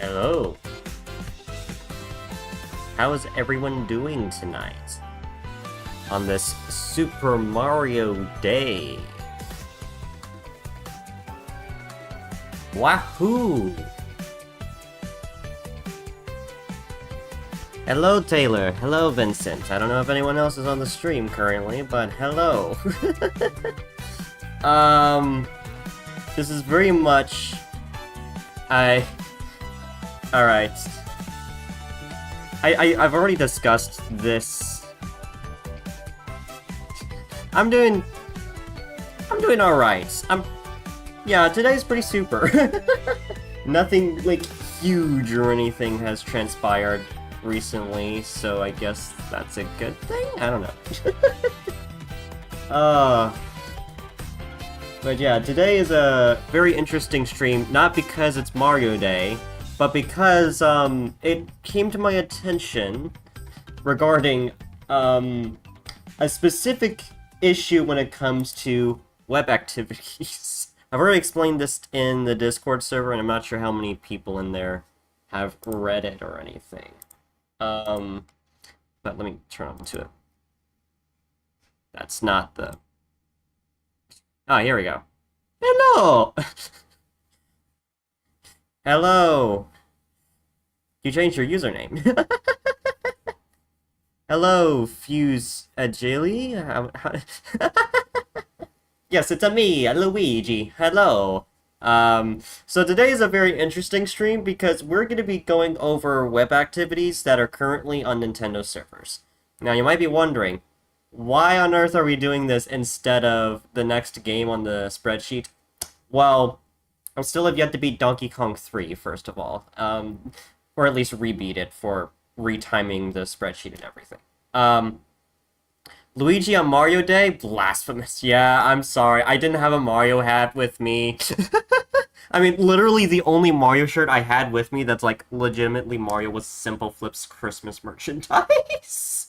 Hello. How is everyone doing tonight? On this Super Mario Day? Wahoo! Hello, Taylor. Hello, Vincent. I don't know if anyone else is on the stream currently, but hello. This is very much... Alright. I've already discussed this. I'm doing alright. Yeah, today's pretty super. Nothing, like, huge or anything has transpired recently, so I guess that's a good thing? I don't know. But yeah, today is a very interesting stream, not because it's Mario Day, but because, it came to my attention regarding, a specific issue when it comes to web activities. I've already explained this in the Discord server, and I'm not sure how many people in there have read it or anything. But let me turn on to it. That's not the... Oh, here we go. Hello! Hello! You changed your username. Hello, Fuse Agili? Yes, it's a me, Luigi. Hello. So today is a very interesting stream because we're going to be going over web activities that are currently on Nintendo servers. Now, you might be wondering, why on earth are we doing this instead of the next game on the spreadsheet? Well, I still have yet to beat Donkey Kong 3, first of all. Or at least rebeat it for retiming the spreadsheet and everything. Luigi on Mario Day? Blasphemous. Yeah, I'm sorry. I didn't have a Mario hat with me. I mean, literally the only Mario shirt I had with me that's, like, legitimately Mario was Simple Flip's Christmas merchandise.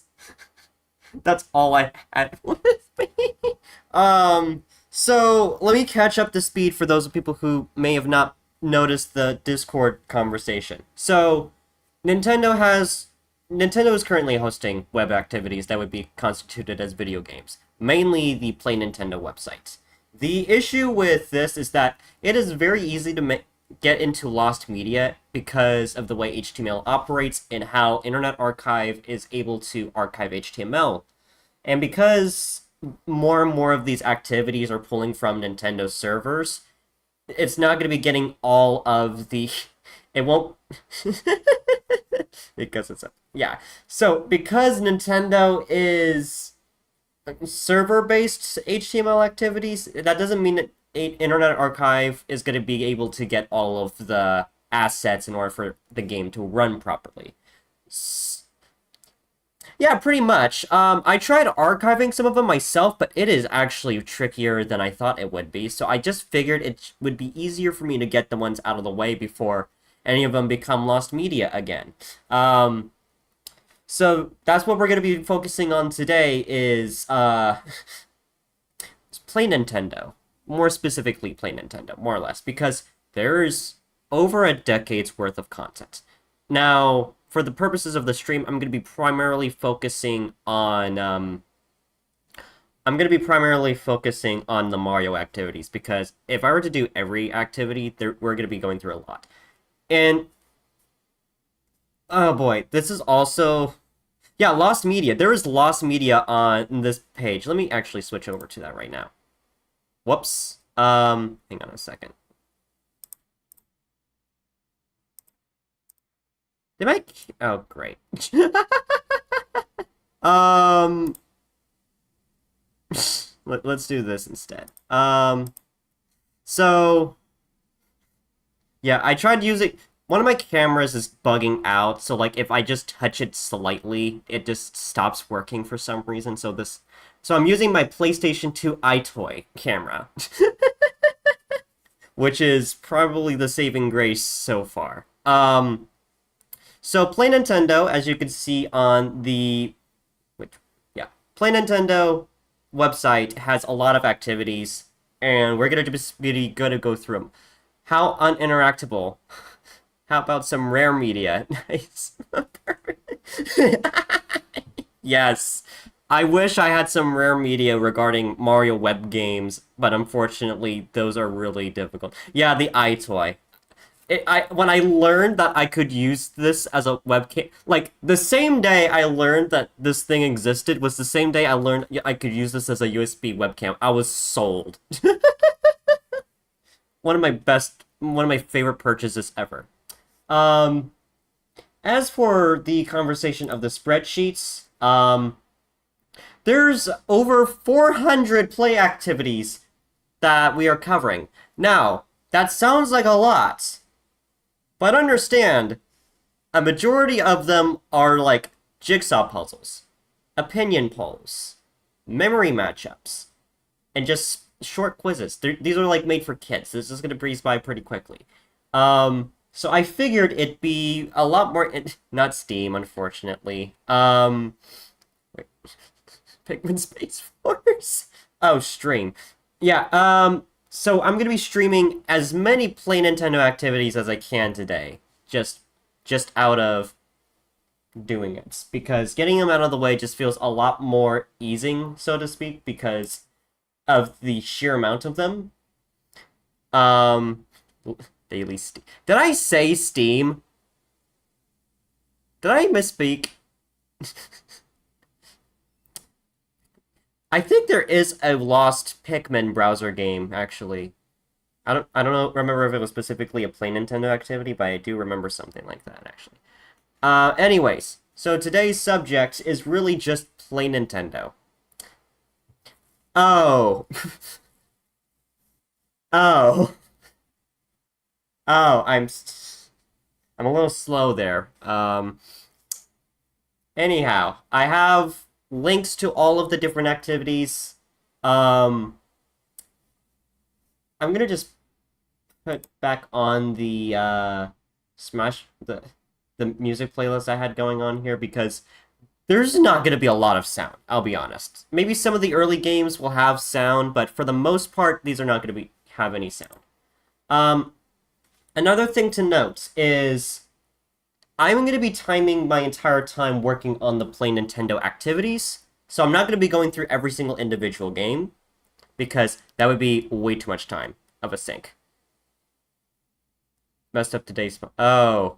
That's all I had with me. So, let me catch up to speed for those people who may have not noticed the Discord conversation. So, Nintendo is currently hosting web activities that would be constituted as video games, mainly the Play Nintendo website. The issue with this is that it is very easy to get into lost media because of the way HTML operates and how Internet Archive is able to archive HTML. And because more and more of these activities are pulling from Nintendo servers, it's not going to be getting all of the... It won't... because it's... Yeah. So, because Nintendo is server-based HTML activities, that doesn't mean that Internet Archive is going to be able to get all of the assets in order for the game to run properly. Yeah, pretty much. I tried archiving some of them myself, but it is actually trickier than I thought it would be, so I just figured it would be easier for me to get the ones out of the way before any of them become lost media again. So that's what we're going to be focusing on today is Play Nintendo. More specifically, Play Nintendo, more or less, because there's over a decade's worth of content. Now, for the purposes of the stream, I'm going to be primarily focusing on the Mario activities, because if I were to do every activity, we're going to be going through a lot. And oh boy, this is also... Yeah, lost media. There is lost media on this page. Let me actually switch over to that right now. Whoops. Hang on a second. Did I... Oh, great. Let's do this instead. So... Yeah, I tried using... One of my cameras is bugging out, so, like, if I just touch it slightly, it just stops working for some reason, so I'm using my PlayStation 2 iToy camera. Which is probably the saving grace so far. So, Play Nintendo, as you can see on the... Play Nintendo website has a lot of activities, and we're going to just be going to go through them. How uninteractable How about some rare media? Nice. Yes. I wish I had some rare media regarding Mario web games, but unfortunately, those are really difficult. Yeah, the iToy. When I learned that I could use this as a webcam, like the same day I learned that this thing existed was the same day I learned I could use this as a USB webcam. I was sold. One of my favorite purchases ever. Um, as for the conversation of the spreadsheets, there's over 400 play activities that we are covering. Now, that sounds like a lot, but understand, a majority of them are like jigsaw puzzles, opinion polls, memory matchups, and just short quizzes. These are like made for kids. This is going to breeze by pretty quickly. So I figured it'd be a lot more... not Steam, unfortunately. Wait. Pikmin Space Force? Oh, stream. Yeah, so I'm going to be streaming as many Play Nintendo activities as I can today. Just out of doing it. Because getting them out of the way just feels a lot more easing, so to speak, because of the sheer amount of them. Daily Steam. Did I say Steam? Did I misspeak? I think there is a lost Pikmin browser game, actually. Remember if it was specifically a Play Nintendo activity, but I do remember something like that, actually. Anyways, so today's subject is really just Play Nintendo. Oh. Oh. Oh, I'm a little slow there. Anyhow, I have links to all of the different activities. I'm gonna just put back on the the music playlist I had going on here because there's not gonna be a lot of sound, I'll be honest. Maybe some of the early games will have sound, but for the most part, these are not gonna have any sound. Another thing to note is I'm going to be timing my entire time working on the Play Nintendo activities, so I'm not going to be going through every single individual game, because that would be way too much time of a sync. Messed up today's... Oh.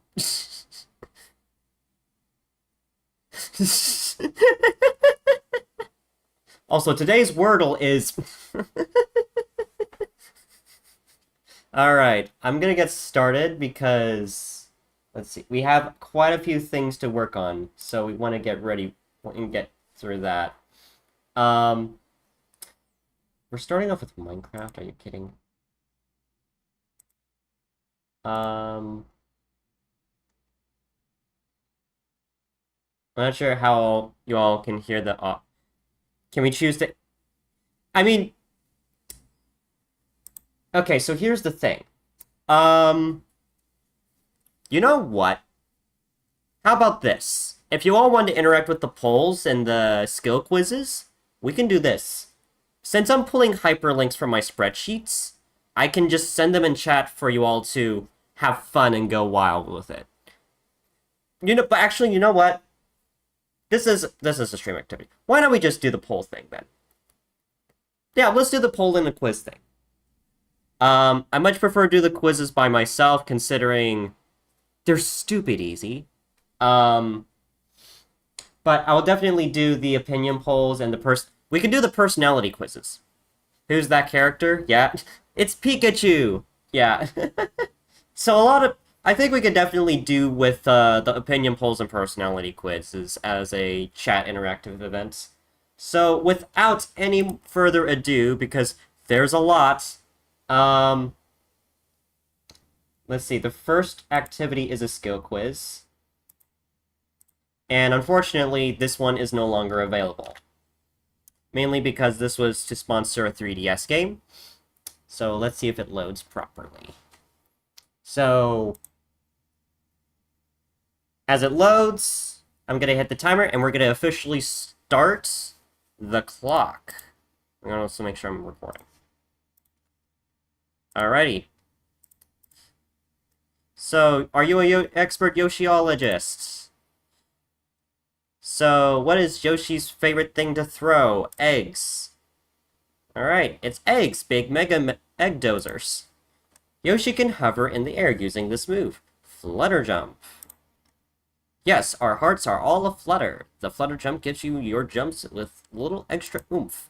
Also, today's Wordle is... Alright, I'm gonna get started because, let's see, we have quite a few things to work on, so we want to get ready and get through that. We're starting off with Minecraft, are you kidding? I'm not sure how you all can hear the... Can we choose to... I mean... Okay, so here's the thing. You know what? How about this? If you all want to interact with the polls and the skill quizzes, we can do this. Since I'm pulling hyperlinks from my spreadsheets, I can just send them in chat for you all to have fun and go wild with it. But actually, you know what? This is a stream activity. Why don't we just do the poll thing then? Yeah, let's do the poll and the quiz thing. I much prefer to do the quizzes by myself, considering they're stupid easy. But I'll definitely do the opinion polls and we can do the personality quizzes. Who's that character? Yeah, it's Pikachu! Yeah. So I think we could definitely do with the opinion polls and personality quizzes as a chat interactive event. So without any further ado, because there's a lot... let's see, the first activity is a skill quiz. And unfortunately, this one is no longer available. Mainly because this was to sponsor a 3DS game. So let's see if it loads properly. So, as it loads, I'm gonna hit the timer and we're gonna officially start the clock. I'm gonna also make sure I'm recording. Alrighty. So, are you a expert Yoshiologist? So, what is Yoshi's favorite thing to throw? Eggs. Alright, it's eggs, big mega egg dozers. Yoshi can hover in the air using this move. Flutter jump. Yes, our hearts are all aflutter. The flutter jump gives you your jumps with little extra oomph.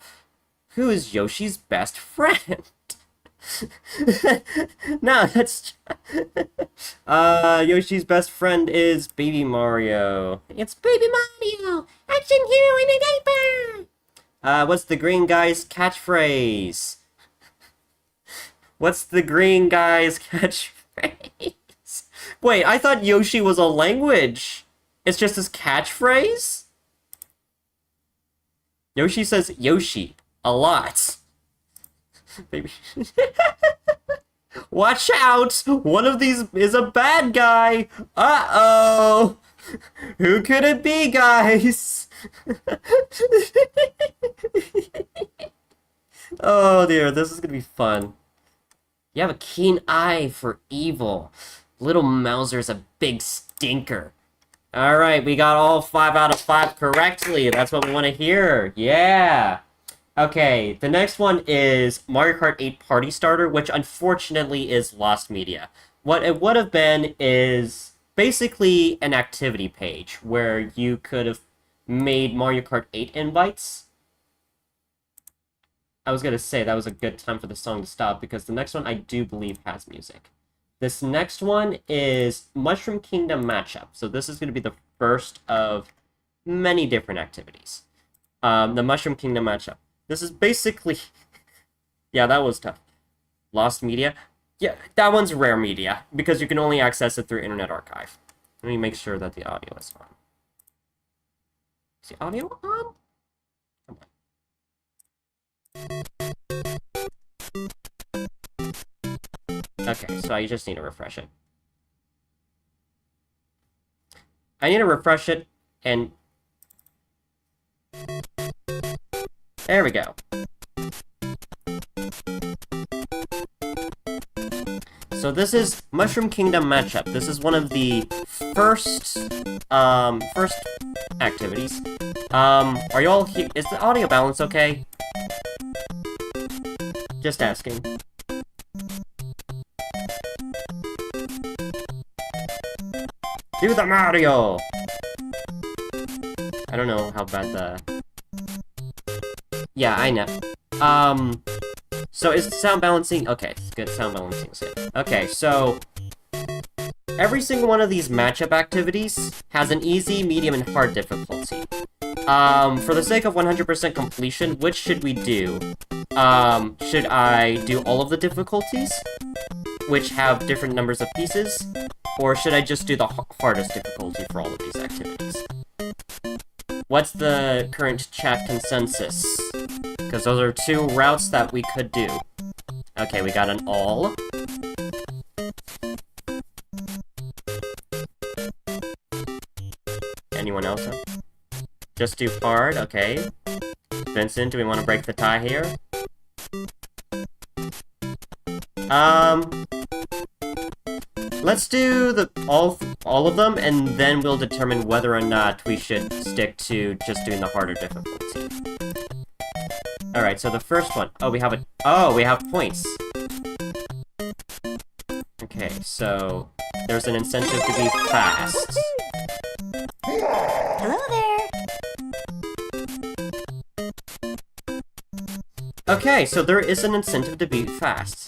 Who is Yoshi's best friend? No, that's... Yoshi's best friend is Baby Mario. It's Baby Mario! Action hero in a diaper! What's the green guy's catchphrase? What's the green guy's catchphrase? Wait, I thought Yoshi was a language. It's just his catchphrase? Yoshi says Yoshi a lot. Baby. Watch out! One of these is a bad guy! Uh-oh! Who could it be, guys? Oh dear, this is gonna be fun. You have a keen eye for evil. Little Mouser's a big stinker. Alright, we got all 5 out of 5 correctly. That's what we want to hear. Yeah! Okay, the next one is Mario Kart 8 Party Starter, which unfortunately is lost media. What it would have been is basically an activity page where you could have made Mario Kart 8 invites. I was going to say that was a good time for the song to stop because the next one I do believe has music. This next one is Mushroom Kingdom Matchup. So this is going to be the first of many different activities. The Mushroom Kingdom Matchup. This is basically... Yeah, that was tough. Lost media? Yeah, that one's rare media, because you can only access it through Internet Archive. Let me make sure that the audio is on. Is the audio on? Come on. Okay, so I just need to refresh it. I need to refresh it, and... There we go. So this is Mushroom Kingdom Matchup. This is one of the first activities. Are you all here? Is the audio balance okay? Just asking. Do the Mario! I don't know how bad the... Yeah, I know. So is the sound balancing? Okay, good, sound balancing is good. Okay, so... Every single one of these matchup activities has an easy, medium, and hard difficulty. For the sake of 100% completion, which should we do? Should I do all of the difficulties, which have different numbers of pieces? Or should I just do the hardest difficulty for all of these activities? What's the current chat consensus? Because those are two routes that we could do. Okay, we got an all. Anyone else? Just do hard, okay. Vincent, do we want to break the tie here? Let's do all of them, and then we'll determine whether or not we should stick to just doing the harder difficulty. Alright, so the first one. Oh, we have points. Okay, so there's an incentive to be fast. Hello there! Okay, so there is an incentive to be fast.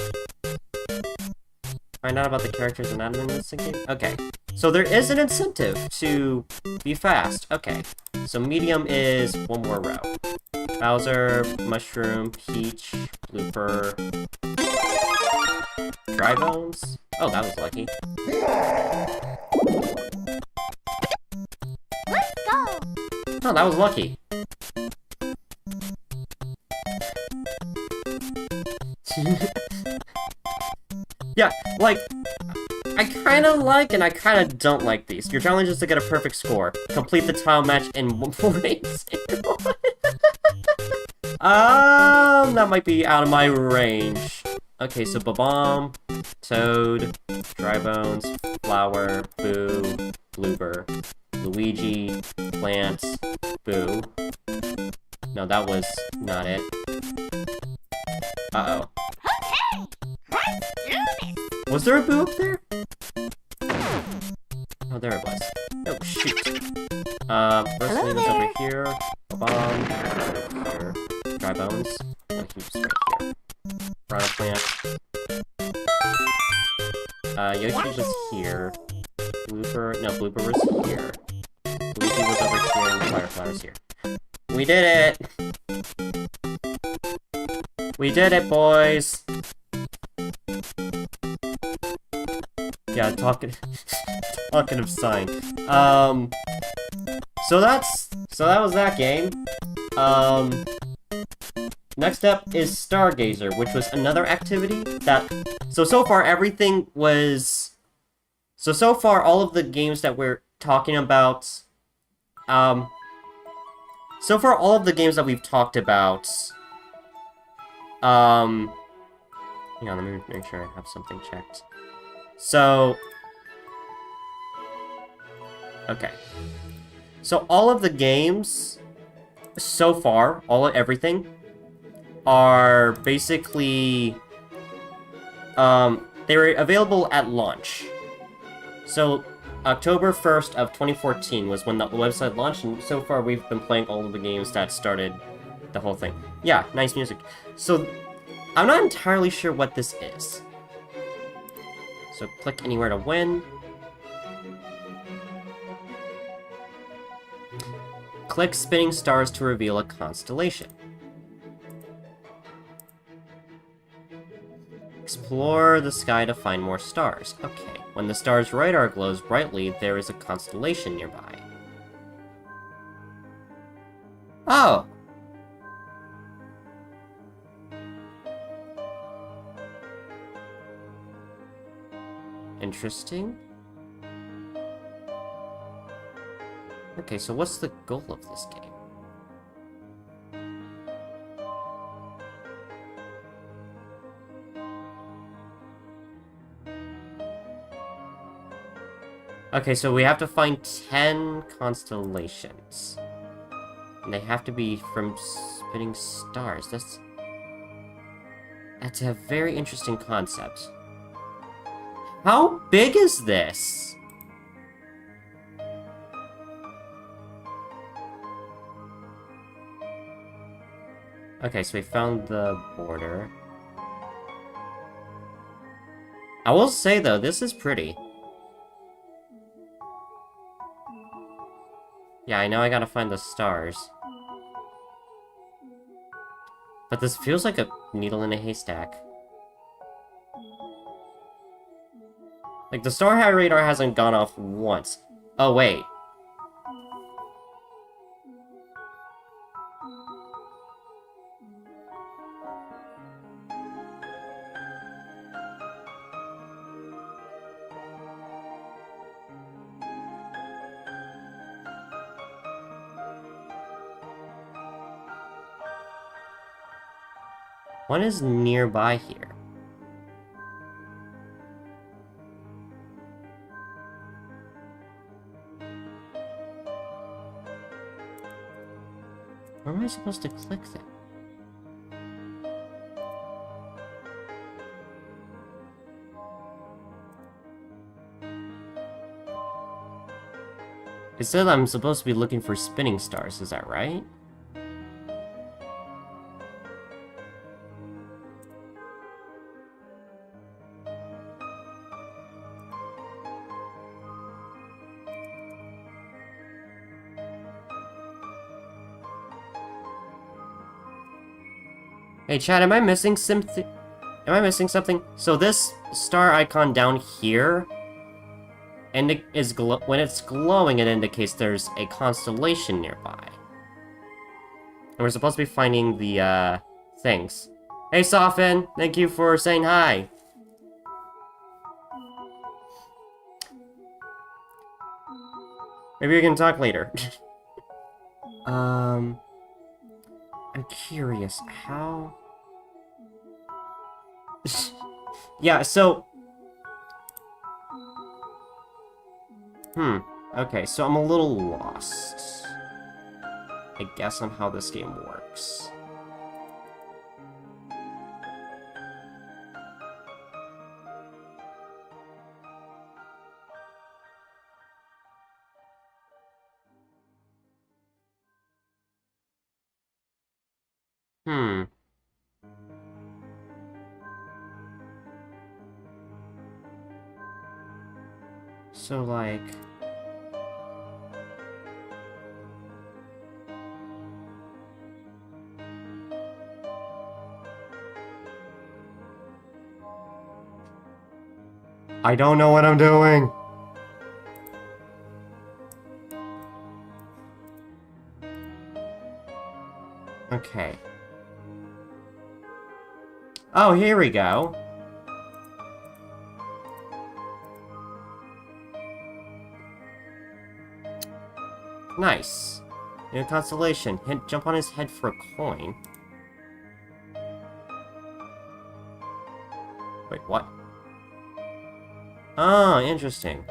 Find out about the character's anatomy in this game? Okay. So there is an incentive to be fast. Okay. So medium is one more row. Bowser, Mushroom, Peach, Looper... Dry Bones? Oh, that was lucky. Let's go! Oh, that was lucky. Yeah, like, I kinda like and I kinda don't like these. Your challenge is to get a perfect score. Complete the tile match in 1.0. That might be out of my range. Okay, so Ba-Bomb. Toad, Dry Bones, Flower, Boo, Bloober, Luigi, Plants, Boo. No, that was not it. Uh-oh. Okay, let's do this. Was there a Boo up there? Oh, there it was. Oh, shoot. First Hello thing is there. over here. Bomb. Over here. Dry Bones. Oh, he's right here. Piranha Plant. Yoshi was here. Blooper. No, Blooper was here. Luigi was over here, and Firefly's here. We did it! We did it, boys! Yeah, talking of sign. So that was that game. Next up is Stargazer, which was another activity that so far everything was so far all of the games that we're talking about so far all of the games that we've talked about hang on, let me make sure I have something checked. So, okay. So all of the games, so far, everything, are basically, they were available at launch. So, October 1st of 2014 was when the website launched, and so far we've been playing all of the games that started the whole thing. Yeah, nice music. So, I'm not entirely sure what this is. So click anywhere to win. Click spinning stars to reveal a constellation. Explore the sky to find more stars. Okay, when the star's radar glows brightly, there is a constellation nearby. Oh! Interesting. Okay, so what's the goal of this game? Okay, so we have to find 10 constellations. And they have to be from spinning stars. That's a very interesting concept. How big is this? Okay, so we found the border. I will say, though, this is pretty. Yeah, I know I gotta find the stars. But this feels like a needle in a haystack. Like, the star radar hasn't gone off once. Oh, wait. One is nearby here. Where am I supposed to click then? It said I'm supposed to be looking for spinning stars, is that right? Hey Chad, am I missing something? Am I missing something? So this star icon down here, and it is when it's glowing, it indicates there's a constellation nearby. And we're supposed to be finding the things. Hey Sofin, thank you for saying hi. Maybe we can talk later. I'm curious, how... Yeah, so Okay, so I'm a little lost. I guess on how this game works. Hmm. So, like... I don't know what I'm doing! Okay. Oh, here we go. Nice. New constellation. Hint, jump on his head for a coin. Wait, what? Oh, interesting.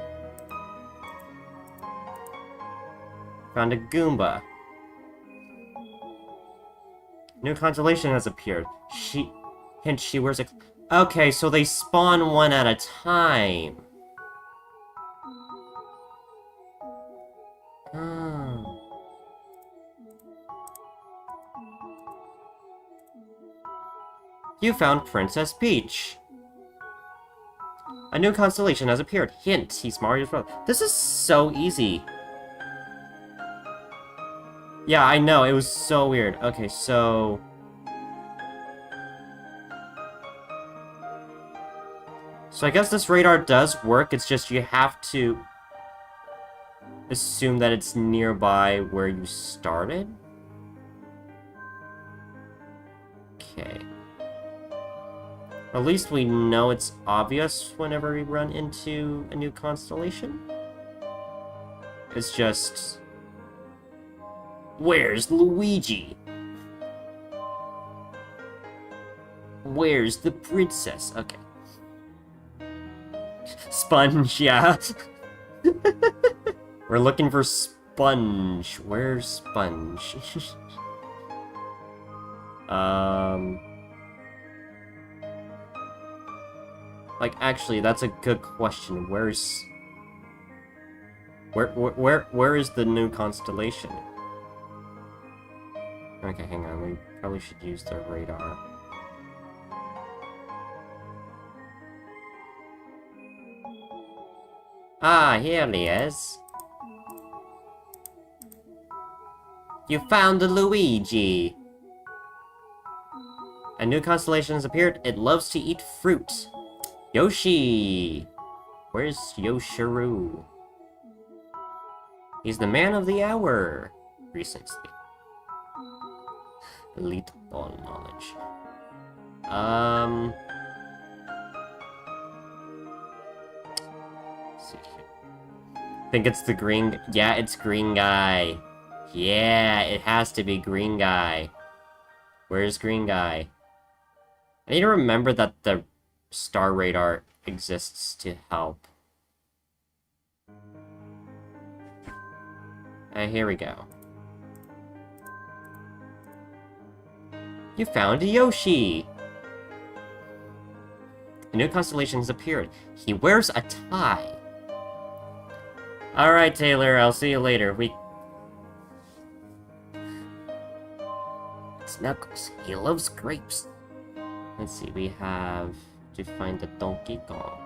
Found a Goomba. New constellation has appeared. Hint, she wears a... Okay, so they spawn one at a time. Oh. You found Princess Peach. A new constellation has appeared. Hint, he's Mario's brother. This is so easy. Yeah, I know, it was so weird. Okay, so... So I guess this radar does work, it's just you have to assume that it's nearby where you started? Okay. At least we know it's obvious whenever we run into a new constellation. It's just... Where's Luigi? Where's the princess? Okay. Sponge, yeah. We're looking for Sponge. Where's Sponge? Like, actually, that's a good question. Where is the new constellation? Okay, hang on. We probably should use the radar. Ah, here he is. You found the Luigi. A new constellation has appeared. It loves to eat fruit. Yoshi! Where's Yoshiru? He's the man of the hour. Recently. Elite ball knowledge. Let's see here. Think it's the green... Yeah, it's green guy. Yeah, it has to be green guy. Where's green guy? I need to remember that the star radar exists to help. Here we go. You found Yoshi! A new constellation has appeared. He wears a tie. Alright, Taylor, I'll see you later. It's Knuckles. He loves grapes. Let's see, we have to find the Donkey Kong.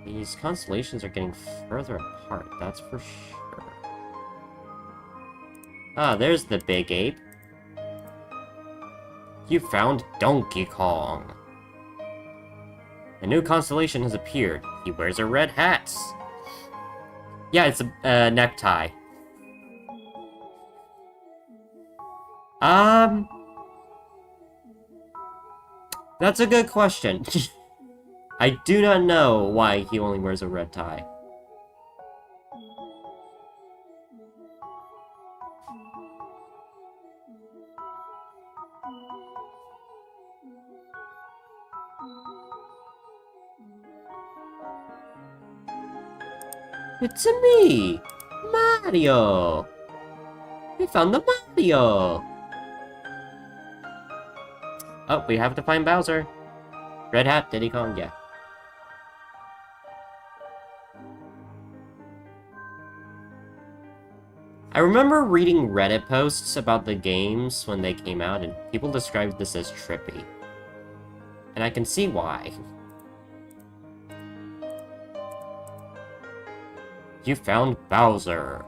These constellations are getting further apart, that's for sure. Ah, there's the big ape. You found Donkey Kong. A new constellation has appeared. He wears a red hat. Yeah, it's a necktie. That's a good question. I do not know why he only wears a red tie. It's me, Mario. We found the Mario. Oh, we have to find Bowser. Red Hat, Diddy Kong, yeah. I remember reading Reddit posts about the games when they came out, and people described this as trippy. And I can see why. You found Bowser.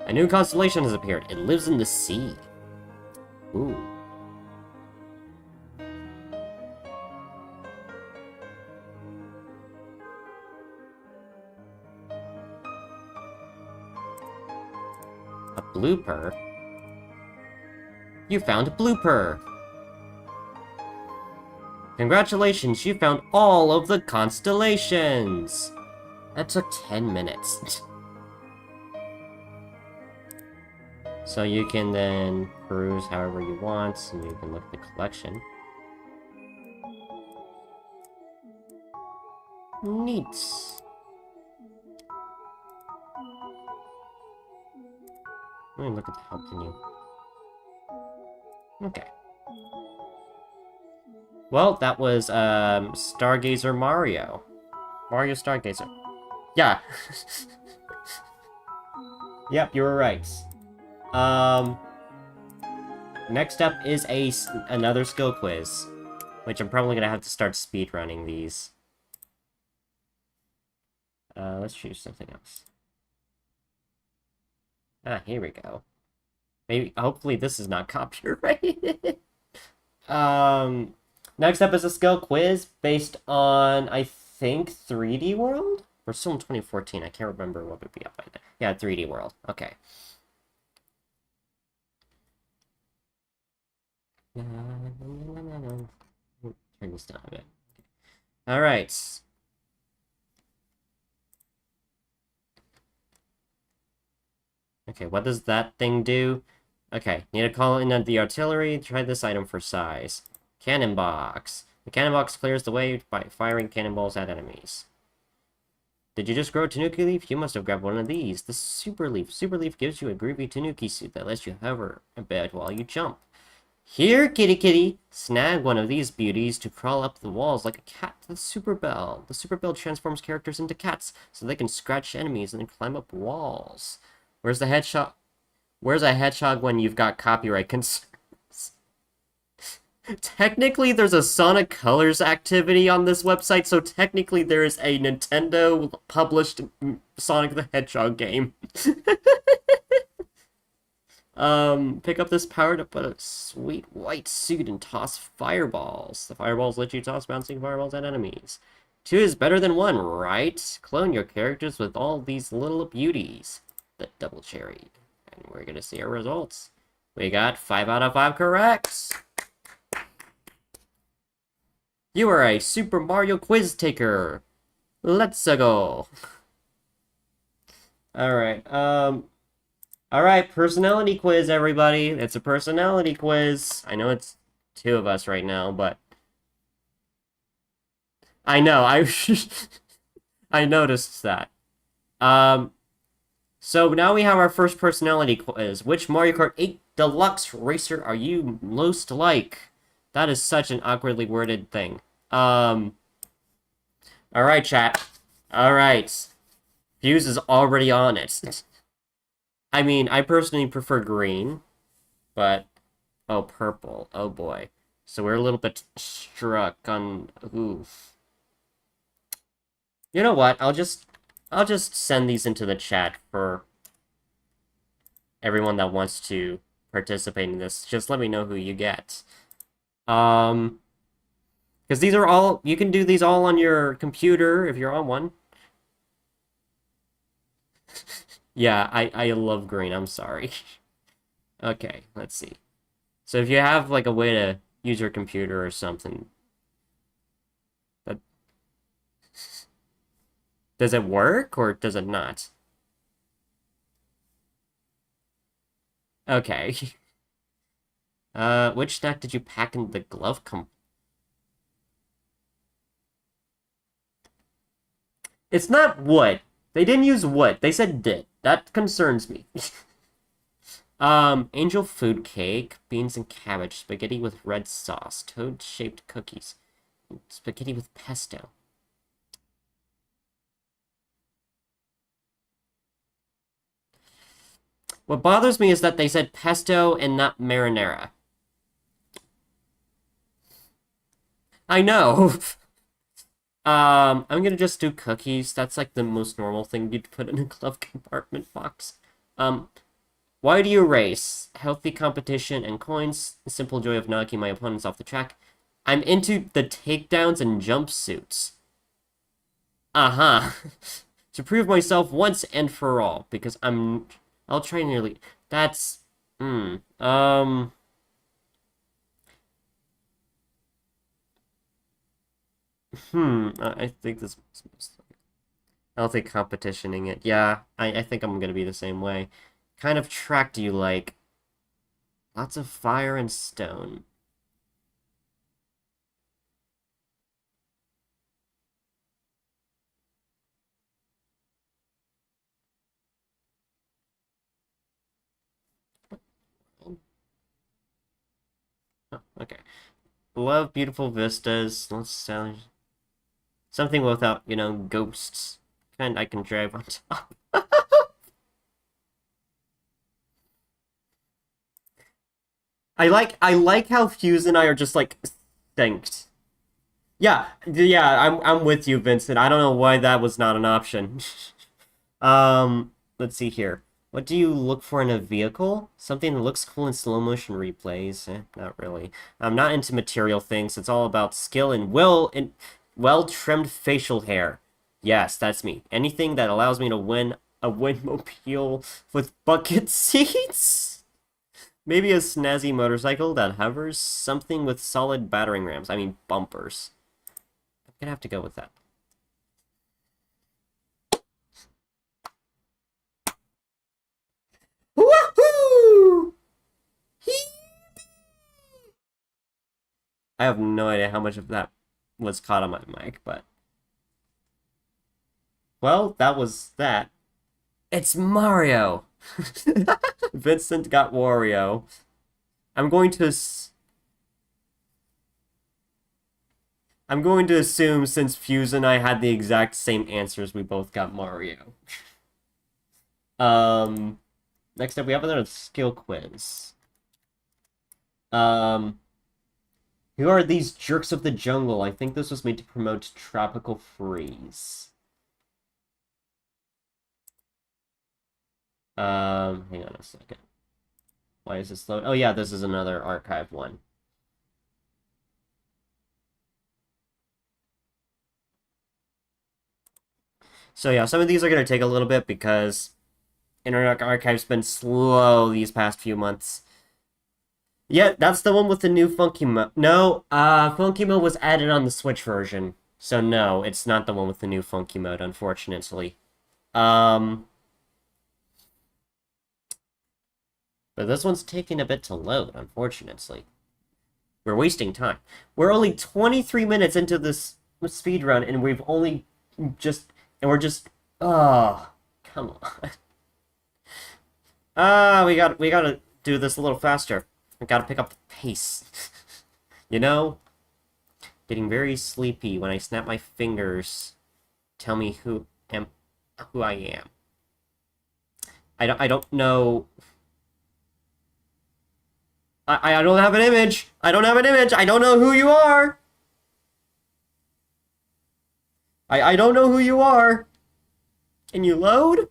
A new constellation has appeared. It lives in the sea. Ooh. A blooper? You found a blooper! Congratulations, you found all of the constellations! That took 10 minutes. So you can then peruse however you want, and you can look at the collection. Neat. Let me look at the help menu. Okay. Well, that was, Stargazer Mario. Mario Stargazer. Yeah. Yep, you were right. Next up is another skill quiz, which I'm probably gonna have to start speedrunning these. Let's choose something else. Ah, here we go. Maybe, hopefully this is not copyrighted. Next up is a skill quiz based on, I think, 3D World? We're still in 2014, I can't remember what would be up by then. Yeah, 3D World, okay. Turn this down a bit. Alright. Okay, what does that thing do? Okay, need to call in the artillery. Try this item for size. Cannon box. The cannon box clears the way by firing cannonballs at enemies. Did you just grow a Tanuki leaf? You must have grabbed one of these. The Super Leaf. Super Leaf gives you a groovy Tanuki suit that lets you hover a bit while you jump. Here, kitty kitty! Snag one of these beauties to crawl up the walls like a cat to the Super Bell. The Super Bell transforms characters into cats so they can scratch enemies and then climb up walls. Where's the hedgehog? Where's a hedgehog when you've got copyright concerns? Technically, there's a Sonic Colors activity on this website, so technically there is a Nintendo-published Sonic the Hedgehog game. Pick up this power to put a sweet white suit and toss fireballs. The fireballs let you toss bouncing fireballs at enemies. 2 is better than 1, right? Clone your characters with all these little beauties. The double cherry. And we're gonna see our results. We got 5 out of 5 correct! You are a Super Mario quiz taker! Let's go! Alright, alright, personality quiz, everybody. It's a personality quiz. I know it's 2 of us right now, but... I know, I noticed that. So now we have our first personality quiz. Which Mario Kart 8 Deluxe racer are you most like? That is such an awkwardly worded thing. Alright, chat. Alright. Fuse is already on it. I mean, I personally prefer green, but... Oh, purple. Oh, boy. So we're a little bit struck on... Oof. You know what? I'll just send these into the chat for everyone that wants to participate in this. Just let me know who you get. Because these are all... You can do these all on your computer if you're on one. Yeah, I love green. I'm sorry. Okay, let's see. So if you have, like, a way to use your computer or something... That... Does it work, or does it not? Okay. Which snack did you pack in the glove It's not wood. They didn't use wood. They said did. That concerns me. Angel food cake, beans and cabbage, spaghetti with red sauce, toad-shaped cookies, spaghetti with pesto. What bothers me is that they said pesto and not marinara. I know. I'm gonna just do cookies. That's like the most normal thing you'd put in a glove compartment box. Why do you race? Healthy competition and coins. The simple joy of knocking my opponents off the track. I'm into the takedowns and jumpsuits. Uh-huh. To prove myself once and for all, because I'll try nearly... That's... I think this is healthy competitioning it. Yeah, I think I'm gonna be the same way. Kind of track do you like? Lots of fire and stone. Oh, okay. Love beautiful vistas. Let's sell something without, ghosts. And I can drive on top. I like how Fuse and I are just like synced. Yeah, I'm with you, Vincent. I don't know why that was not an option. Let's see here. What do you look for in a vehicle? Something that looks cool in slow motion replays. Not really. I'm not into material things. It's all about skill and will and well-trimmed facial hair. Yes, that's me. Anything that allows me to win a windmobile with bucket seats? Maybe a snazzy motorcycle that hovers. Something with solid battering rams. I mean, bumpers. I'm gonna have to go with that. Woohoo! I have no idea how much of that was caught on my mic, but... Well, that was that. It's Mario! Vincent got Wario. I'm going to assume since Fuse and I had the exact same answers, we both got Mario. Next up we have another skill quiz. Who are these jerks of the jungle? I think this was made to promote Tropical Freeze. Hang on a second. Why is this slow? Oh yeah, this is another archive one. So yeah, some of these are going to take a little bit because Internet Archive's been slow these past few months. Yeah, that's the one with the new Funky Mo. No, Funky Mo was added on the Switch version. So no, it's not the one with the new Funky Mode, unfortunately. But this one's taking a bit to load, unfortunately. We're wasting time. We're only 23 minutes into this speedrun, and we've only just... And we're just... Oh, come on. We gotta do this a little faster. We gotta pick up the pace. You know? Getting very sleepy when I snap my fingers. Tell me who I am. I don't know... I don't have an image. I don't have an image. I don't know who you are. I don't know who you are. Can you load?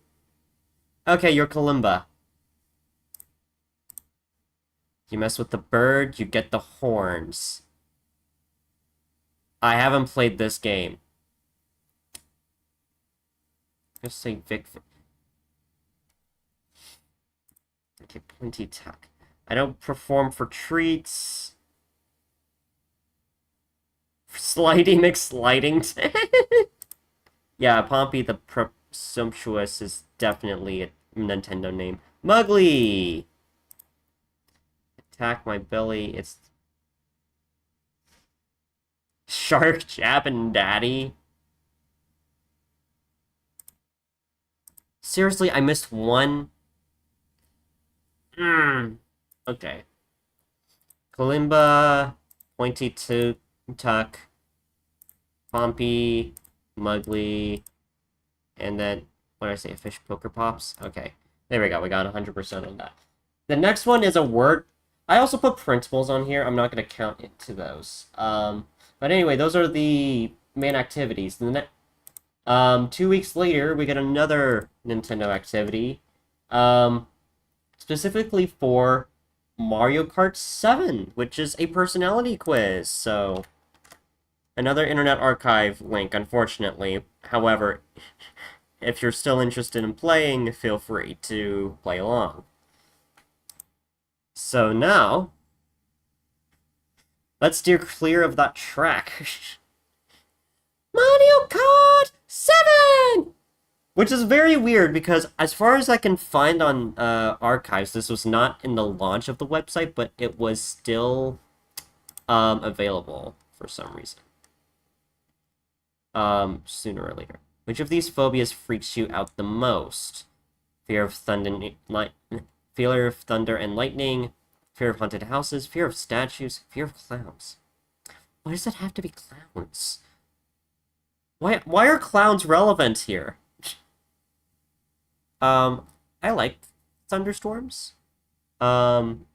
Okay, you're Kalimba. You mess with the bird, you get the horns. I haven't played this game. Just say Vic. Okay, plenty tuck. I don't perform for treats. Slidey McSlidington. Yeah, Pompey the Presumptuous is definitely a Nintendo name. Mugly! Attack my belly, it's... Shark Jabbin' Daddy. Seriously, I missed one. Okay. Kalimba, Pointy Tuck, Pompey, Mugly, and then, what did I say, a fish poker pops? Okay, there we go, we got 100% on that. The next one is a word. I also put principles on here, I'm not going to count into those. But anyway, those are the main activities. 2 weeks later, we get another Nintendo activity, specifically for Mario Kart 7, which is a personality quiz, so another Internet Archive link, unfortunately. However, if you're still interested in playing, feel free to play along. So now, let's steer clear of that track. Mario Kart 7! Which is very weird, because as far as I can find on archives, this was not in the launch of the website, but it was still available for some reason. Sooner or later. Which of these phobias freaks you out the most? Fear of thunder and lightning, fear of haunted houses, fear of statues, fear of clowns. Why does that have to be clowns? Why are clowns relevant here? I like thunderstorms. Haunted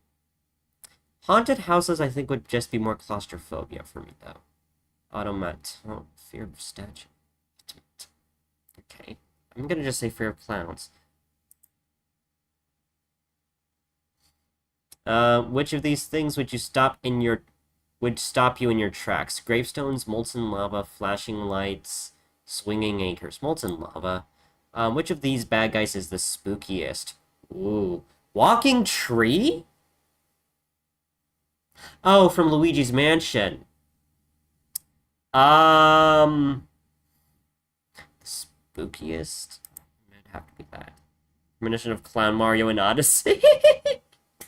houses, I think, would just be more claustrophobia for me, though. Automat. Fear of statue. Okay. I'm gonna just say fear of clowns. Which of these things would stop you in your tracks? Gravestones, molten lava, flashing lights, swinging anchors. Molten lava. Which of these bad guys is the spookiest? Ooh. Walking tree? Oh, from Luigi's Mansion. The spookiest? It'd have to be that. Premonition of Clown Mario and Odyssey?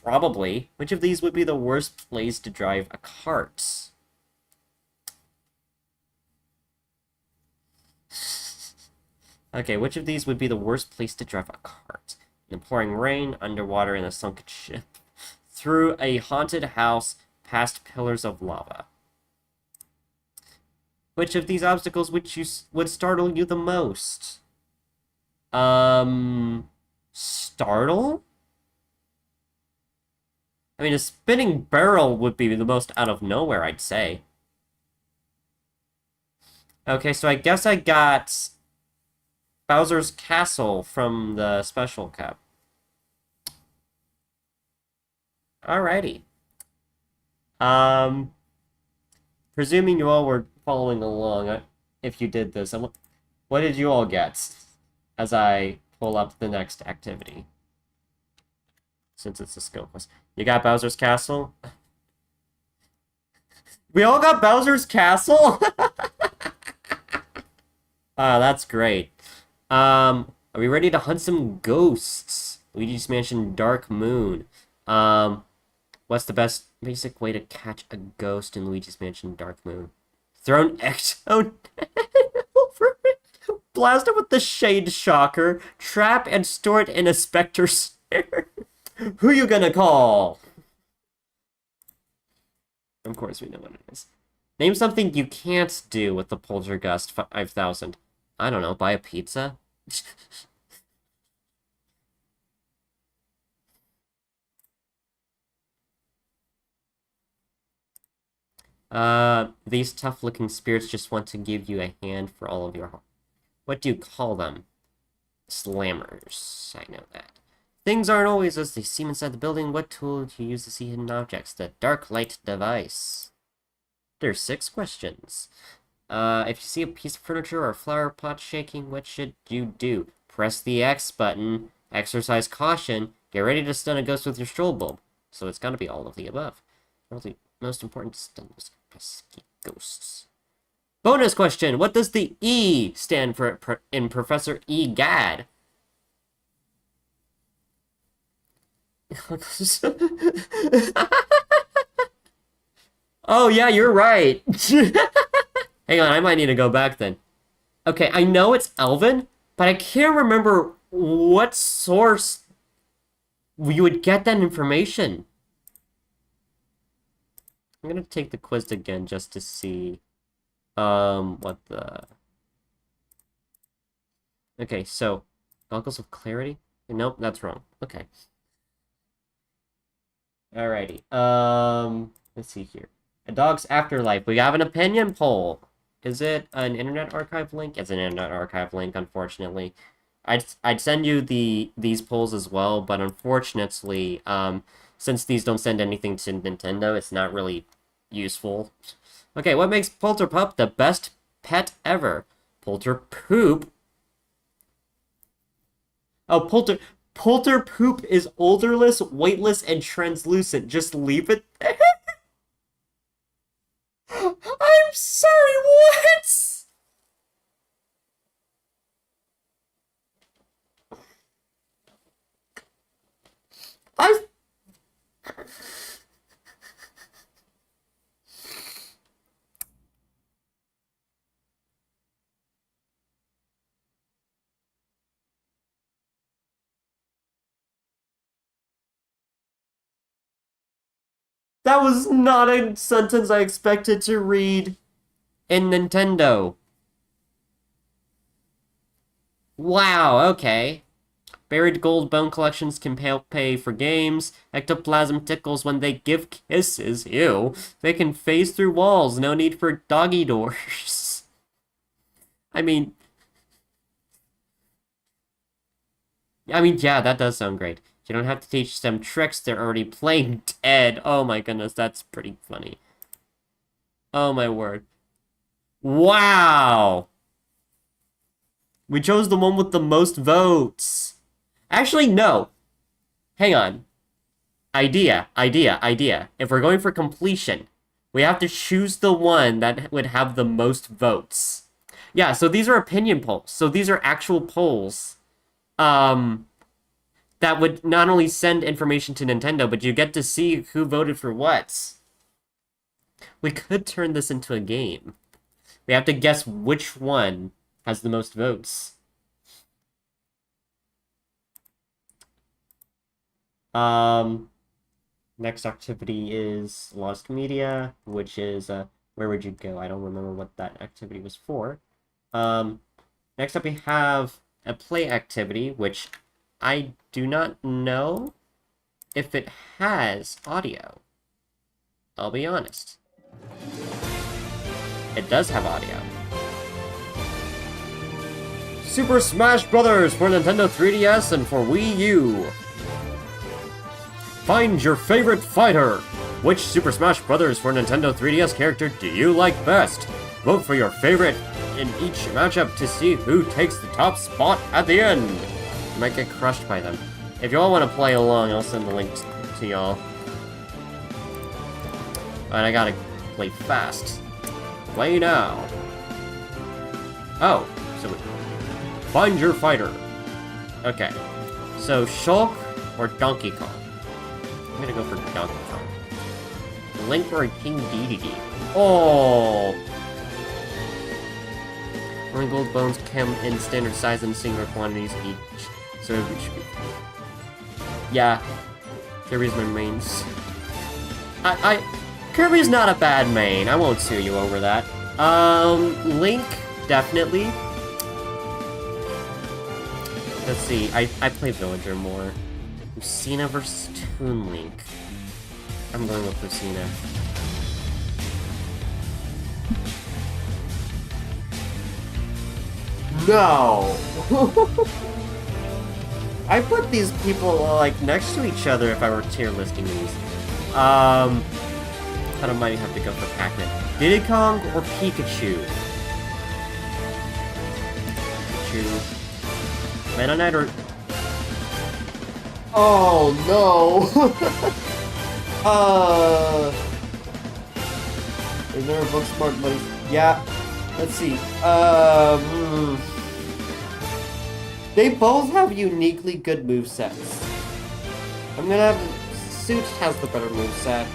Probably. Which of these would be the worst place to drive a cart? Okay, which of these would be the worst place to drive a cart? In the pouring rain, underwater in a sunken ship, through a haunted house, past pillars of lava. Which of these obstacles would startle you the most? Startle? I mean, a spinning barrel would be the most out of nowhere, I'd say. Okay, so I guess I got Bowser's Castle from the Special Cup. Alrighty. Presuming you all were following along, if you did this, what did you all get as I pull up the next activity? Since it's a skill quest. You got Bowser's Castle? We all got Bowser's Castle? That's great. Are we ready to hunt some ghosts? Luigi's Mansion Dark Moon. What's the best basic way to catch a ghost in Luigi's Mansion Dark Moon? Throw an ectone over it, blast it with the Shade Shocker, trap and store it in a Spectre Snare. Who you gonna call? Of course we know what it is. Name something you can't do with the Poltergust 5000. I don't know, buy a pizza? These tough-looking spirits just want to give you a hand for all of your heart. What do you call them? Slammers. I know that. Things aren't always as they seem inside the building. What tool do you use to see hidden objects? The dark light device. There's 6 questions. If you see a piece of furniture or a flower pot shaking, what should you do? Press the X button. Exercise caution. Get ready to stun a ghost with your strobe bulb. So it's gotta be all of the above. Probably most important to stun those pesky ghosts. Bonus question. What does the E stand for in Professor Egad? Oh, yeah, you're right. Hang on, I might need to go back then. Okay, I know it's Elven, but I can't remember what source you would get that information? I'm gonna take the quiz again just to see, what the... Okay, so, goggles of clarity? Nope, that's wrong. Okay. Alrighty, let's see here. A Dog's Afterlife. We have an opinion poll. Is it an Internet Archive link? It's an Internet Archive link, unfortunately. I'd send you these polls as well, but unfortunately, since these don't send anything to Nintendo, it's not really useful. Okay, what makes Polterpup the best pet ever? Polterpoop. Oh, Polterpoop is odorless, weightless, and translucent. Just leave it there. I'm sorry, what? I... That was not a sentence I expected to read in Nintendo. Wow, okay. Buried gold bone collections can pay for games. Ectoplasm tickles when they give kisses. Ew. They can phase through walls. No need for doggy doors. I mean, yeah, that does sound great. You don't have to teach them tricks. They're already playing dead. Oh my goodness, that's pretty funny. Oh my word. Wow. We chose the one with the most votes. Actually, no. Hang on. Idea. If we're going for completion, we have to choose the one that would have the most votes. Yeah, so these are opinion polls. So these are actual polls. That would not only send information to Nintendo, but you get to see who voted for what. We could turn this into a game. We have to guess which one has the most votes. Next activity is Lost Media, which is, where would you go? I don't remember what that activity was for. Next up we have a play activity, which I do not know if it has audio. I'll be honest. It does have audio. Super Smash Bros. For Nintendo 3DS and for Wii U. Find your favorite fighter. Which Super Smash Bros. For Nintendo 3DS character do you like best? Vote for your favorite in each matchup to see who takes the top spot at the end. You might get crushed by them. If y'all want to play along, I'll send the link to y'all. But I gotta play fast. Play now. Oh, so find your fighter. Okay, so Shulk or Donkey Kong? I'm gonna go for Donkey Kong. Link or King Dedede? Oh! Rolling gold bones come in standard size and singular quantities each. So we should be... Yeah. Kirby's my mains. Kirby's not a bad main. I won't sue you over that. Link, definitely. Let's see. I play Villager more. Lucina versus Toon Link. I'm going with Lucina. No! I put these people, like, next to each other if I were tier listing these. I might have to go for Pac-Man. Diddy Kong or Pikachu? Pikachu. Meta Knight or... Oh, no! Is there a Booksmart buddy? Yeah. Let's see. They both have uniquely good movesets. I'm gonna have... Suit has the better moveset.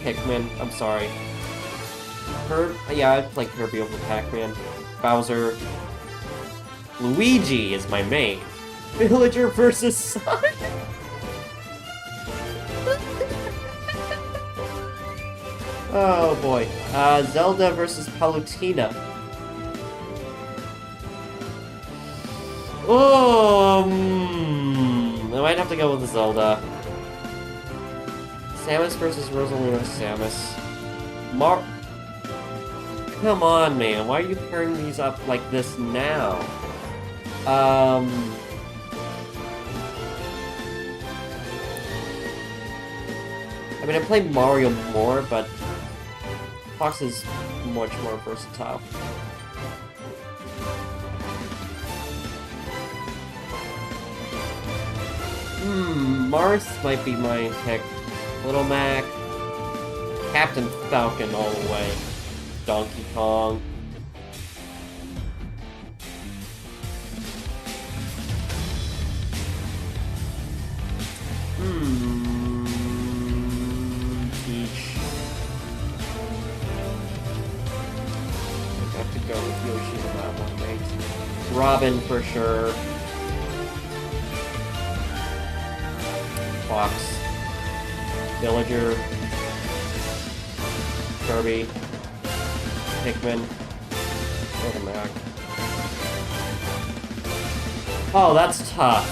Pikmin, I'm sorry. Yeah, I'd play Kirby over Pac-Man. Bowser. Luigi is my main. Villager versus Sonic. Oh boy. Zelda versus Palutena. I might have to go with Zelda. Samus versus Rosalina Samus. Come on, man. Why are you pairing these up like this now? I mean, I play Mario more, but Fox is much more versatile. Marth might be my pick. Little Mac. Captain Falcon all the way. Donkey Kong. Peach. I have to go with Yoshi on that one, mate. Robin for sure. Fox. Villager. Kirby. Pikmin. Little Mac. Oh, that's tough.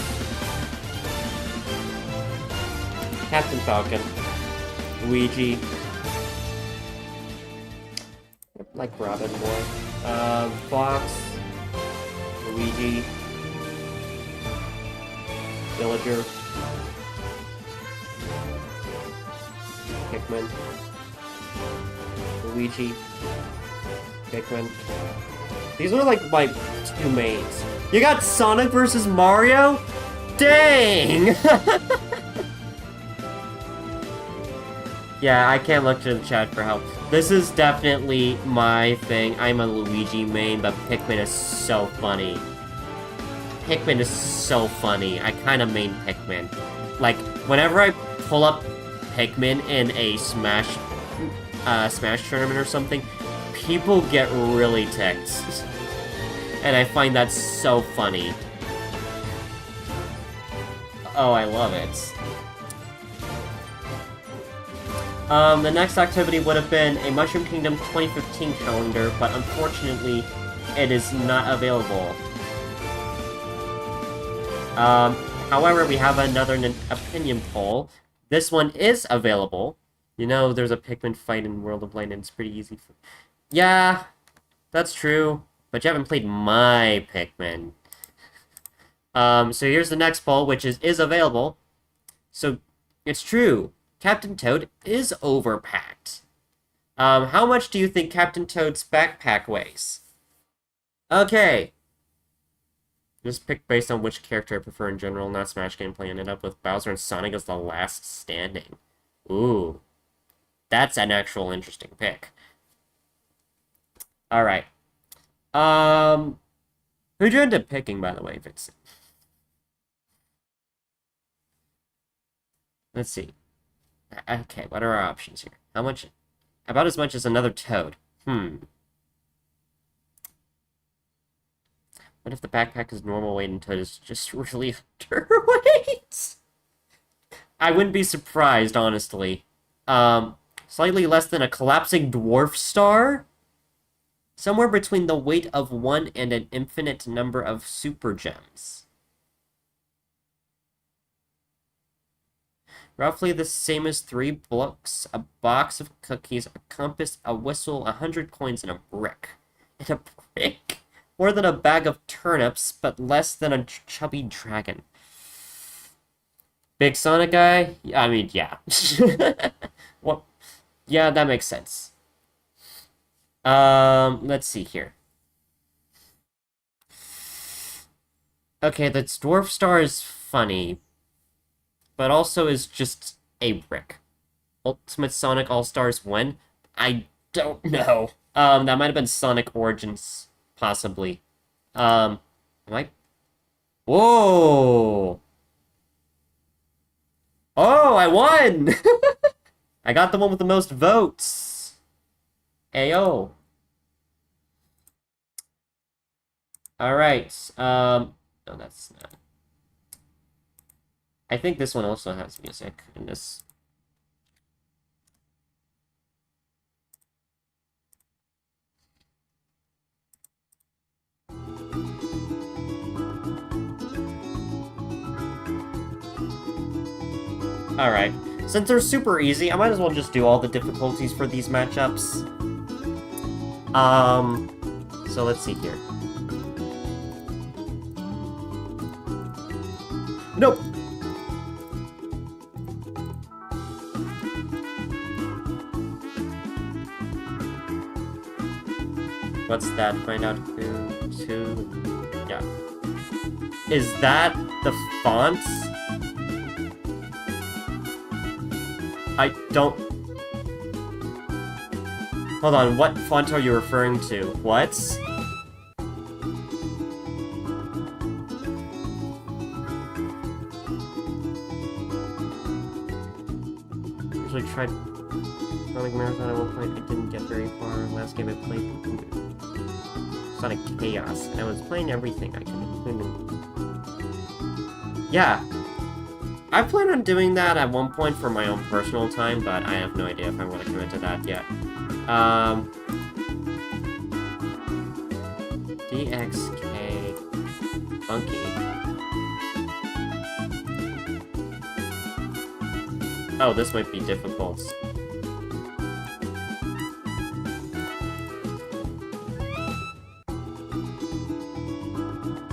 Captain Falcon. Luigi. I like Robin more. Fox. Luigi. Villager. Pikmin. Luigi. Pikmin. These are like my two mains. You got Sonic versus Mario? Dang! Yeah, I can't look to the chat for help. This is definitely my thing. I'm a Luigi main, but Pikmin is so funny. Pikmin is so funny. I kind of main Pikmin. Like, whenever I pull up Pikmin in a Smash tournament or something, people get really ticked. And I find that so funny. Oh, I love it. The next activity would have been a Mushroom Kingdom 2015 calendar, but unfortunately, it is not available. However, we have another opinion poll. This one is available. You know, there's a Pikmin fight in World of Light, and it's pretty easy. Yeah, that's true, but you haven't played my Pikmin. So here's the next poll, which is available. So, it's true. Captain Toad is overpacked. How much do you think Captain Toad's backpack weighs? Okay. Just pick based on which character I prefer in general, not Smash gameplay. Ended up with Bowser and Sonic as the last standing. Ooh. That's an actual interesting pick. Alright. Who'd you end up picking, by the way, Vincent? Let's see. Okay, what are our options here? How much? About as much as another Toad. What if the backpack is normal weight and Toad is just really underweight? I wouldn't be surprised, honestly. Slightly less than a collapsing dwarf star? Somewhere between the weight of one and an infinite number of super gems. Roughly the same as 3 books, a box of cookies, a compass, a whistle, 100 coins, and a brick. And a brick? More than a bag of turnips, but less than a chubby dragon. Big Sonic guy? I mean, yeah. Well, yeah, that makes sense. Let's see here. Okay, the dwarf star is funny, but also is just a brick. Ultimate Sonic All-Stars when? I don't know. That might have been Sonic Origins, possibly. Am I? Whoa! Oh, I won! I got the one with the most votes. Ayo. Alright, no, that's not. I think this one also has music in this. Alright. Since they're super easy, I might as well just do all the difficulties for these matchups. So let's see here. Nope! What's that? Find out who. Yeah. Is that the fonts? I don't... Hold on, what font are you referring to? What? Actually tried running marathon at one point. I didn't get very far. Last game I played Sonic Chaos. I was playing everything I could. Yeah. I plan on doing that at one point for my own personal time, but I have no idea if I want to commit to that yet. DXK Funky. Oh, this might be difficult.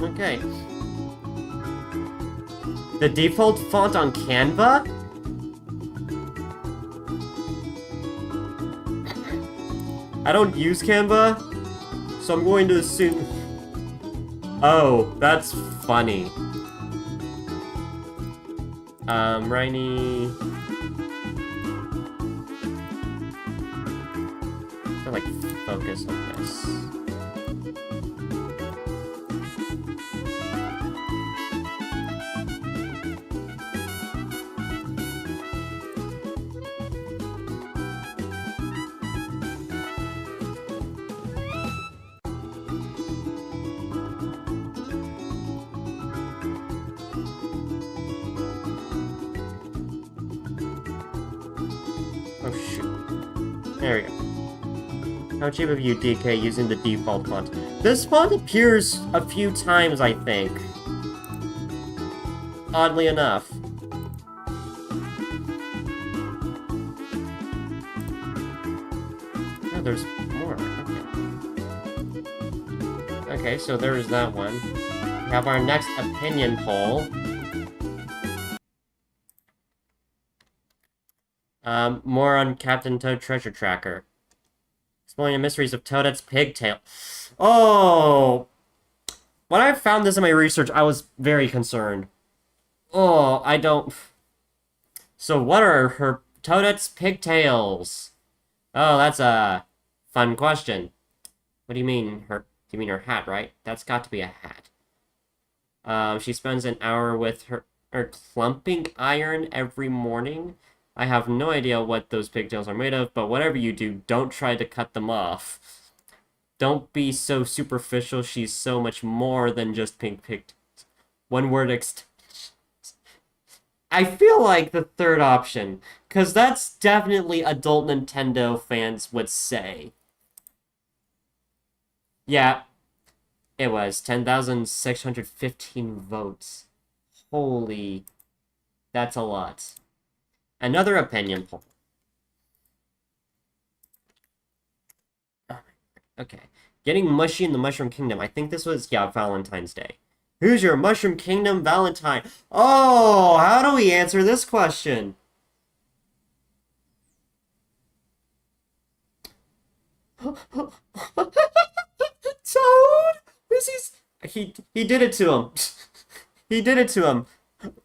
Okay. The default font on Canva? I don't use Canva, so I'm going to assume... Oh, that's funny. Rainy... I like focus on this. Oh shoot. There we go. How cheap of you, DK, using the default font. This font appears a few times, I think. Oddly enough. Oh, there's more. Okay. Okay, so there's that one. We have our next opinion poll. More on Captain Toad Treasure Tracker. Exploring the mysteries of Toadette's pigtail. Oh! When I found this in my research, I was very concerned. Oh, I don't... So what are her Toadette's pigtails? Oh, that's a fun question. What do you mean, her... You mean her hat, right? That's got to be a hat. She spends an hour with her clumping iron every morning. I have no idea what those pigtails are made of, but whatever you do, don't try to cut them off. Don't be so superficial. She's so much more than just pink pigtails. One word I feel like the third option, because that's definitely adult Nintendo fans would say. Yeah, it was 10,615 votes. Holy, that's a lot. Another opinion poll. Okay. Getting mushy in the Mushroom Kingdom. I think this was, yeah, Valentine's Day. Who's your Mushroom Kingdom Valentine? Oh, how do we answer this question? Toad? Is he did it to him. He did it to him.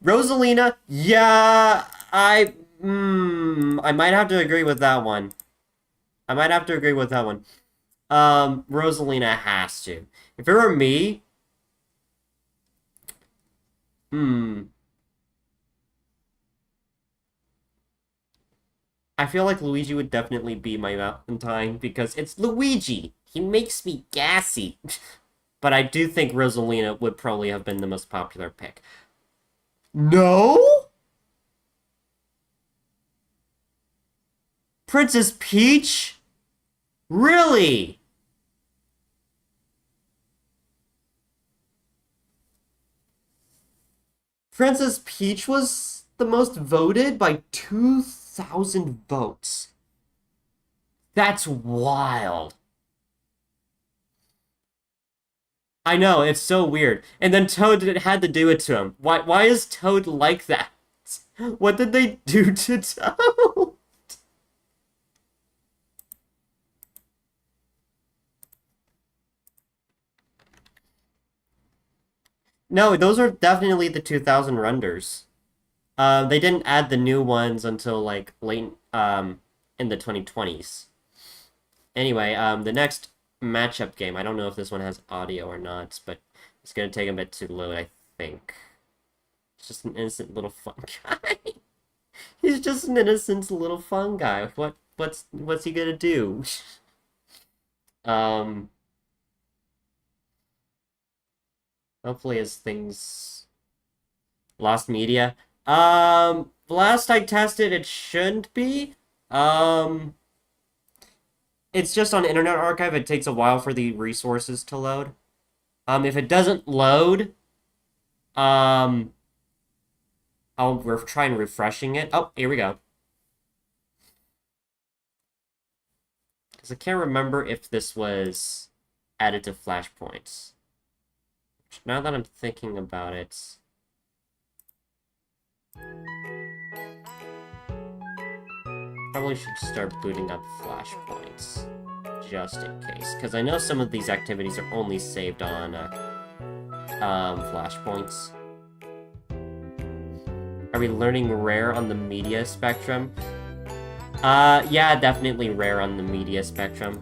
Rosalina, yeah, I might have to agree with that one. Rosalina has to. If it were me, I feel like Luigi would definitely be my Valentine because it's Luigi. He makes me gassy. But I do think Rosalina would probably have been the most popular pick. No? Princess Peach? Really? Princess Peach was the most voted by 2,000 votes. That's wild. I know, it's so weird. And then Toad had to do it to him. Why is Toad like that? What did they do to Toad? No, those are definitely the 2000 renders. They didn't add the new ones until like late in the 2020s. Anyway, the next matchup game. I don't know if this one has audio or not, but it's gonna take a bit to load, I think. It's just an innocent little fun guy. He's just an innocent little fun guy. What's he gonna do? um Hopefully his things lost media. Last I tested it shouldn't be. It's just on Internet Archive, it takes a while for the resources to load. If it doesn't load, I'll try and refreshing it. Oh, here we go. Because I can't remember if this was added to flashpoints. Now that I'm thinking about it... Probably should start booting up flashpoints. Just in case. Because I know some of these activities are only saved on flashpoints. Are we learning rare on the media spectrum? Yeah, definitely rare on the media spectrum.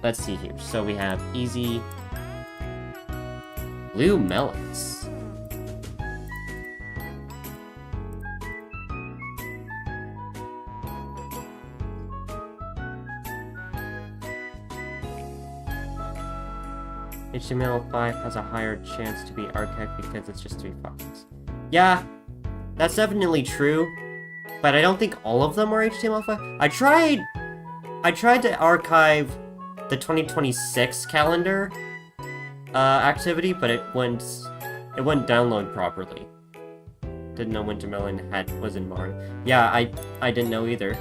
Let's see here. So we have easy blue melons. HTML5 has a higher chance to be archived because it's just 3 files. Yeah, that's definitely true, but I don't think all of them are HTML5. I tried to archive the 2026 calendar activity, but it wouldn't download properly. Didn't know Wintermelon was in Mario. Yeah, I didn't know either.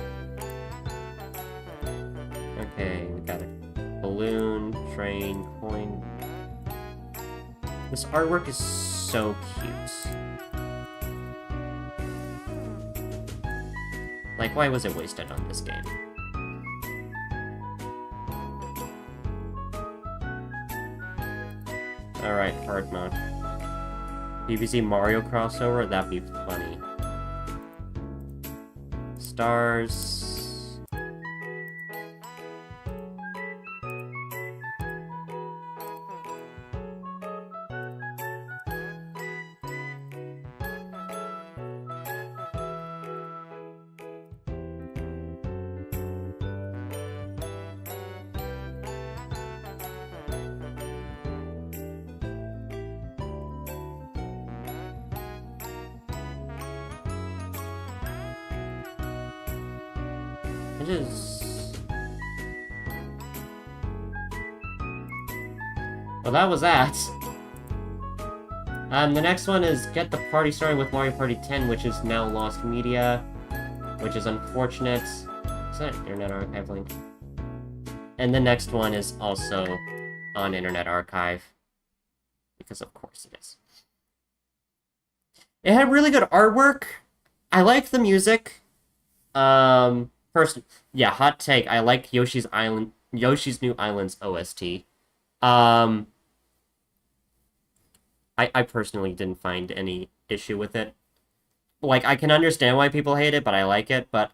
Okay, we got it. Balloon, train, coin. This artwork is so cute. Like, why was it wasted on this game? Alright, hard mode. BBC Mario crossover? That'd be funny. Stars... It is... Well, that was that. The next one is Get the Party Started with Mario Party 10, which is now lost media, which is unfortunate. Is that an Internet Archive link? And the next one is also on Internet Archive, because of course it is. It had really good artwork. I like the music. First, yeah, hot take. I like Yoshi's New Island's OST. I personally didn't find any issue with it. Like, I can understand why people hate it, but I like it, but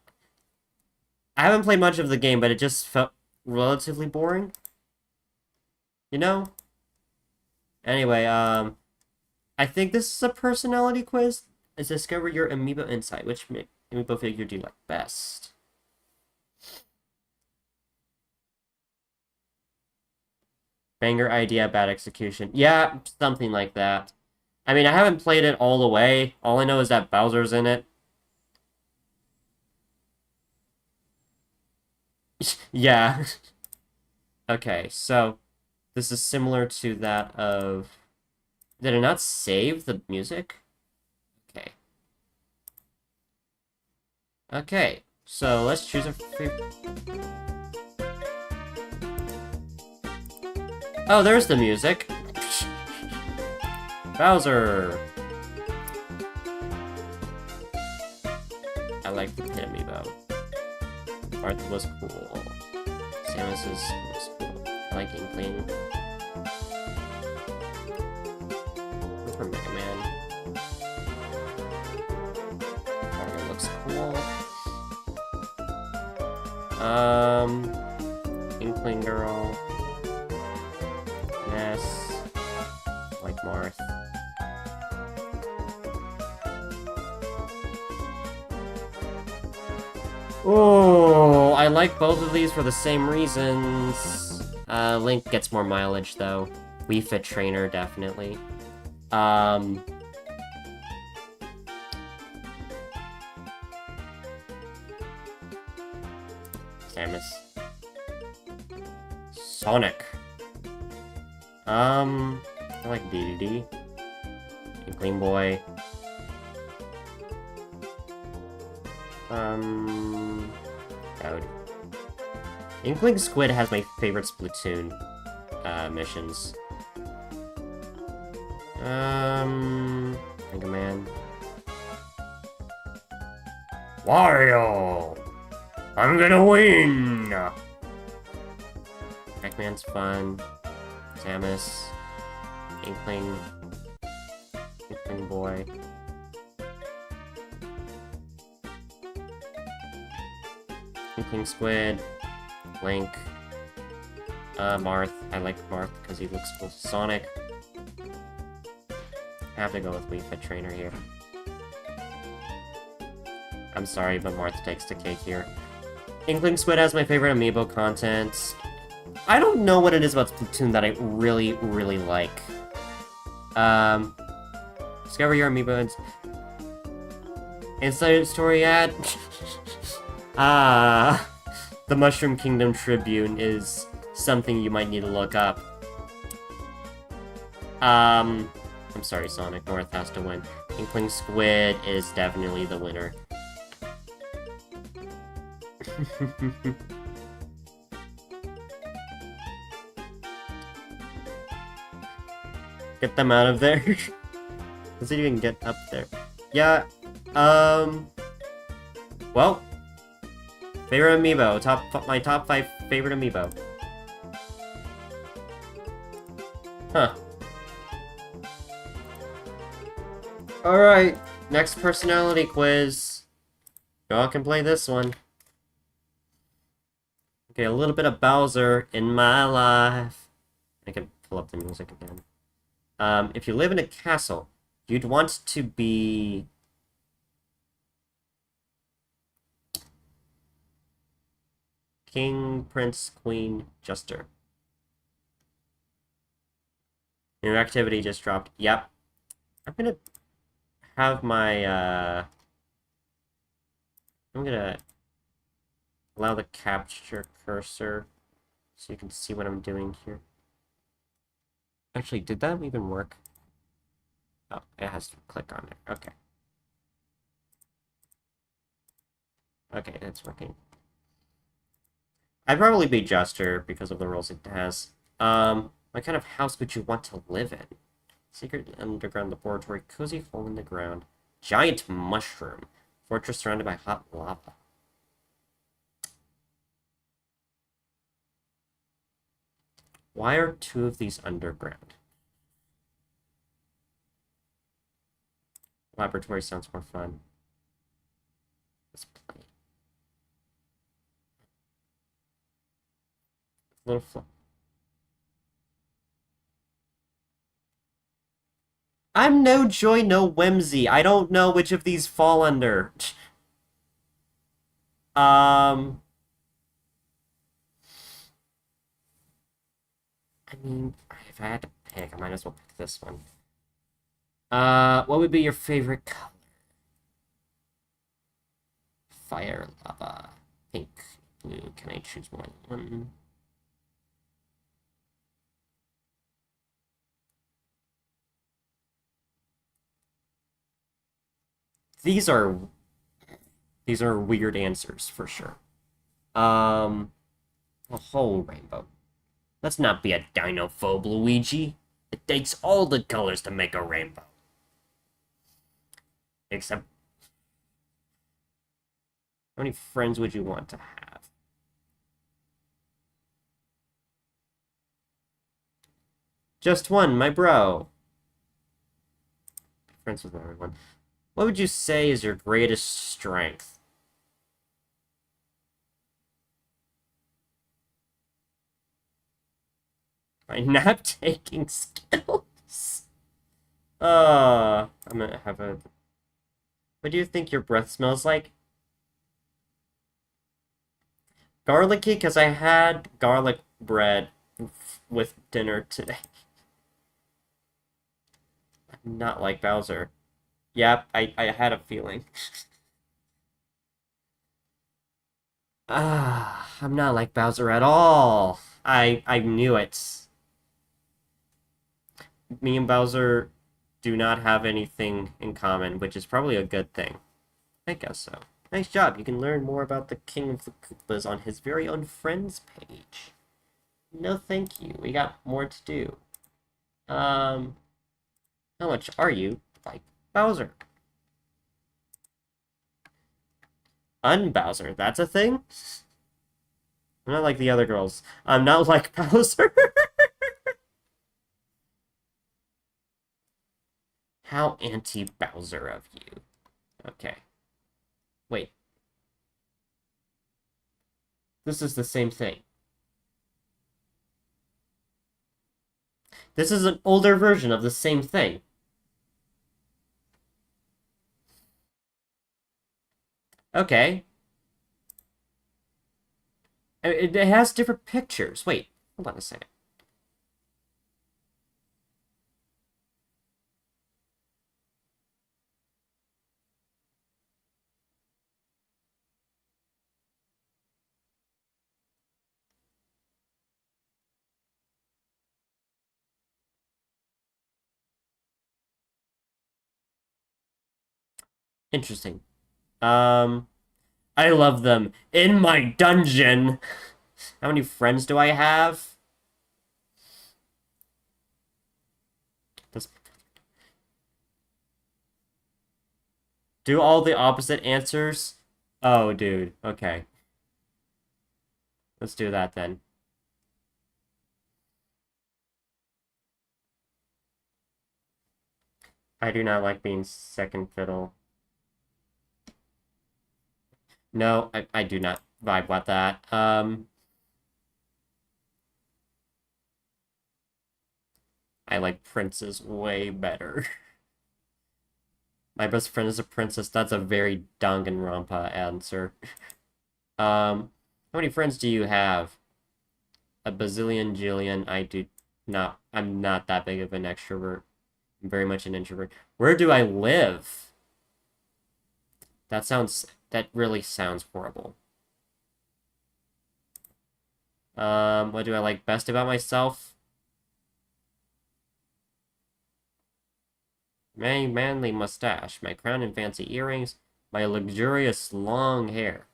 I haven't played much of the game, but it just felt relatively boring. You know? Anyway, I think this is a personality quiz. Is discover your amiibo insight. Which amiibo figure do you like best? Banger idea, bad execution. Yeah, something like that. I mean, I haven't played it all the way. All I know is that Bowser's in it. Yeah. Okay, so this is similar to that of... Did it not save the music? Okay. Okay, so let's choose a favorite... Oh, there's the music. Bowser. I like the pit amiibo. Arth was cool. Samus was cool. I like Inkling. For Mega Man. Mario looks cool. Inkling Girl. Ness. Like Marth. Oh, I like both of these for the same reasons. Link gets more mileage, though. Wii Fit Trainer, definitely. Samus. Sonic. I like DDD. Inkling Boy. Cloud. Inkling Squid has my favorite Splatoon, missions. Mega Man. Wario! I'm gonna win! Pac-Man's fun. Samus. Inkling. Inkling Boy. Inkling Squid. Link. Marth. I like Marth because he looks cool. Sonic. I have to go with Wii Fit Trainer here. I'm sorry, but Marth takes the cake here. Inkling Squid has my favorite amiibo content. I don't know what it is about Splatoon that I really, really like. Discover your amiibo inside story ad. The Mushroom Kingdom Tribune is something you might need to look up. I'm sorry, Sonic. North has to win. Inkling Squid is definitely the winner. Get them out of there. Let's see if you can get up there. Yeah, well, favorite amiibo. My top 5 favorite amiibo. Huh. Alright, next personality quiz. Y'all can play this one. Okay, a little bit of Bowser in my life. I can pull up the music again. If you live in a castle, you'd want to be... King, Prince, Queen, Jester. New activity just dropped. Yep. I'm gonna have my, I'm gonna allow the capture cursor so you can see what I'm doing here. Actually, did that even work? Oh, it has to click on it. Okay. Okay, it's working. I'd probably be Jester because of the rules it has. What kind of house would you want to live in? Secret underground laboratory, cozy hole in the ground, giant mushroom, fortress surrounded by hot lava. Why are 2 of these underground? Laboratory sounds more fun. Let's play. Little fun. I'm no joy, no whimsy. I don't know which of these fall under. I mean, if I had to pick, I might as well pick this one. What would be your favorite color? Fire, lava, pink, clue. Can I choose more than one? These are weird answers for sure. A whole rainbow. Let's not be a dinophobe, Luigi. It takes all the colors to make a rainbow. Except, how many friends would you want to have? Just one, my bro. Friends with everyone. What would you say is your greatest strength? My nap-taking skills. I'm gonna have a... What do you think your breath smells like? Garlicky, because I had garlic bread with dinner today. Not like Bowser. Yep, I had a feeling. I'm not like Bowser at all. I knew it. Me and Bowser do not have anything in common, which is probably a good thing. I guess so. Nice job. You can learn more about the King of the Koopas on his very own friends page. No, thank you. We got more to do. How much are you like Bowser? Unbowser, that's a thing? I'm not like the other girls. I'm not like Bowser. How anti-Bowser of you. Okay. Wait. This is the same thing. This is an older version of the same thing. Okay. It has different pictures. Wait, hold on a second. Interesting. I love them. In my dungeon! How many friends do I have? Let's do all the opposite answers? Oh, dude. Okay. Let's do that then. I do not like being second fiddle. No, I do not vibe with that. I like princes way better. My best friend is a princess. That's a very Danganronpa answer. How many friends do you have? A bazillion, jillion. I do not. I'm not that big of an extrovert. I'm very much an introvert. Where do I live? That really sounds horrible. What do I like best about myself? My manly mustache, my crown and fancy earrings, my luxurious long hair.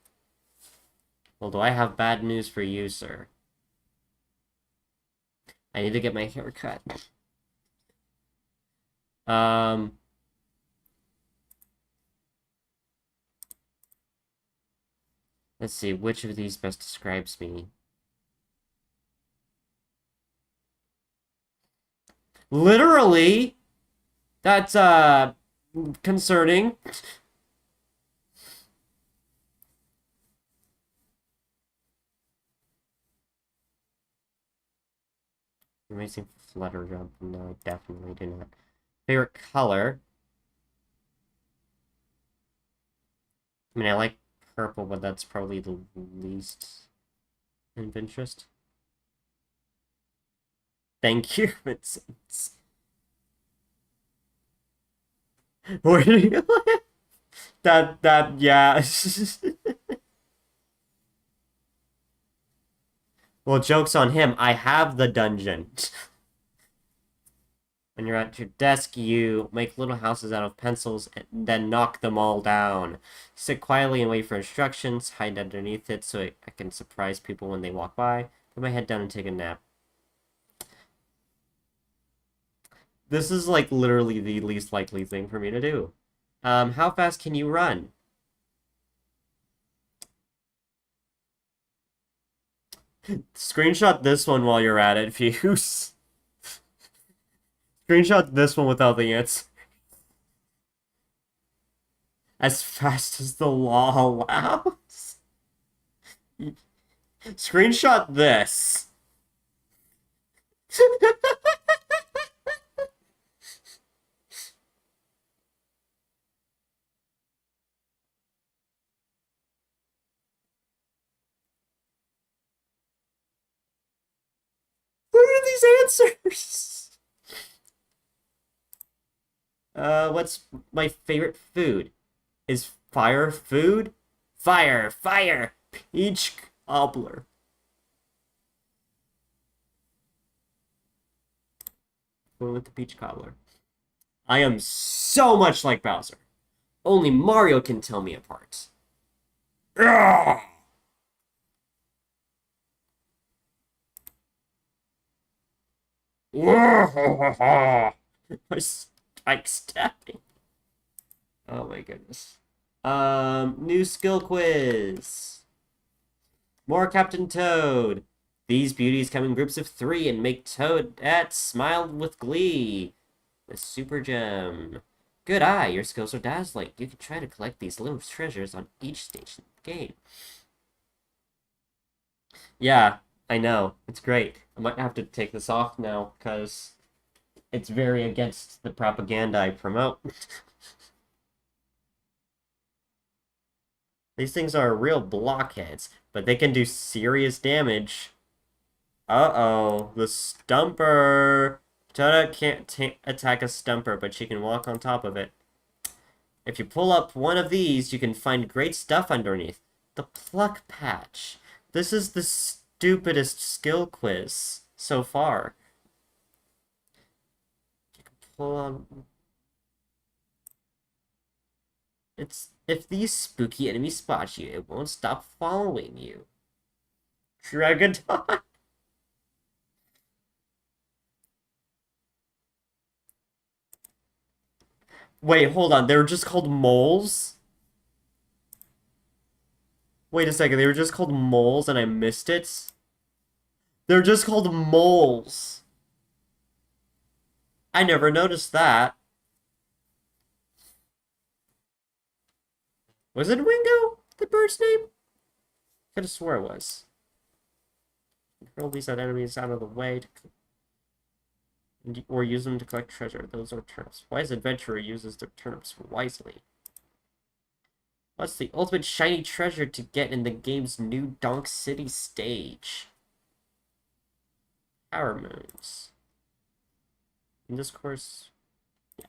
Well, do I have bad news for you, sir? I need to get my hair cut. Let's see, which of these best describes me? Literally? That's, concerning. Amazing flutter jump. No, I definitely do not. Favorite color? I mean, I like purple, but that's probably the least of interest. Thank you, Vincent. Where do you live? Yeah. Well, joke's on him. I have the dungeon. When you're at your desk, you make little houses out of pencils and then knock them all down. Sit quietly and wait for instructions. Hide underneath it so I can surprise people when they walk by. Put my head down and take a nap. This is like literally the least likely thing for me to do. How fast can you run? Screenshot this one while you're at it, Fuse. Screenshot this one without the answer. As fast as the law allows. Screenshot this. What are these answers? What's my favorite food? Is fire food? Fire, fire, peach cobbler. Going with the peach cobbler. I am so much like Bowser. Only Mario can tell me apart. Ugh! My spike stepping. Oh my goodness. New skill quiz. More Captain Toad. These beauties come in groups of 3 and make Toadette smile with glee. The super gem. Good eye, your skills are dazzling. You can try to collect these little treasures on each stage in the game. Yeah, I know. It's great. I might have to take this off now, because it's very against the propaganda I promote. These things are real blockheads, but they can do serious damage. Uh-oh, the Stumper! Toda can't attack a Stumper, but she can walk on top of it. If you pull up one of these, you can find great stuff underneath. The Pluck Patch. This is the stupidest skill quiz so far. You can pull on... If these spooky enemies spot you, it won't stop following you. Dragodon. Wait, hold on. They were just called moles? Wait a second. They were just called moles and I missed it? They're just called moles. I never noticed that. Was it Wingo, the bird's name? Could have swore it was. Hurl these enemies out of the way or use them to collect treasure. Those are turnips. Wise adventurer uses their turnips wisely. What's the ultimate shiny treasure to get in the game's new Donk City stage? Power moons. In this course, yeah.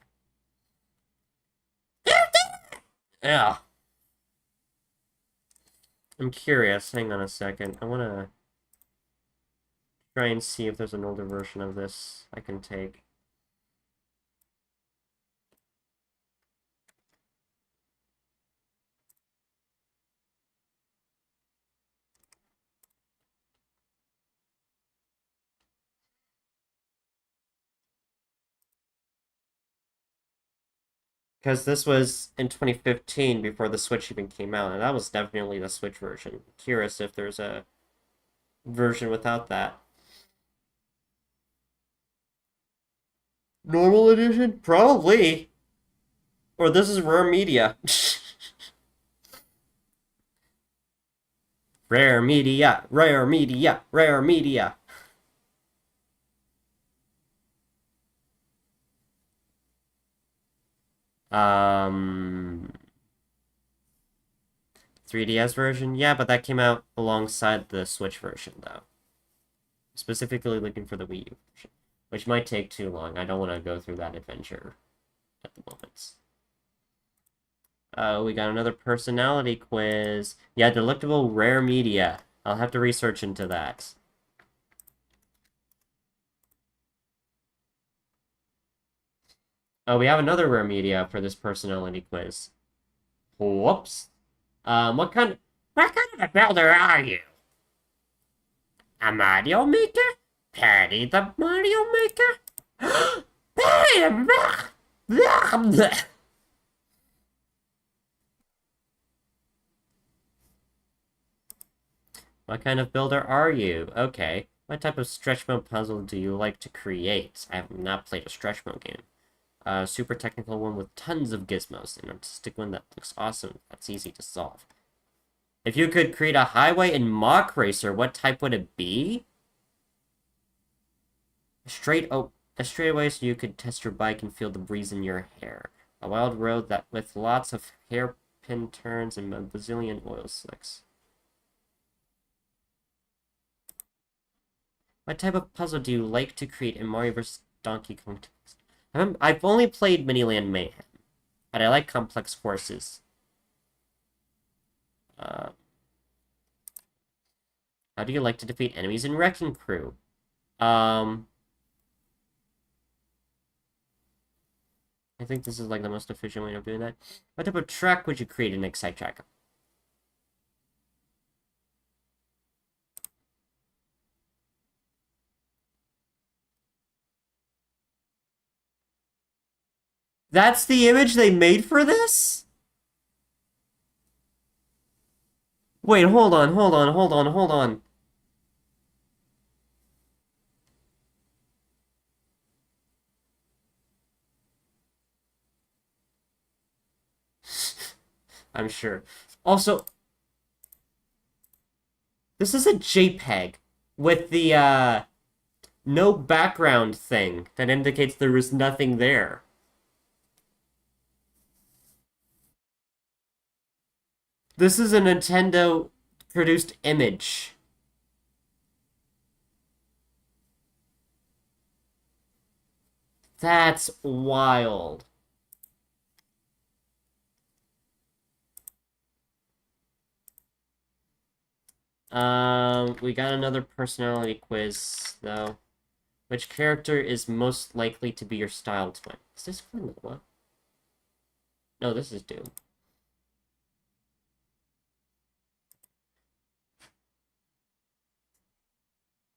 Yeah. I'm curious. Hang on a second. I want to try and see if there's an older version of this I can take. Because this was in 2015 before the Switch even came out, and that was definitely the Switch version. Curious if there's a version without that. Normal edition? Probably. Or this is rare media. Rare media, rare media, rare media. Um, 3DS version? Yeah, but that came out alongside the Switch version, though. Specifically looking for the Wii U version, which might take too long. I don't want to go through that adventure at the moment. We got another personality quiz. Yeah, delectable rare media. I'll have to research into that. Oh, we have another rare media for this personality quiz. Whoops. What kind of a builder are you? A Mario Maker? Patty the Mario Maker? What kind of builder are you? Okay. What type of stretch mode puzzle do you like to create? I have not played a stretch mode game. A super technical one with tons of gizmos. An artistic one that looks awesome. That's easy to solve. If you could create a highway in Mach Racer, what type would it be? A straightaway so you could test your bike and feel the breeze in your hair. A wild road that with lots of hairpin turns and a bazillion oil slicks. What type of puzzle do you like to create in Mario vs. Donkey Kong? I've only played Miniland Mayhem, but I like complex courses. How do you like to defeat enemies in Wrecking Crew? I think this is like the most efficient way of doing that. What type of track would you create in Excite Track? That's the image they made for this? Wait, hold on, hold on, hold on, hold on. I'm sure. Also, this is a JPEG with the no background thing that indicates there was nothing there. This is a Nintendo produced image. That's wild. We got another personality quiz, though. Which character is most likely to be your style twin? Is this Granola? No, this is Doom.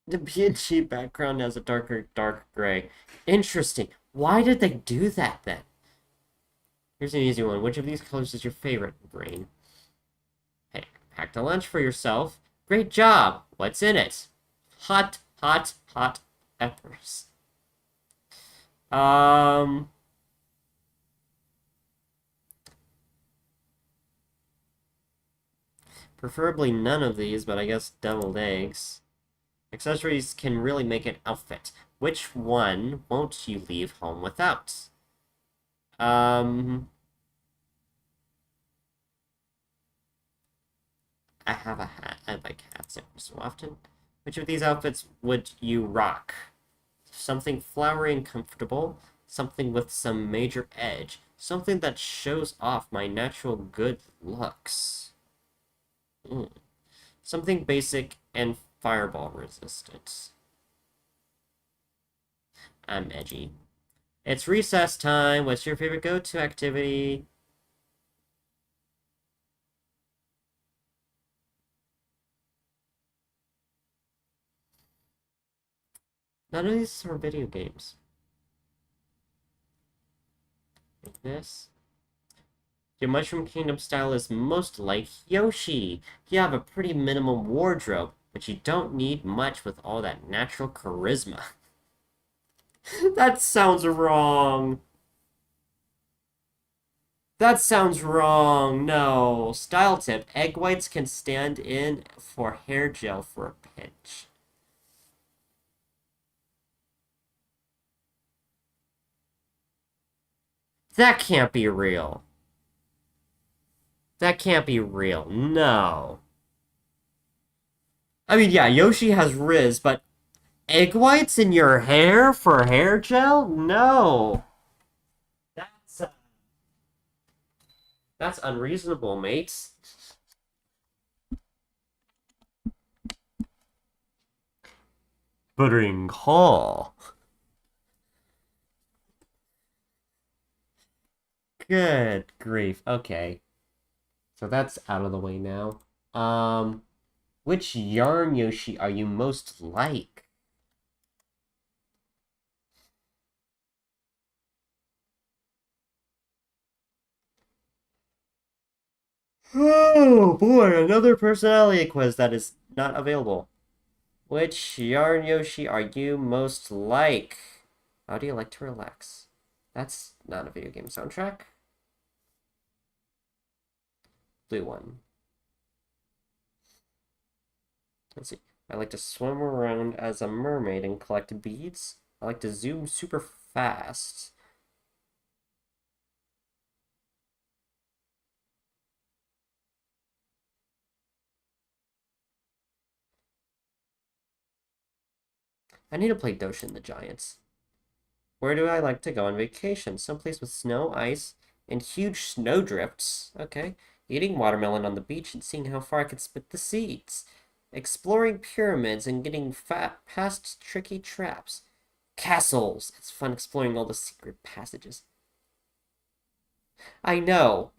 The PNG background has a dark gray. Interesting. Why did they do that, then? Here's an easy one. Which of these colors is your favorite? Green. Hey, packed a lunch for yourself. Great job. What's in it? Hot, hot, hot peppers. Preferably none of these, but I guess deviled eggs. Accessories can really make an outfit. Which one won't you leave home without? I have a hat. I like hats every so often. Which of these outfits would you rock? Something flowery and comfortable, something with some major edge, something that shows off my natural good looks. Something basic and fireball resistant. I'm edgy. It's recess time. What's your favorite go-to activity? None of these are video games. Like this. Your Mushroom Kingdom style is most like Yoshi. You have a pretty minimum wardrobe, but you don't need much with all that natural charisma. That sounds wrong. That sounds wrong. No. Style tip. Egg whites can stand in for hair gel for a pinch. That can't be real. That can't be real. No. I mean, yeah, Yoshi has Riz, but egg whites in your hair for hair gel? No. That's uh, that's unreasonable, mates. Buttering Hall. Good grief. Okay. So that's out of the way now. Which yarn Yoshi are you most like? Oh boy, another personality quiz that is not available. Which yarn Yoshi are you most like? How do you like to relax? That's not a video game soundtrack. Blue one. Let's see. I like to swim around as a mermaid and collect beads. I like to zoom super fast. I need to play Doshin the Giants. Where do I like to go on vacation? Someplace with snow, ice, and huge snowdrifts. Okay. Eating watermelon on the beach and seeing how far I can spit the seeds. Exploring pyramids and getting past tricky traps. Castles. It's fun exploring all the secret passages. I know.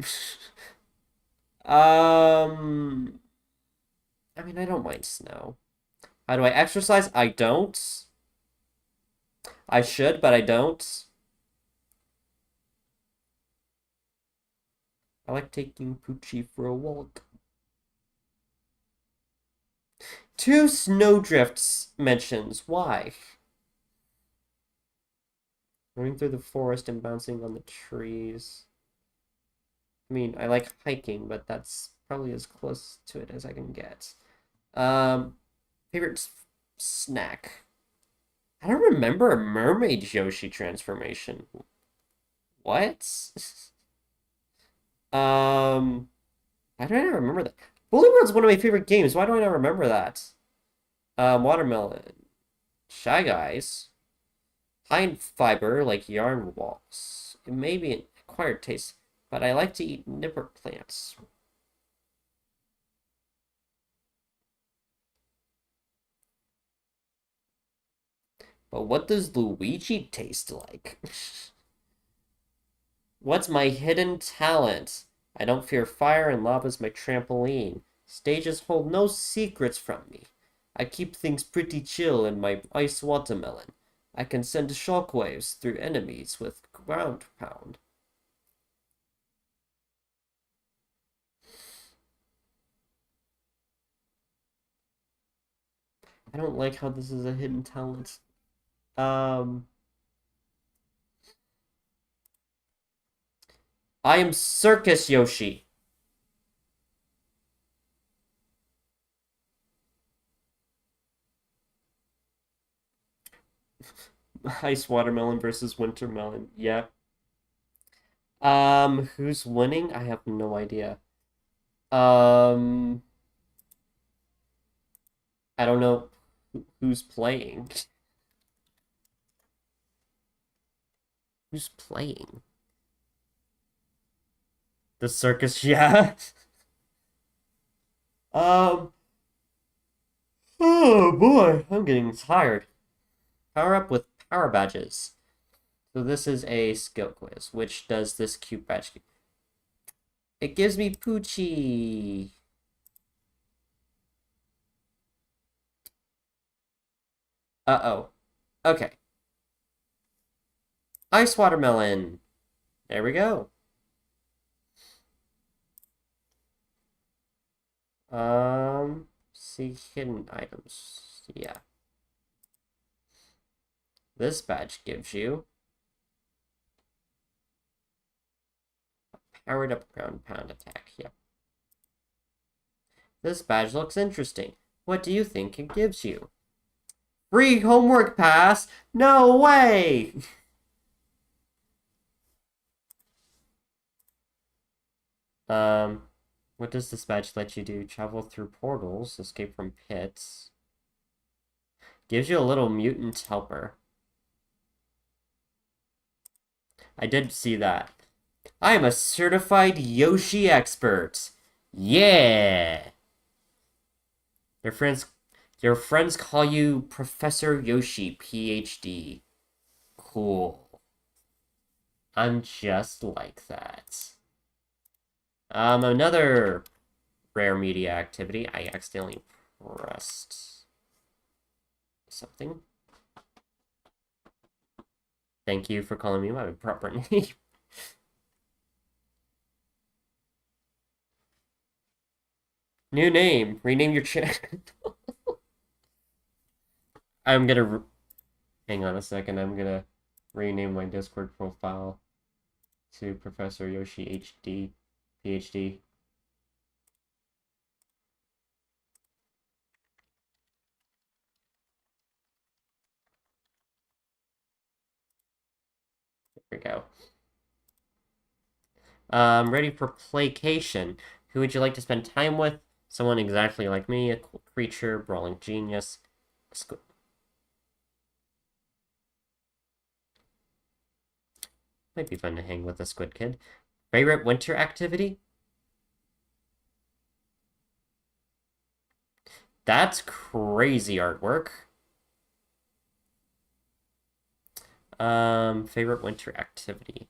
um, I mean, I don't mind snow. How do I exercise? I don't. I should, but I don't. I like taking Poochie for a walk. Two snowdrifts mentions. Why? Running through the forest and bouncing on the trees. I mean, I like hiking, but that's probably as close to it as I can get. Favorite snack. I don't remember a mermaid Yoshi transformation. What? Why do I not remember that? Bully World's one of my favorite games. Why do I not remember that? Watermelon. Shy Guys. High fiber, like yarn walls. It may be an acquired taste, but I like to eat nipper plants. But what does Luigi taste like? What's my hidden talent? I don't fear fire and lava's my trampoline. Stages hold no secrets from me. I keep things pretty chill in my ice watermelon. I can send shockwaves through enemies with ground pound. I don't like how this is a hidden talent. Um, I am Circus Yoshi. Ice watermelon versus winter melon. Yeah. Who's winning? I have no idea. Um, I don't know who's playing. Who's playing? The circus, yeah. Um, oh boy, I'm getting tired. Power up with power badges. So this is a skill quiz. Which does this cute badge give? It gives me Poochie. Uh-oh. Okay. Ice watermelon. There we go. See hidden items. Yeah. This badge gives you powered up ground pound attack. Yep. This badge looks interesting. What do you think it gives you? Free homework pass? No way! What does this badge let you do? Travel through portals, escape from pits. Gives you a little mutant helper. I did see that. I am a certified Yoshi expert. Yeah! Your friends call you Professor Yoshi, PhD. Cool. I'm just like that. Another rare media activity. I accidentally pressed something. Thank you for calling me my proper name. New name. Rename your channel. I'm gonna... Hang on a second. I'm gonna rename my Discord profile to Professor Yoshi HD, PhD. There we go. Ready for placation. Who would you like to spend time with? Someone exactly like me, a cool creature, brawling genius. Might be fun to hang with a squid kid. Favorite winter activity? That's crazy artwork. Favorite winter activity.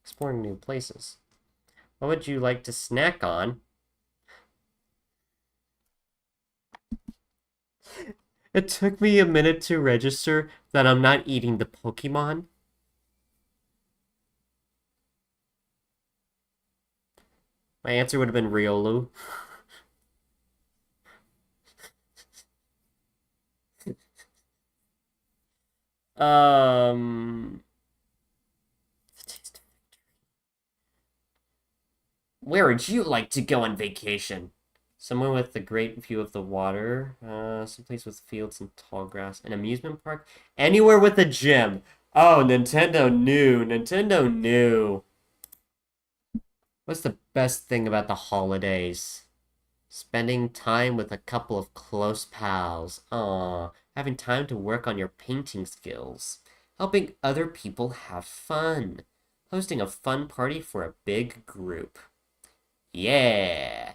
Exploring new places. What would you like to snack on? It took me a minute to register that I'm not eating the Pokemon. My answer would have been Riolu. Um, where would you like to go on vacation? Somewhere with a great view of the water, someplace with fields and tall grass, an amusement park, anywhere with a gym. Oh, Nintendo knew. Nintendo knew. What's the best thing about the holidays? Spending time with a couple of close pals. Aw, having time to work on your painting skills. Helping other people have fun. Hosting a fun party for a big group. Yeah!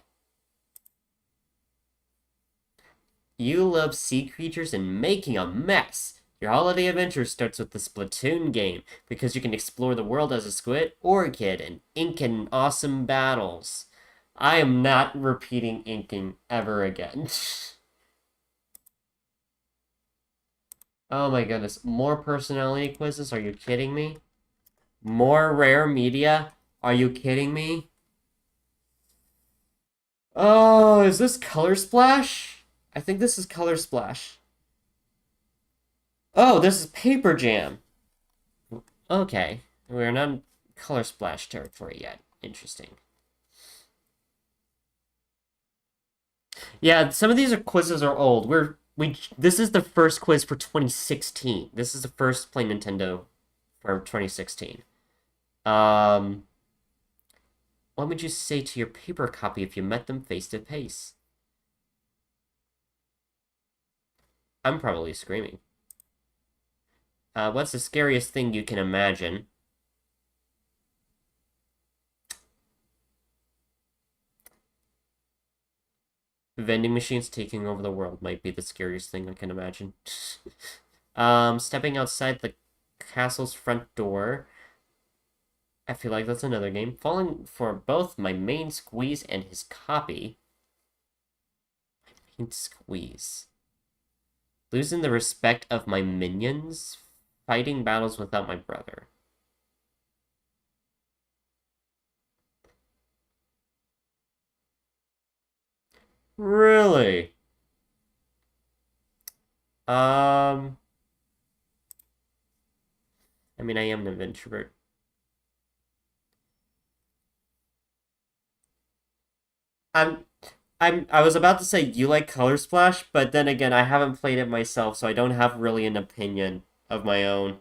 You love sea creatures and making a mess. Your holiday adventure starts with the Splatoon game, because you can explore the world as a squid or a kid and ink in awesome battles. I am not repeating inking ever again. Oh my goodness. More personality quizzes? Are you kidding me? More rare media? Are you kidding me? Oh, is this Color Splash? I think this is Color Splash. Oh, this is Paper Jam. Okay. We're not in Color Splash territory yet. Interesting. Yeah, some of these quizzes are old. This is the first quiz for 2016. This is the first Play Nintendo for 2016. What would you say to your paper copy if you met them face to face? I'm probably screaming. What's the scariest thing you can imagine? Vending machines taking over the world might be the scariest thing I can imagine. Stepping outside the castle's front door. I feel like that's another game. Falling for both my main squeeze and his copy. Main squeeze. Losing the respect of my minions. Fighting battles without my brother. Really? I mean, I am an introvert. I'm I was about to say you like Color Splash, but then again, I haven't played it myself, so I don't have really an opinion of my own.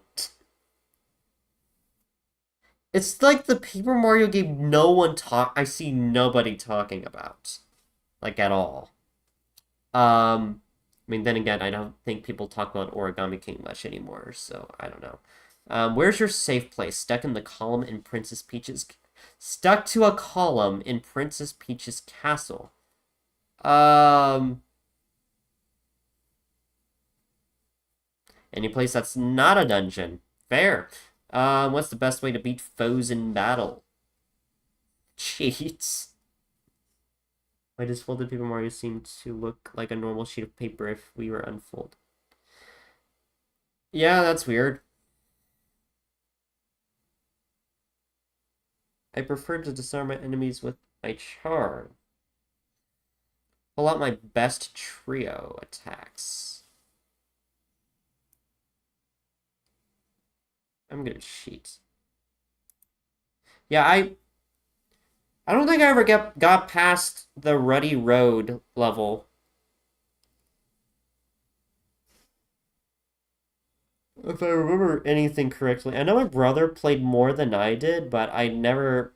It's like the Paper Mario game I see nobody talking about. Like, at all. I mean, then again, I don't think people talk about Origami King much anymore, so I don't know. Where's your safe place? Stuck in the column in Princess Peach's... Stuck to a column in Princess Peach's castle. Um, any place that's not a dungeon. Fair. What's the best way to beat foes in battle? Cheats. Why does folded paper Mario seem to look like a normal sheet of paper if we were unfolded? Yeah, that's weird. I prefer to disarm my enemies with my charm. Pull out my best trio attacks. I'm gonna cheat. Yeah, I don't think I ever got past the Ruddy Road level. If I remember anything correctly. I know my brother played more than I did, but I never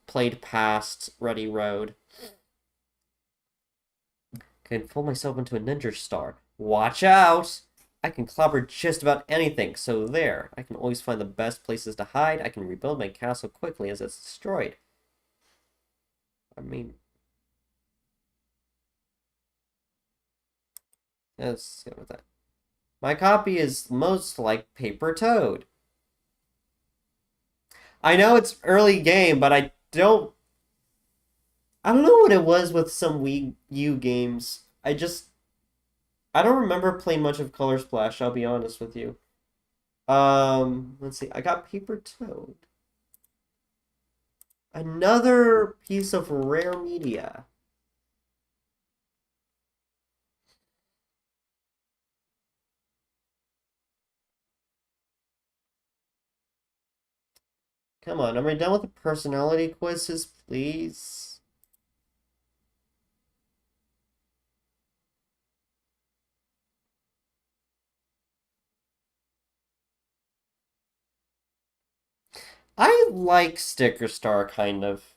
played past Ruddy Road. Can fold myself into a ninja star. Watch out! I can clobber just about anything, so there. I can always find the best places to hide. I can rebuild my castle quickly as it's destroyed. I mean... let's go with that. My copy is most like Paper Toad. I know it's early game, but I don't know what it was with some Wii U games. I don't remember playing much of Color Splash, I'll be honest with you. Let's see. I got Paper Toad. Another piece of rare media. Come on, am I done with the personality quizzes, please? I like Sticker Star, kind of.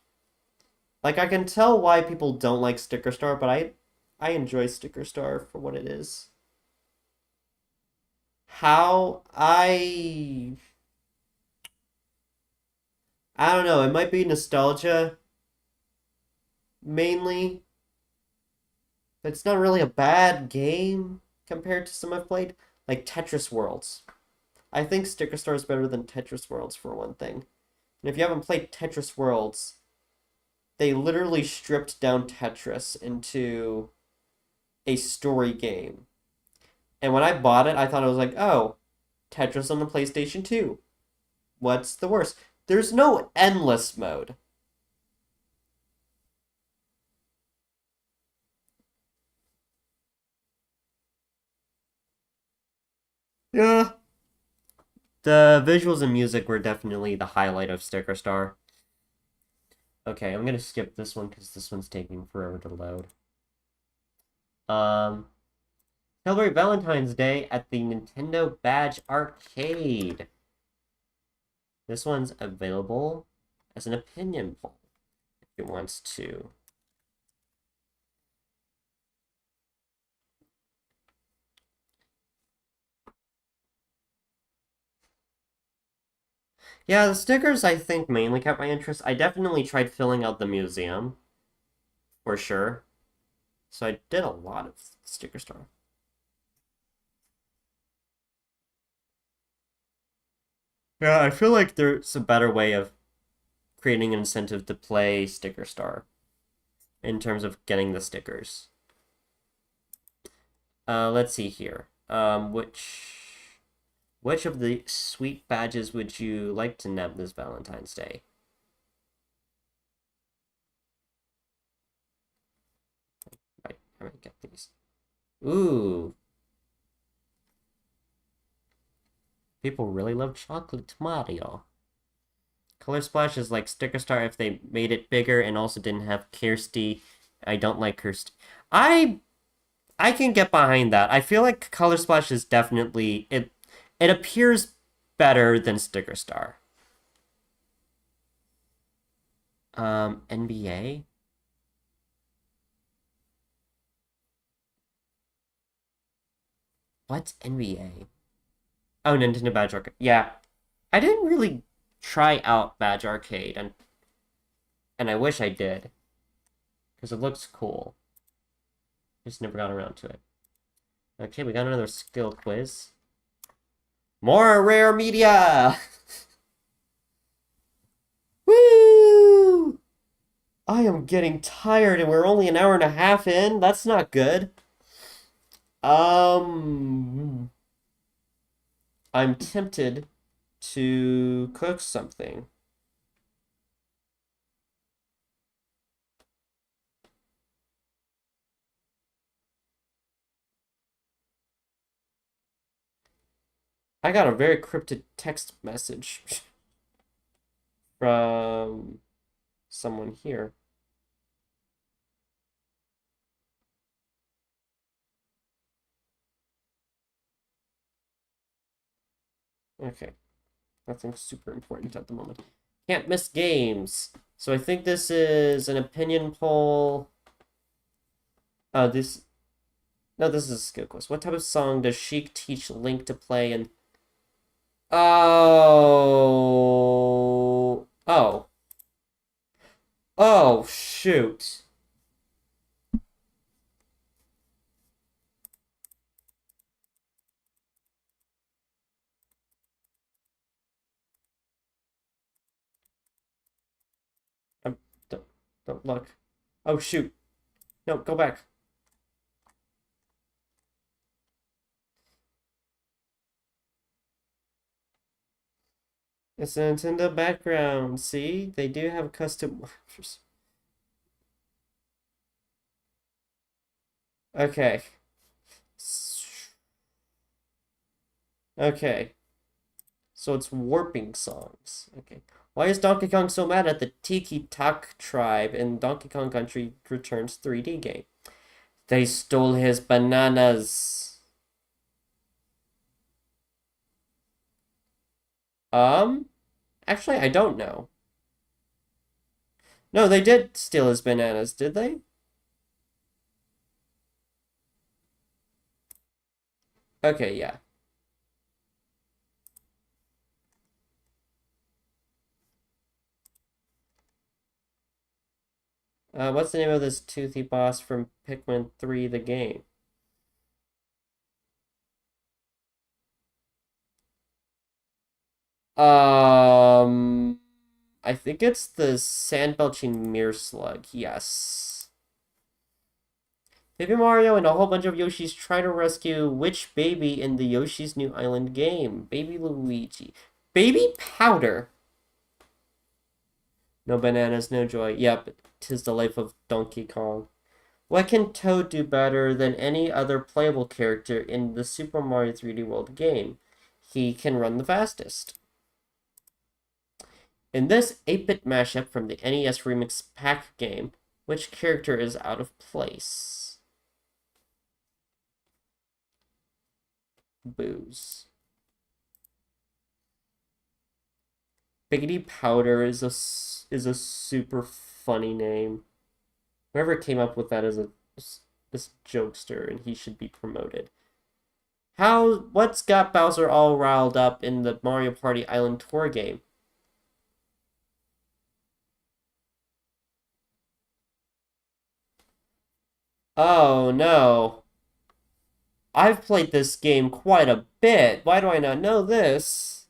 Like, I can tell why people don't like Sticker Star, but I enjoy Sticker Star for what it is. How I don't know, it might be nostalgia mainly. It's not really a bad game compared to some I've played, like Tetris Worlds. I think Sticker Star is better than Tetris Worlds for one thing. And if you haven't played Tetris Worlds, they literally stripped down Tetris into a story game. And when I bought it, I thought it was like, oh, Tetris on the PlayStation 2. What's the worst? There's no endless mode. Yeah. The visuals and music were definitely the highlight of Sticker Star. Okay, I'm gonna skip this one because this one's taking forever to load. Celebrate Valentine's Day at the Nintendo Badge Arcade. This one's available as an opinion poll if it wants to. Yeah, the stickers I think mainly kept my interest. I definitely tried filling out the museum, for sure. So I did a lot of Sticker Star. Yeah, I feel like there's a better way of creating an incentive to play Sticker Star in terms of getting the stickers. Let's see here. Which of the sweet badges would you like to nab this Valentine's Day? Right, I'm gonna get these. Ooh. People really love chocolate Mario. Color Splash is like Sticker Star if they made it bigger and also didn't have Kirsty. I don't like Kirsty. I can get behind that. I feel like Color Splash is definitely it appears better than Sticker Star. NBA? What's NBA? Oh, Nintendo Badge Arcade. Yeah. I didn't really try out Badge Arcade and I wish I did. Because it looks cool. Just never got around to it. Okay, we got another skill quiz. More rare media! Woo! I am getting tired and we're only an hour and a half in. That's not good. I'm tempted to cook something. I got a very cryptic text message from someone here. Okay, nothing super important at the moment. Can't miss games. So I think this is an opinion poll. This no, this is a skill quiz. What type of song does Sheik teach Link to play? And oh, shoot. Um, don't, don't look. Oh, shoot. No, go back. It's a Nintendo background. See? They do have custom markers. Okay. Okay. So it's warping songs. Okay. Why is Donkey Kong so mad at the Tiki Tak tribe in Donkey Kong Country Returns 3D game? They stole his bananas. Um, actually, I don't know. No, they did steal his bananas, did they? Okay, yeah. What's the name of this toothy boss from Pikmin 3, the game? Um, I think it's the sand-belching mirror slug, yes. Baby Mario and a whole bunch of Yoshis try to rescue which baby in the Yoshi's New Island game? Baby Luigi. Baby Powder. No bananas, no joy. Yep, 'tis the life of Donkey Kong. What can Toad do better than any other playable character in the Super Mario 3D World game? He can run the fastest. In this 8-bit mashup from the NES Remix Pack game, which character is out of place? Booze. Biggity Powder is a super funny name. Whoever came up with that is this jokester, and he should be promoted. What's got Bowser all riled up in the Mario Party Island Tour game? Oh no. I've played this game quite a bit. Why do I not know this?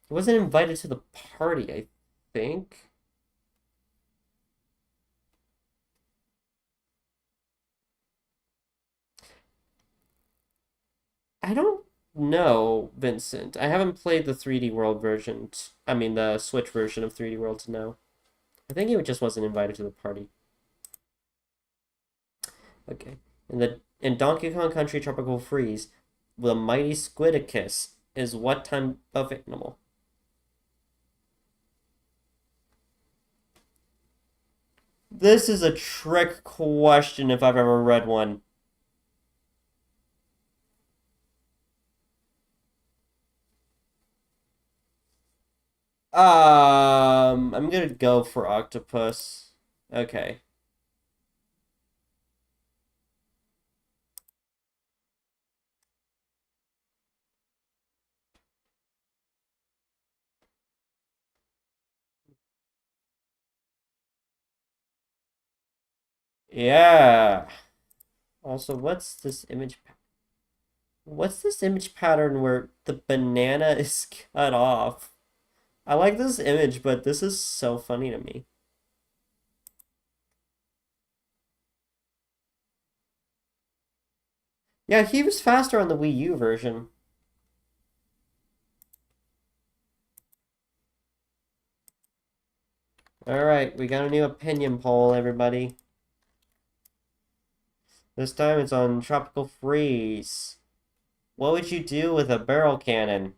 He wasn't invited to the party, I think. I don't know, Vincent. I haven't played the 3D World version. I mean, the Switch version of 3D World to know. I think he just wasn't invited to the party. Okay. In Donkey Kong Country Tropical Freeze, the mighty Squidicus is what type of animal? This is a trick question if I've ever read one. I'm gonna go for octopus. Okay. Yeah. Also, what's this image pattern where the banana is cut off? I like this image, but this is so funny to me. Yeah, he was faster on the Wii U version. Alright, we got a new opinion poll, everybody. This time it's on Tropical Freeze. What would you do with a barrel cannon?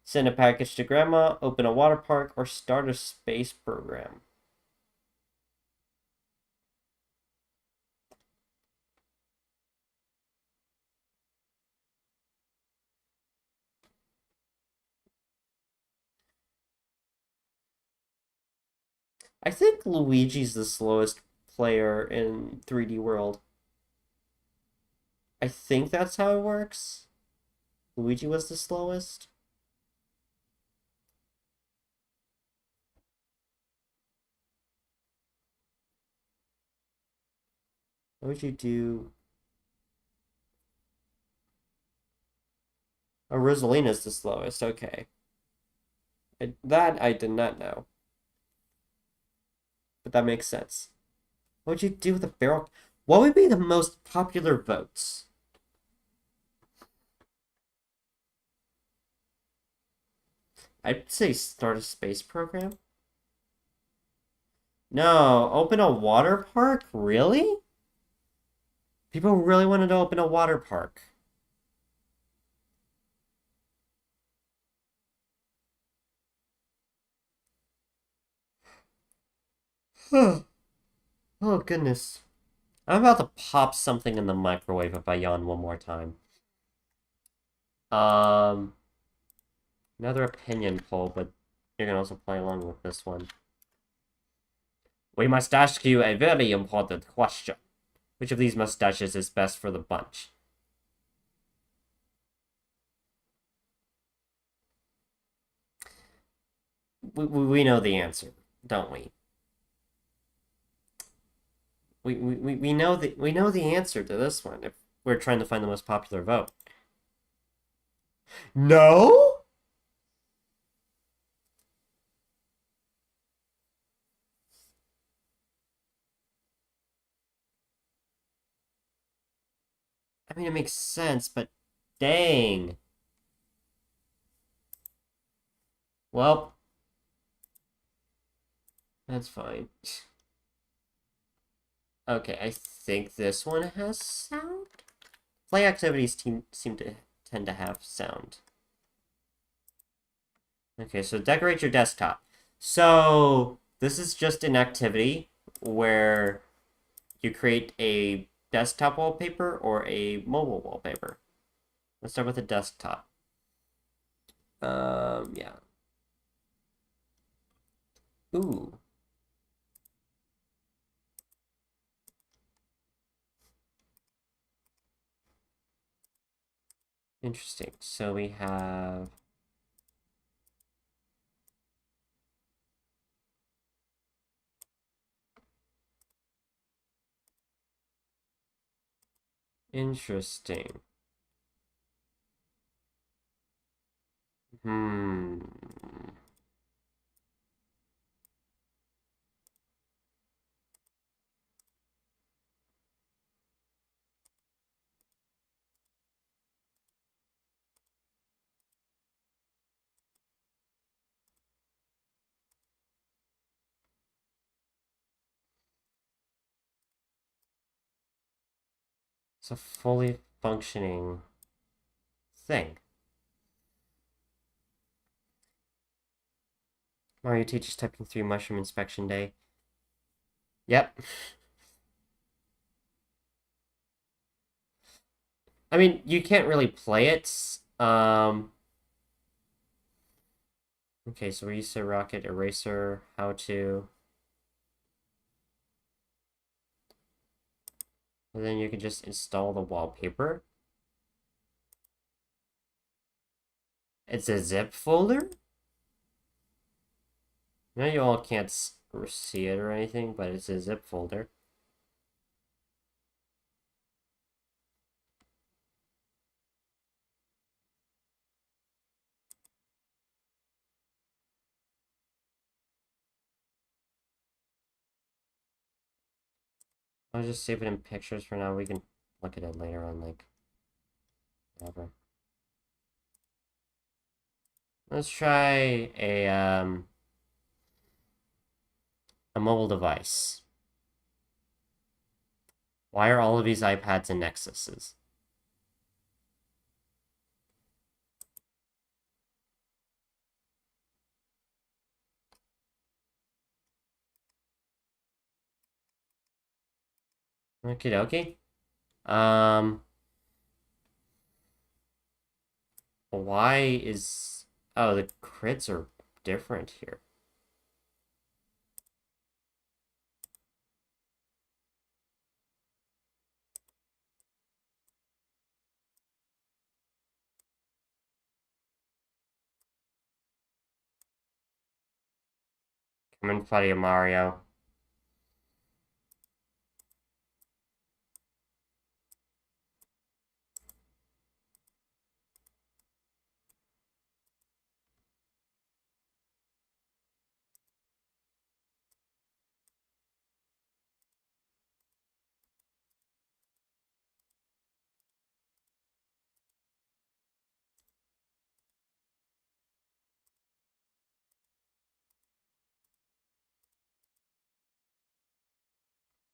Send a package to grandma, open a water park, or start a space program? I think Luigi's the slowest player in 3D World. I think that's how it works. Luigi was the slowest. What would you do? Oh, Rosalina's the slowest. Okay. That I did not know. But that makes sense. What would you do with a barrel? What would be the most popular votes? I'd say start a space program. No, open a water park? Really? People really wanted to open a water park. Oh, goodness. I'm about to pop something in the microwave if I yawn one more time. Um, Another opinion poll, but you can also play along with this one. We must ask you a very important question. Which of these mustaches is best for the bunch? We know the answer, don't we? We know the answer to this one if we're trying to find the most popular vote. No? I mean, it makes sense, but dang. Well, that's fine. Okay, I think this one has sound. Play activities seem to tend to have sound. Okay, so decorate your desktop. So this is just an activity where you create a desktop wallpaper or a mobile wallpaper. Let's start with the desktop. Yeah. Ooh. Interesting. So we have interesting. Hmm. It's a fully functioning thing. Mario teaches typing 3 mushroom inspection day. Yep. I mean, you can't really play it. Okay, so we used to Rocket Eraser, how to. And then you can just install the wallpaper. It's a zip folder? Now you all can't see it or anything, but it's a zip folder. I'll just save it in pictures for now. We can look at it later on, like, whatever. Let's try a mobile device. Why are all of these iPads and Nexuses? Okie dokie. Why is... Oh, the crits are different here. Come in, fight you, Mario.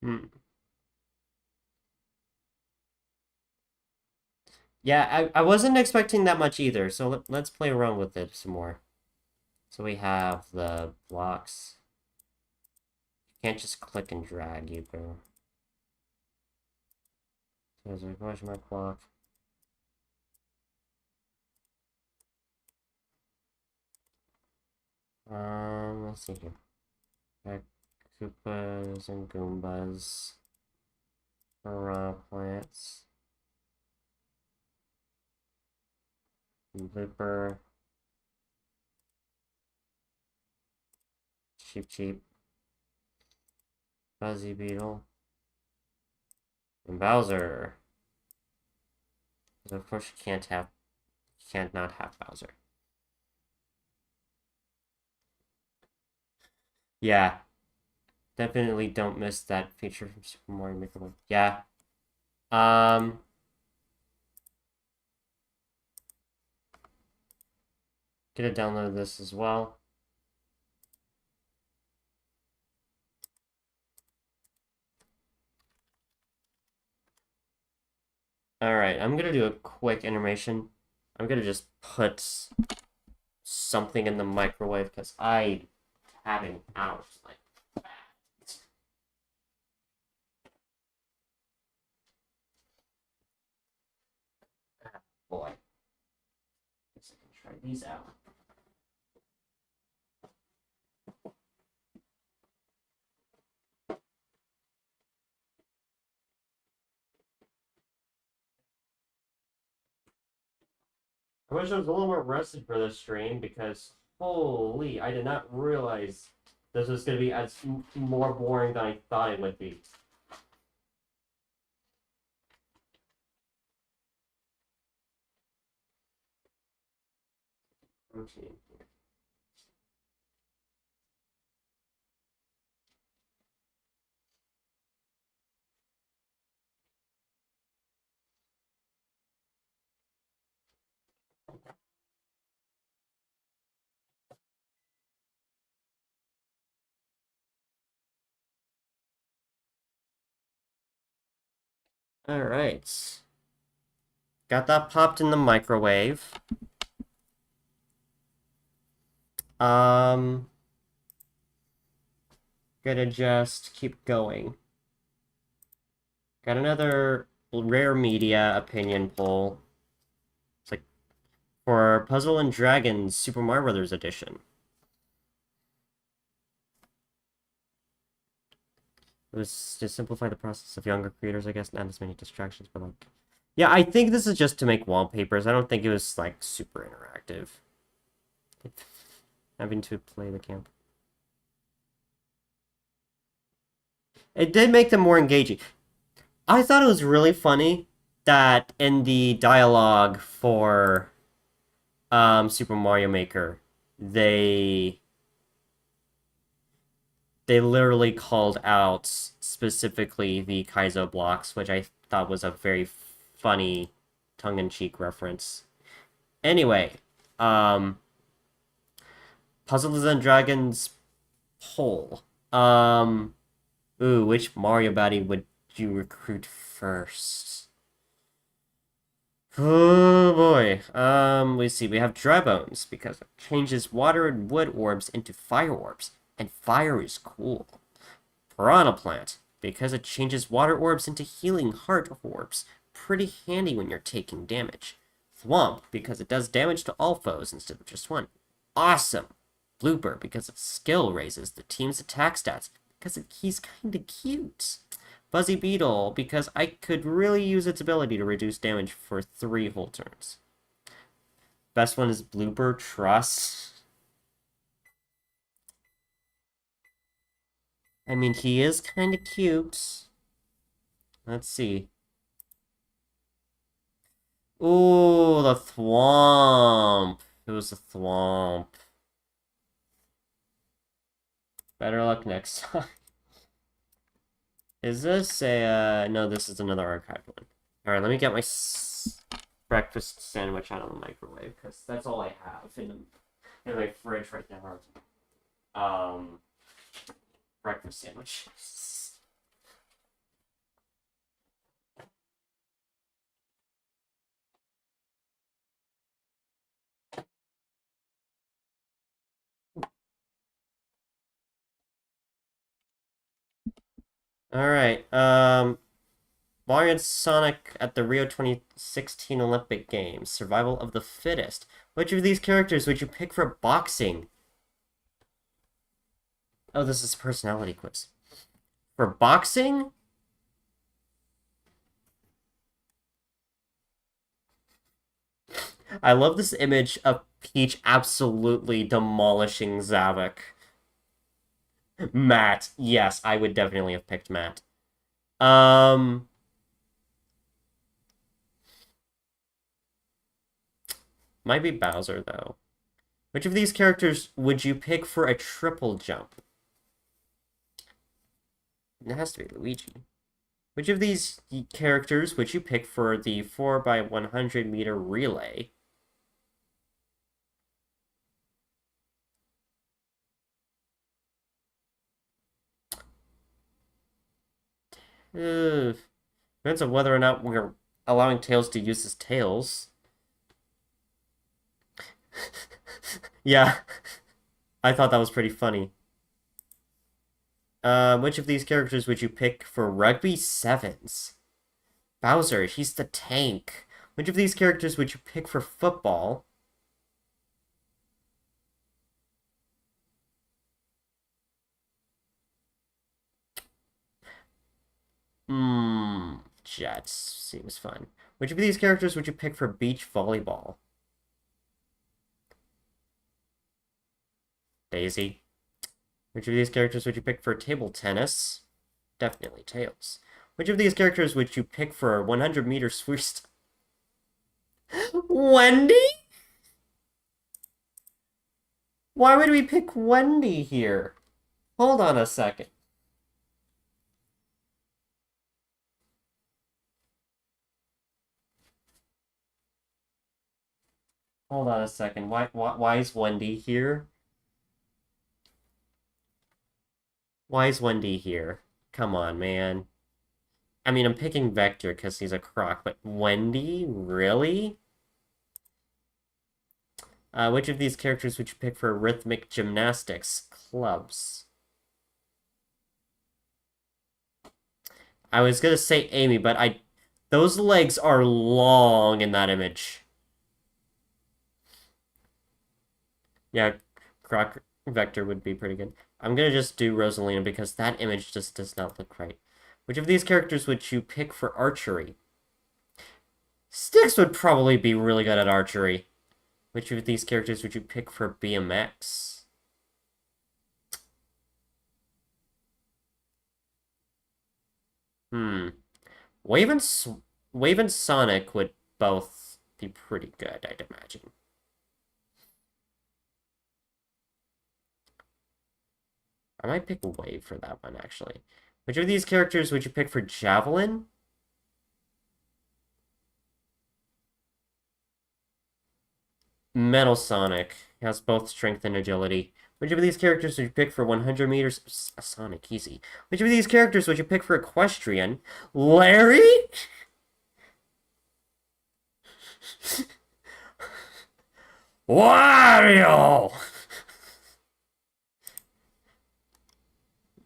Hmm. Yeah, I wasn't expecting that much either, so let's play around with it some more. So we have the blocks. You can't just click and drag, you go. So there's a question mark block. Let's see here. Got Koopas and Goombas. Piranha plants. Looper. Cheep. Fuzzy Beetle. And Bowser. So of course you can't not have Bowser. Yeah. Definitely don't miss that feature from Super Mario Maker 1. Yeah. Gonna download this as well. Alright, I'm gonna do a quick animation. I'm gonna just put something in the microwave because I having out like that. Boy. Guess I can try these out. I wish I was a little more rested for this stream because holy, I did not realize this was going to be as more boring than I thought it would be. Protein. All right. Got that popped in the microwave. Gonna just keep going. Got another rare media opinion poll. It's like for Puzzle and Dragons Super Mario Brothers edition. It was to simplify the process of younger creators, I guess, not as many distractions, but like... Yeah, I think this is just to make wallpapers. I don't think it was, like, super interactive. Having to play the camp. It did make them more engaging. I thought it was really funny that in the dialogue for Super Mario Maker, they they literally called out specifically the Kaizo blocks, which I thought was a very funny tongue-in-cheek reference. Anyway, Puzzles and Dragons poll. Ooh, which Mario baddie would you recruit first? Oh boy. Let's see. We have Dry Bones because it changes water and wood orbs into fire orbs, and fire is cool. Piranha Plant because it changes water orbs into healing heart orbs. Pretty handy when you're taking damage. Thwomp because it does damage to all foes instead of just one. Awesome. Blooper because its skill raises the team's attack stats because he's kinda cute. Fuzzy Beetle, because I could really use its ability to reduce damage for 3 whole turns. Best one is Blooper Truss. I mean, he is kind of cute. Let's see. Ooh, the Thwomp. It was a Thwomp. Better luck next time. Is this a, no, this is another archived one. Alright, let me get my breakfast sandwich out of the microwave, because that's all I have in my fridge right now. Breakfast sandwiches. Alright, Mario and Sonic at the Rio 2016 Olympic Games. Survival of the fittest. Which of these characters would you pick for boxing? Oh, this is a personality quiz. For boxing? I love this image of Peach absolutely demolishing Zavok. Matt. Yes, I would definitely have picked Matt. Might be Bowser, though. Which of these characters would you pick for a triple jump? It has to be Luigi. Which of these characters would you pick for the 4x100 meter relay? Depends on whether or not we're allowing Tails to use his tails. Yeah, I thought that was pretty funny. Which of these characters would you pick for Rugby Sevens? Bowser, he's the tank. Which of these characters would you pick for football? Jets seems fun. Which of these characters would you pick for beach volleyball? Daisy. Which of these characters would you pick for table tennis? Definitely Tails. Which of these characters would you pick for a 100-meter swoosh? Wendy? Why would we pick Wendy here? Hold on a second. Hold on a second. Why is Wendy here? Why is Wendy here? Come on, man. I mean, I'm picking Vector because he's a croc, but Wendy? Really? Which of these characters would you pick for rhythmic gymnastics clubs? I was gonna say Amy, but those legs are long in that image. Yeah, Croc Vector would be pretty good. I'm gonna just do Rosalina because that image just does not look right. Which of these characters would you pick for archery? Styx would probably be really good at archery. Which of these characters would you pick for BMX? Wave and Sonic would both be pretty good, I'd imagine. I might pick Wave for that one, actually. Which of these characters would you pick for Javelin? Metal Sonic has both strength and agility. Which of these characters would you pick for 100 meters? Sonic, easy. Which of these characters would you pick for Equestrian? Larry? Wario!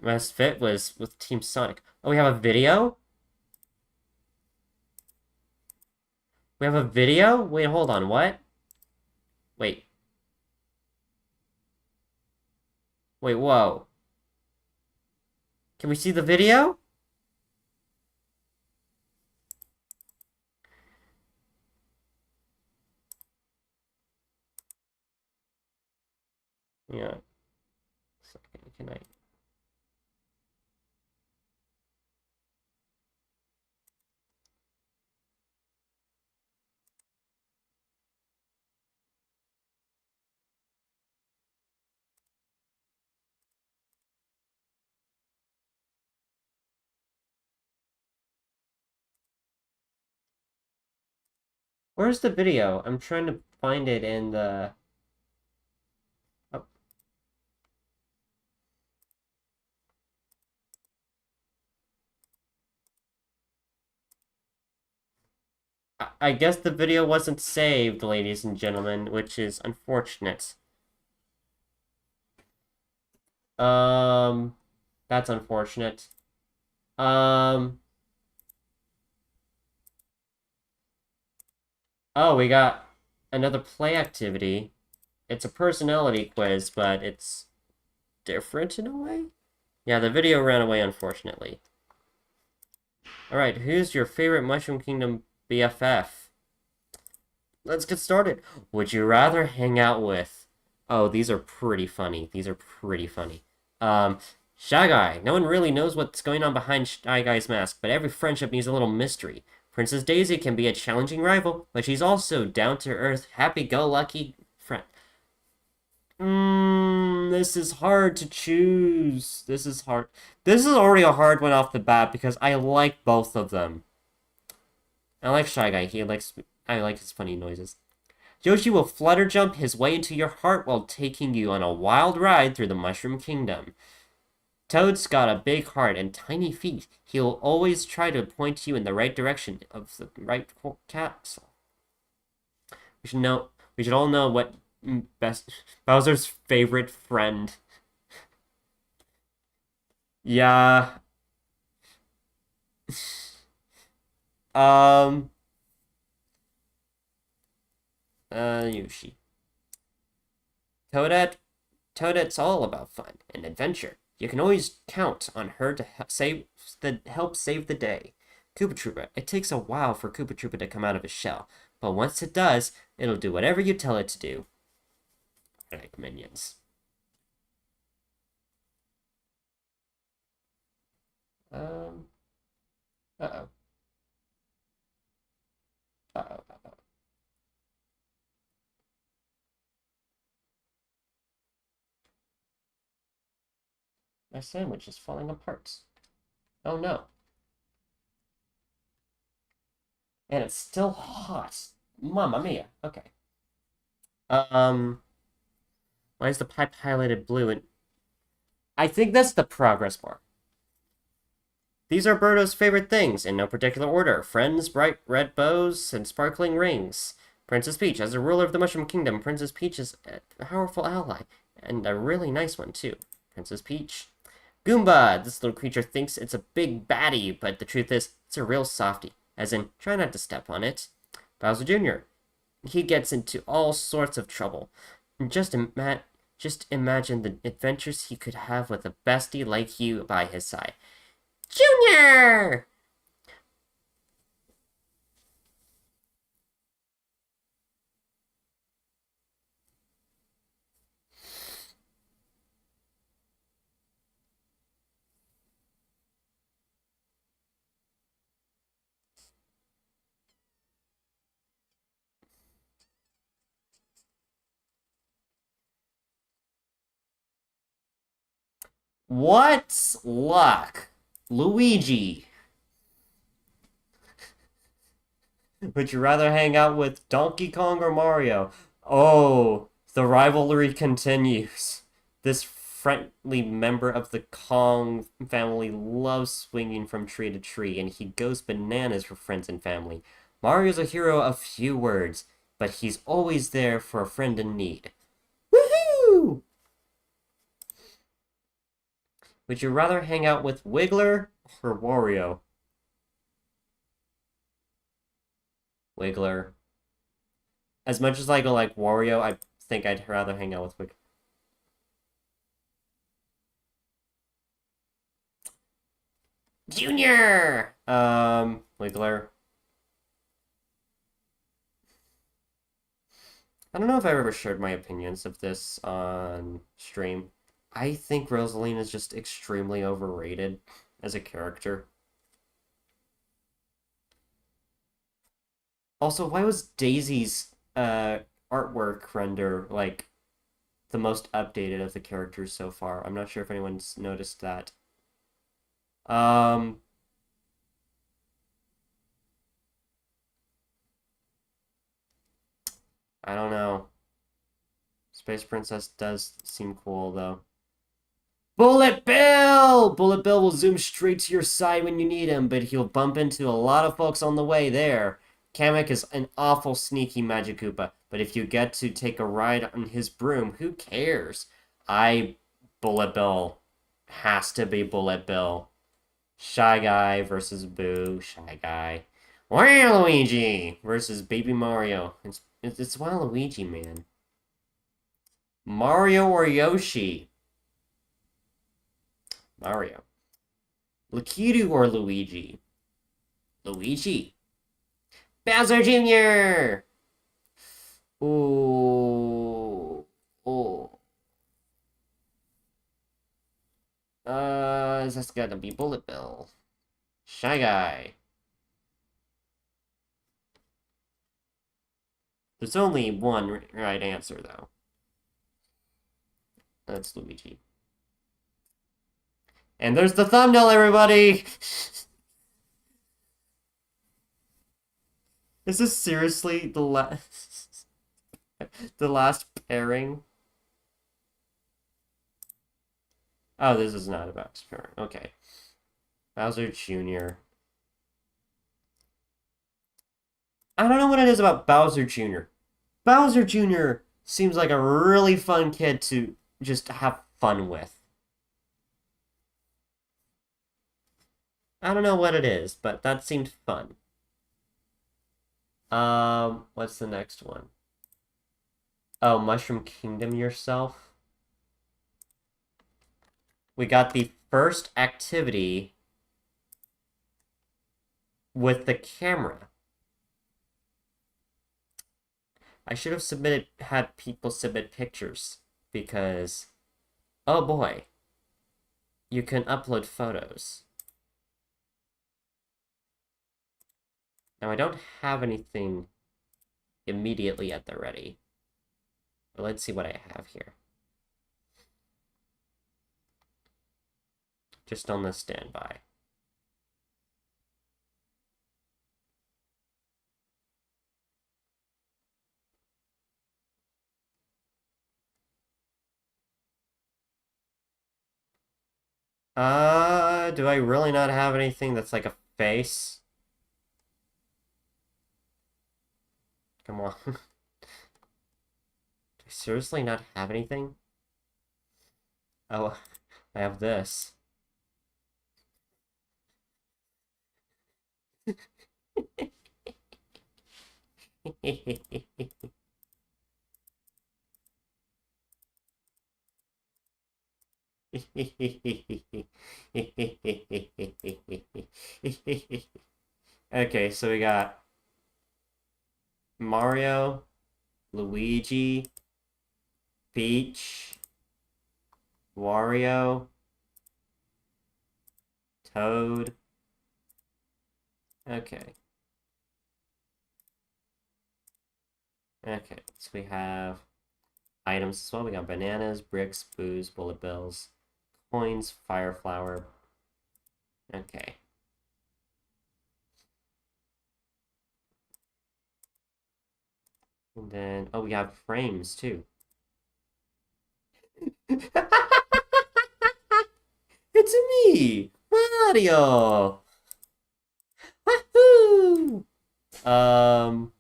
Best fit was with Team Sonic. Oh, we have a video? We have a video? Wait, hold on, what? Wait. Wait, whoa. Can we see the video? Yeah. Can I? Where's the video? I'm trying to find it in the... Oh. I guess the video wasn't saved, ladies and gentlemen, which is unfortunate. Um, that's unfortunate. Um, oh, we got another play activity. It's a personality quiz, but it's different in a way. Yeah, the video ran away, unfortunately. Alright, who's your favorite Mushroom Kingdom BFF? Let's get started. Would you rather hang out with... Oh, these are pretty funny. These are pretty funny. Shy Guy. No one really knows what's going on behind Shy Guy's mask, but every friendship needs a little mystery. Princess Daisy can be a challenging rival, but she's also down-to-earth, happy-go-lucky friend. This is hard to choose. This is hard. This is already a hard one off the bat because I like both of them. I like Shy Guy. I like his funny noises. Yoshi will flutter jump his way into your heart while taking you on a wild ride through the Mushroom Kingdom. Toad's got a big heart and tiny feet. He'll always try to point you in the right direction of the right castle. We should all know what best Bowser's favorite friend. Yeah. Yoshi. Toadette's all about fun and adventure. You can always count on her to help save the day. Koopa Troopa. It takes a while for Koopa Troopa to come out of his shell, but once it does, it'll do whatever you tell it to do. I like minions. Uh-oh. Uh-oh. Uh-oh. My sandwich is falling apart. Oh no. And it's still hot. Mamma mia. Okay. Why is the pipe highlighted blue? And I think that's the progress bar. These are Birdo's favorite things, in no particular order. Friends, bright red bows, and sparkling rings. Princess Peach. As a ruler of the Mushroom Kingdom, Princess Peach is a powerful ally. And a really nice one, too. Princess Peach. Goomba! This little creature thinks it's a big baddie, but the truth is, it's a real softie. As in, try not to step on it. Bowser Jr. He gets into all sorts of trouble. Just imagine the adventures he could have with a bestie like you by his side. Junior! What luck? Luigi. Would you rather hang out with Donkey Kong or Mario? Oh, the rivalry continues. This friendly member of the Kong family loves swinging from tree to tree, and he goes bananas for friends and family. Mario's a hero of few words, but he's always there for a friend in need. Woohoo! Would you rather hang out with Wiggler or Wario? Wiggler. As much as I go like Wario, I think I'd rather hang out with Wiggler. Junior! Wiggler. I don't know if I've ever shared my opinions of this on stream. I think Rosaline is just extremely overrated as a character. Also, why was Daisy's artwork render like the most updated of the characters so far? I'm not sure if anyone's noticed that. Um, I don't know. Space Princess does seem cool though. Bullet Bill! Bullet Bill will zoom straight to your side when you need him, but he'll bump into a lot of folks on the way there. Kamek is an awful sneaky Magic Koopa, but if you get to take a ride on his broom, who cares? Bullet Bill. Has to be Bullet Bill. Shy Guy versus Boo. Shy Guy. Waluigi versus Baby Mario. It's Waluigi, man. Mario or Yoshi? Mario. Lakitu or Luigi? Luigi. Bowser Jr. Ooh. Ooh. That's gotta be Bullet Bill. Shy Guy. There's only one right answer, though. That's Luigi. And there's the thumbnail, everybody! Is this seriously the last... the last pairing? Oh, this is not about pairing. Okay. Bowser Jr. I don't know what it is about Bowser Jr. Bowser Jr. seems like a really fun kid to just have fun with. I don't know what it is, but that seemed fun. What's the next one? Oh, Mushroom Kingdom yourself. We got the first activity with the camera. I should have had people submit pictures because, oh boy, you can upload photos. Now I don't have anything immediately at the ready. But let's see what I have here. Just on the standby. Do I really not have anything that's like a face? Come on. Do I seriously not have anything? Oh, I have this. Okay, so we got Mario, Luigi, Peach, Wario, Toad. Okay. Okay, so we have items as well. We got bananas, bricks, booze, bullet bills, coins, fire flower. Okay. And then, oh, we have frames too. It's me, Mario. Wahoo! Um,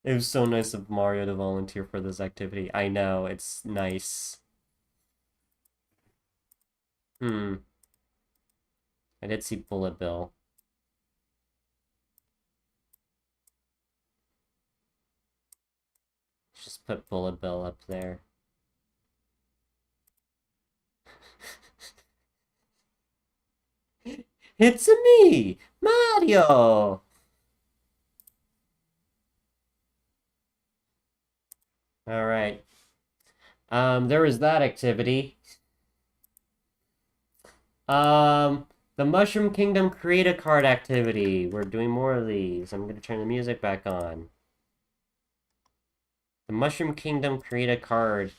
it was so nice of Mario to volunteer for this activity. I know, it's nice. Hmm. I did see Bullet Bill. Just put Bullet Bill up there. It's me, Mario! Alright. There was that activity. The Mushroom Kingdom Create a Card activity. We're doing more of these. I'm gonna turn the music back on. The Mushroom Kingdom Create a Card.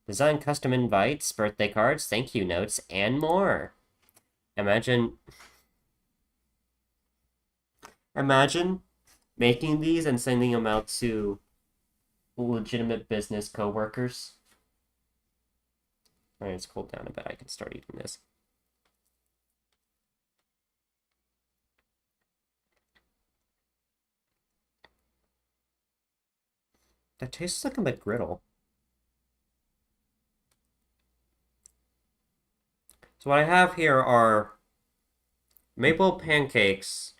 Design custom invites, birthday cards, thank you notes, and more. Imagine making these and sending them out to legitimate business co-workers. Alright, it's cooled down a bit. I can start eating this. That tastes like a McGriddle. So what I have here are maple pancakes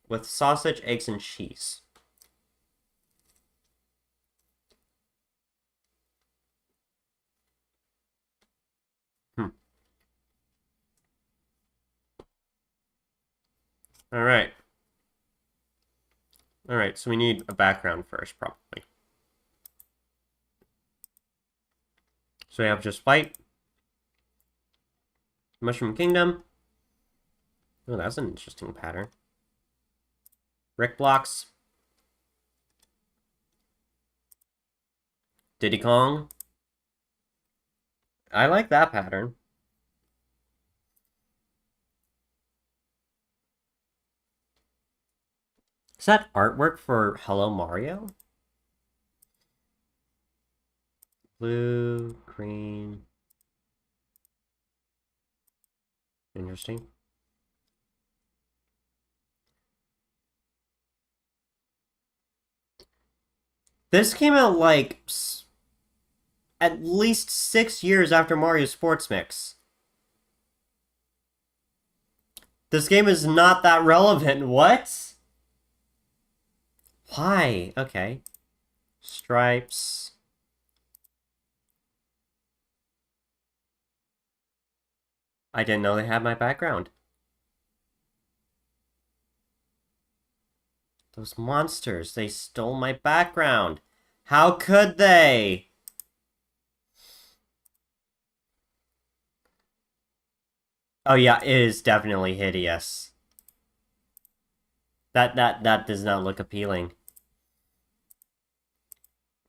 with sausage, eggs, and cheese. Alright. Alright, so we need a background first, probably. So we have just white. Mushroom Kingdom. Oh, that's an interesting pattern. Brick blocks. Diddy Kong. I like that pattern. Is that artwork for Hello Mario? Blue, green. Interesting. This came out like at least 6 years after Mario Sports Mix. This game is not that relevant. What? Why? Okay. Stripes. I didn't know they had my background. Those monsters, they stole my background. How could they? Oh yeah, it is definitely hideous. That does not look appealing.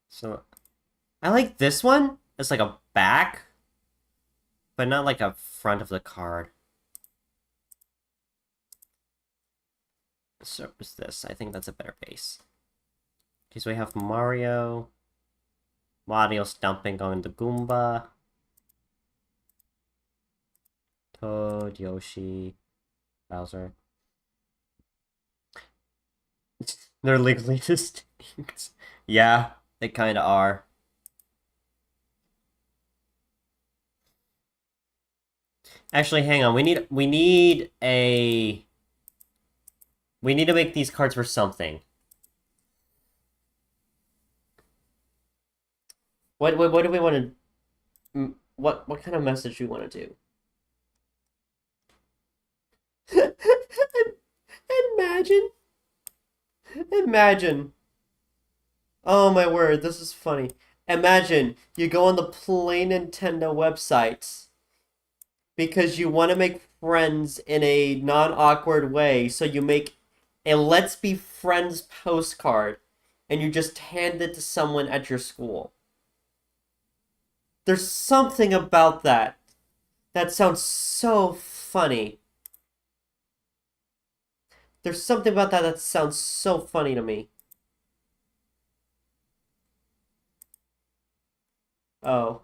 So I like this one. It's like a back, but not like a front of the card. So is this. I think that's a better base. Okay, so we have Mario. Mario stomping on the Goomba. Toad, Yoshi, Bowser. They're legally distinct. Yeah, they kind of are. Actually, hang on. We need to make these cards for something. What do we want to? What kind of message do we want to do? Imagine. Oh my word, this is funny. Imagine you go on the Play Nintendo website because you want to make friends in a non-awkward way, so you make a Let's Be Friends postcard and you just hand it to someone at your school. There's something about that that sounds so funny. There's something about that that sounds so funny to me. Oh.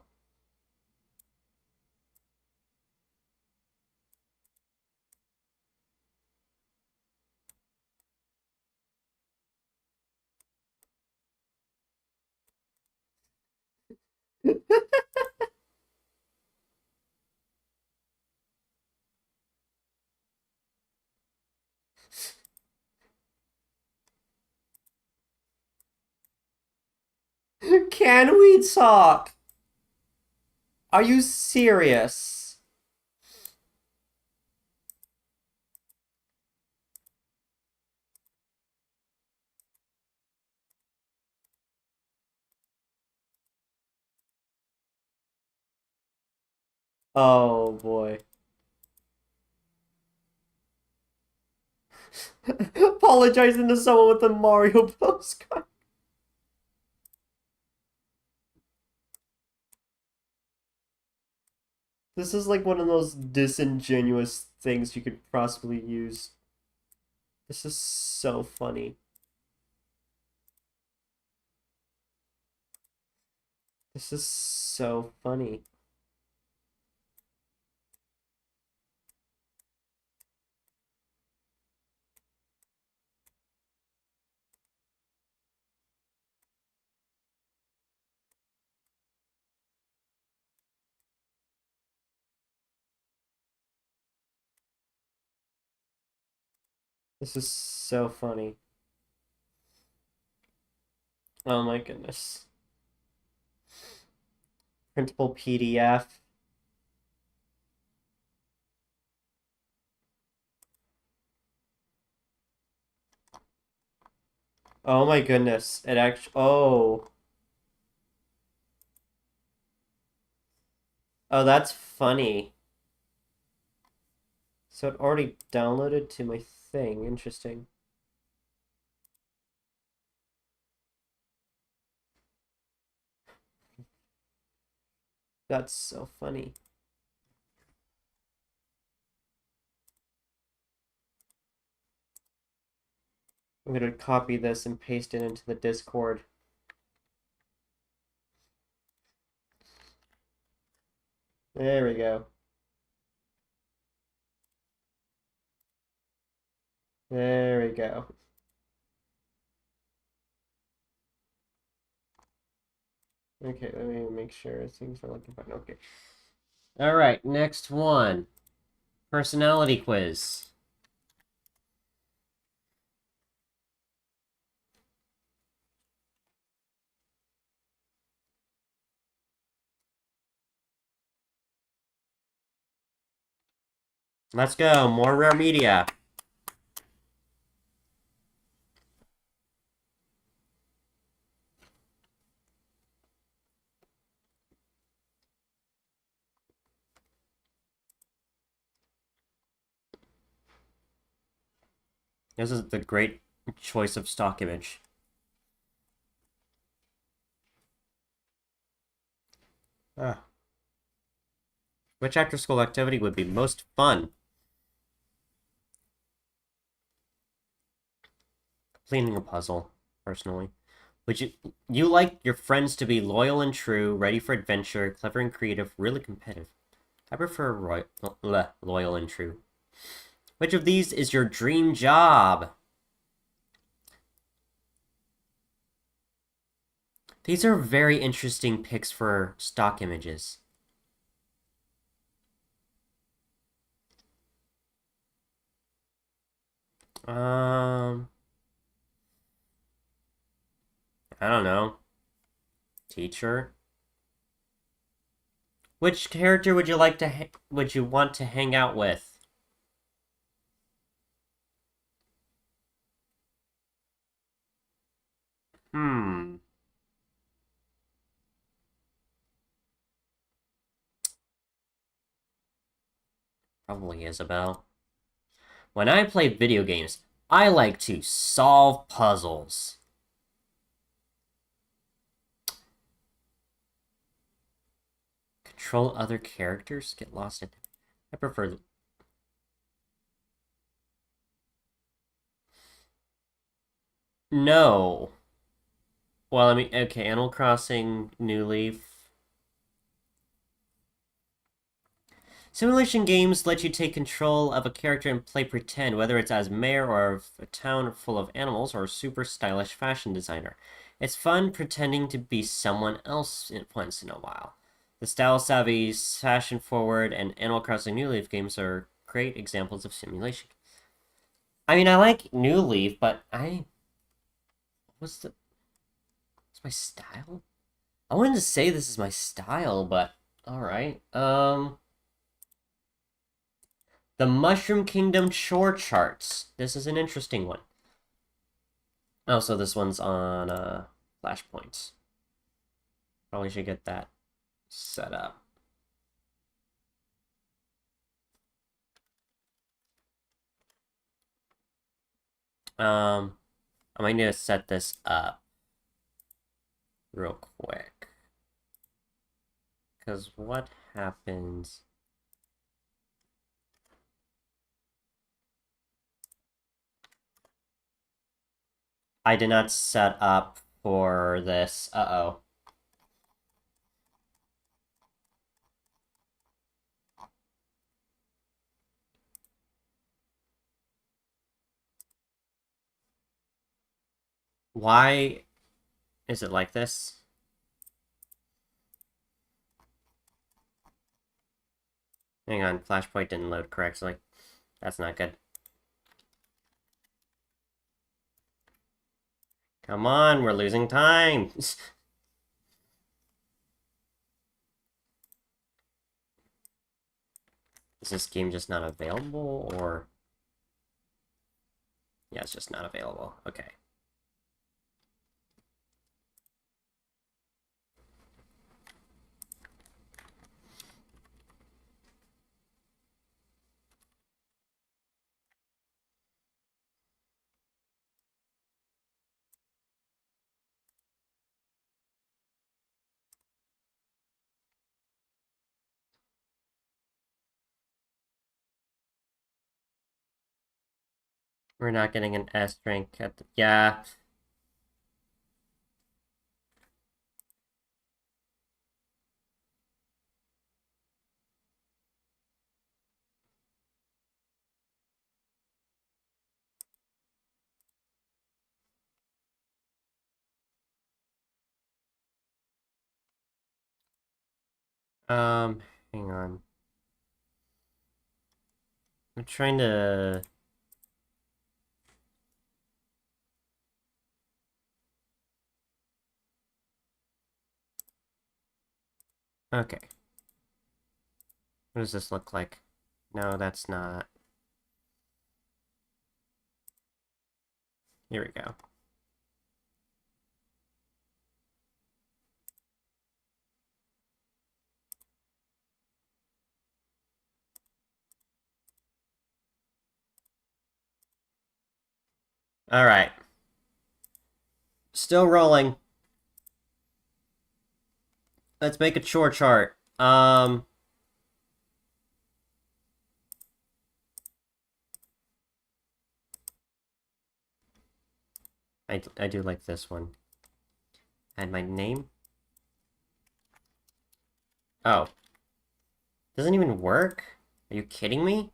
Can we talk? Are you serious? Oh boy. Apologizing to someone with a Mario postcard. This is like one of those disingenuous things you could possibly use. This is so funny. This is so funny. This is so funny. Oh my goodness. Printable PDF. Oh my goodness. It actually. Oh. Oh, that's funny. So it already downloaded to my thing. Interesting. That's so funny. I'm gonna copy this and paste it into the Discord. There we go. There we go. Okay, let me make sure things are looking fine. Okay. All right, next one. Personality quiz. Let's go. More rare media. This is the great choice of stock image. Ah. Which after-school activity would be most fun? Completing a puzzle, personally. Would you like your friends to be loyal and true, ready for adventure, clever and creative, really competitive? I prefer loyal and true. Which of these is your dream job? These are very interesting picks for stock images. I don't know. Teacher? Which character would you like to would you want to hang out with? Hmm. Probably Isabel. When I play video games, I like to solve puzzles. Control other characters? Get lost in... I prefer... No. Well, I mean, okay, Animal Crossing, New Leaf. Simulation games let you take control of a character and play pretend, whether it's as mayor or of a town full of animals or a super stylish fashion designer. It's fun pretending to be someone else once in a while. The style-savvy, fashion-forward, and Animal Crossing New Leaf games are great examples of simulation. I mean, I like New Leaf, but what's the... What's my style? I wanted to say this is my style, but... Alright, The Mushroom Kingdom chore charts. This is an interesting one. Oh, so this one's on Flashpoints. Probably should get that set up. I might need to set this up real quick. Because what happens... I did not set up for this. Uh-oh. Why is it like this? Hang on, Flashpoint didn't load correctly. That's not good. Come on, we're losing time! Is this game just not available, or... Yeah, it's just not available. Okay. We're not getting an S rank at the... Yeah. Hang on. I'm trying to... Okay. What does this look like? No, that's not... Here we go. Alright. Still rolling. Let's make a chore chart. I do like this one. Add my name. Oh. Doesn't even work? Are you kidding me?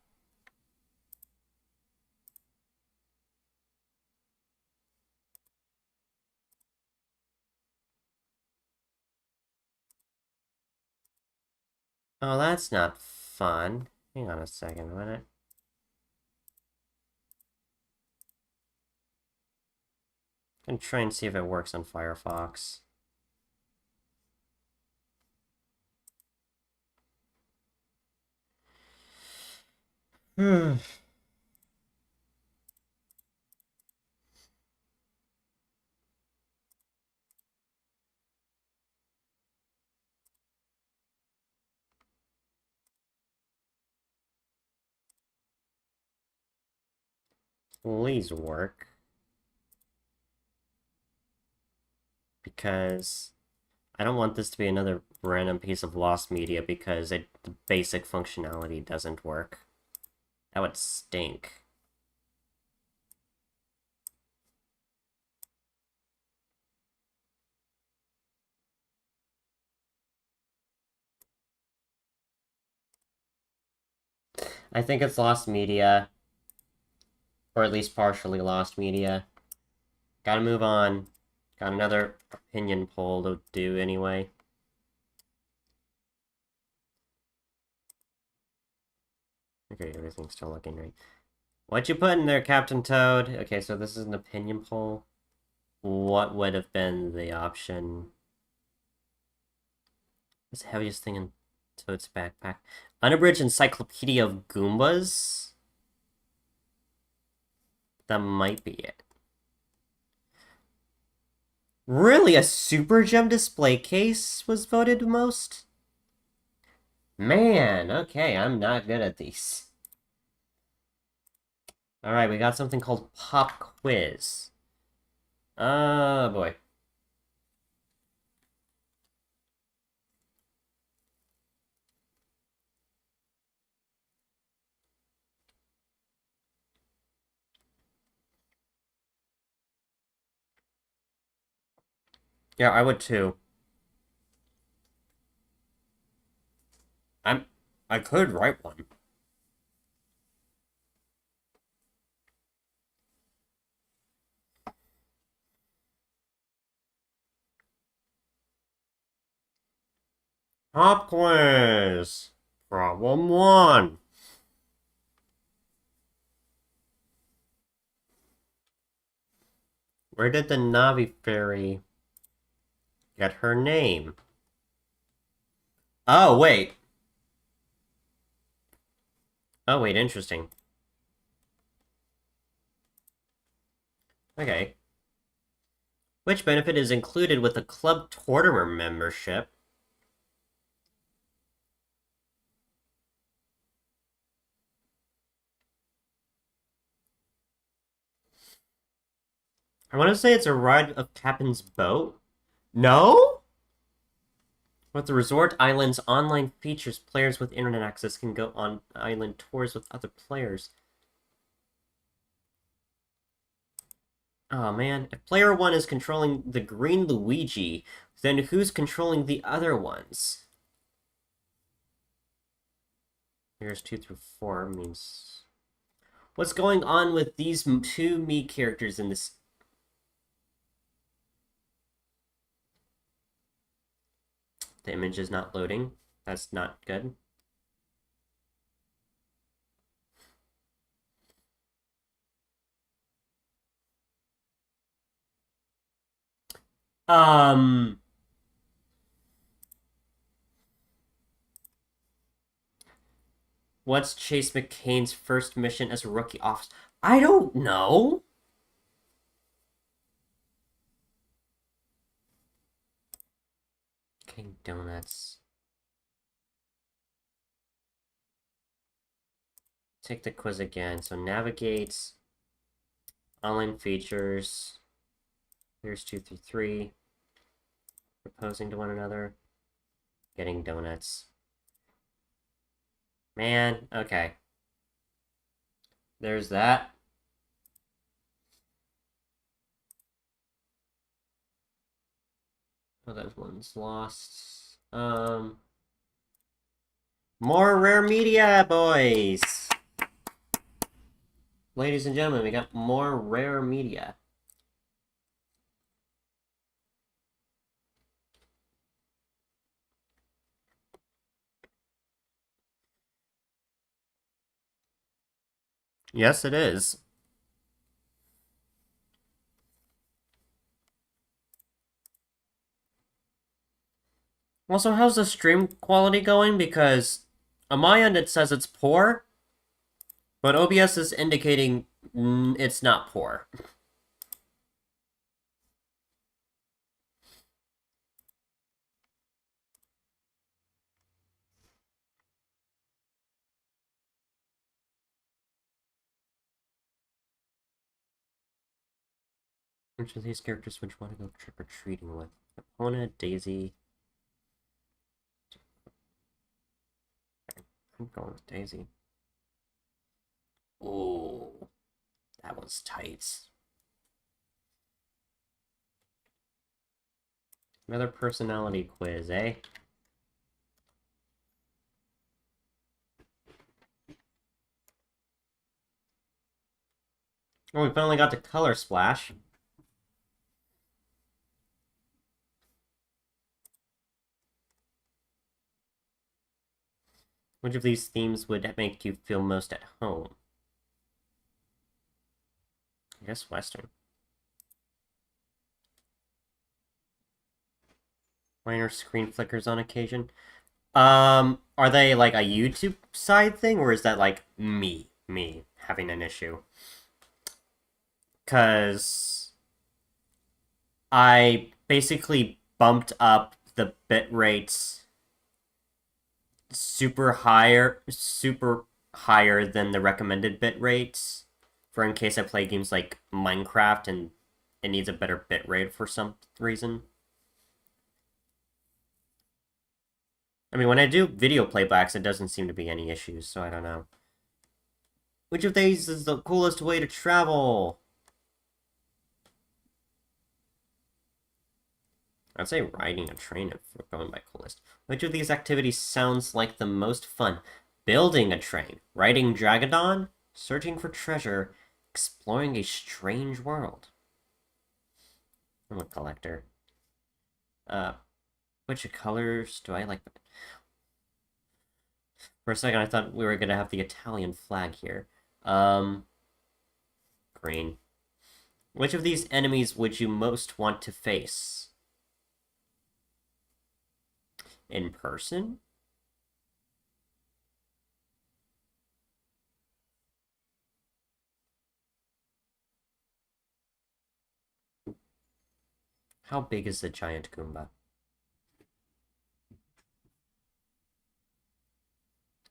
Oh, that's not fun. Hang on a second, a minute. I'm gonna try and see if it works on Firefox. Hmm. Please work. Because I don't want this to be another random piece of lost media because the basic functionality doesn't work. That would stink. I think it's lost media. Or at least partially lost media. Gotta move on. Got another opinion poll to do anyway. Okay, everything's still looking right. What you put in there, Captain Toad? Okay, so this is an opinion poll. What would have been the option? What's the heaviest thing in Toad's backpack? Unabridged Encyclopedia of Goombas? That might be it. Really? A Super Gem display case was voted most? Man, okay, I'm not good at these. Alright, we got something called Pop Quiz. Oh, boy. Yeah, I would too. I could write one. Pop Quiz! Problem 1. Where did the Navi fairy get her name? Oh, wait. Oh, wait, interesting. Okay. Which benefit is included with a Club Tortimer membership? I want to say it's a ride of Captain's boat. No? With the Resort Island's online features, players with internet access can go on island tours with other players. Oh man, if player 1 is controlling the green Luigi, then who's controlling the other ones? Players 2 through 4 means... What's going on with these two Mii characters in this? The image is not loading. That's not good. What's Chase McCain's first mission as a rookie officer? I don't know. King Donuts. Take the quiz again. So navigate, online features. Here's 2 through 3. Proposing to one another. Getting donuts. Man, okay. There's that. Oh, that one's lost. More rare media, boys! Ladies and gentlemen, we got more rare media. Yes, it is. Also, how's the stream quality going? Because on my end it says it's poor, but OBS is indicating it's not poor. Which of these characters would you want to go trick-or-treating with? Epona, Daisy... I'm going with Daisy. Ooh, that was tight. Another personality quiz, eh? Oh, we finally got to color splash. Which of these themes would make you feel most at home? I guess Western. Minor screen flickers on occasion. Are they like a YouTube side thing, or is that like me having an issue? Because I basically bumped up the bit rates super higher than the recommended bit rates for in case I play games like Minecraft and it needs a better bit rate for some reason. I mean, when I do video playbacks, it doesn't seem to be any issues, so I don't know. Which of these is the coolest way to travel? I'd say riding a train if we're going by coolest. Which of these activities sounds like the most fun? Building a train, riding Dragodon, searching for treasure, exploring a strange world. I'm a collector. Which colors do I like? For a second, I thought we were gonna have the Italian flag here. Green. Which of these enemies would you most want to face? In person? How big is the giant Goomba?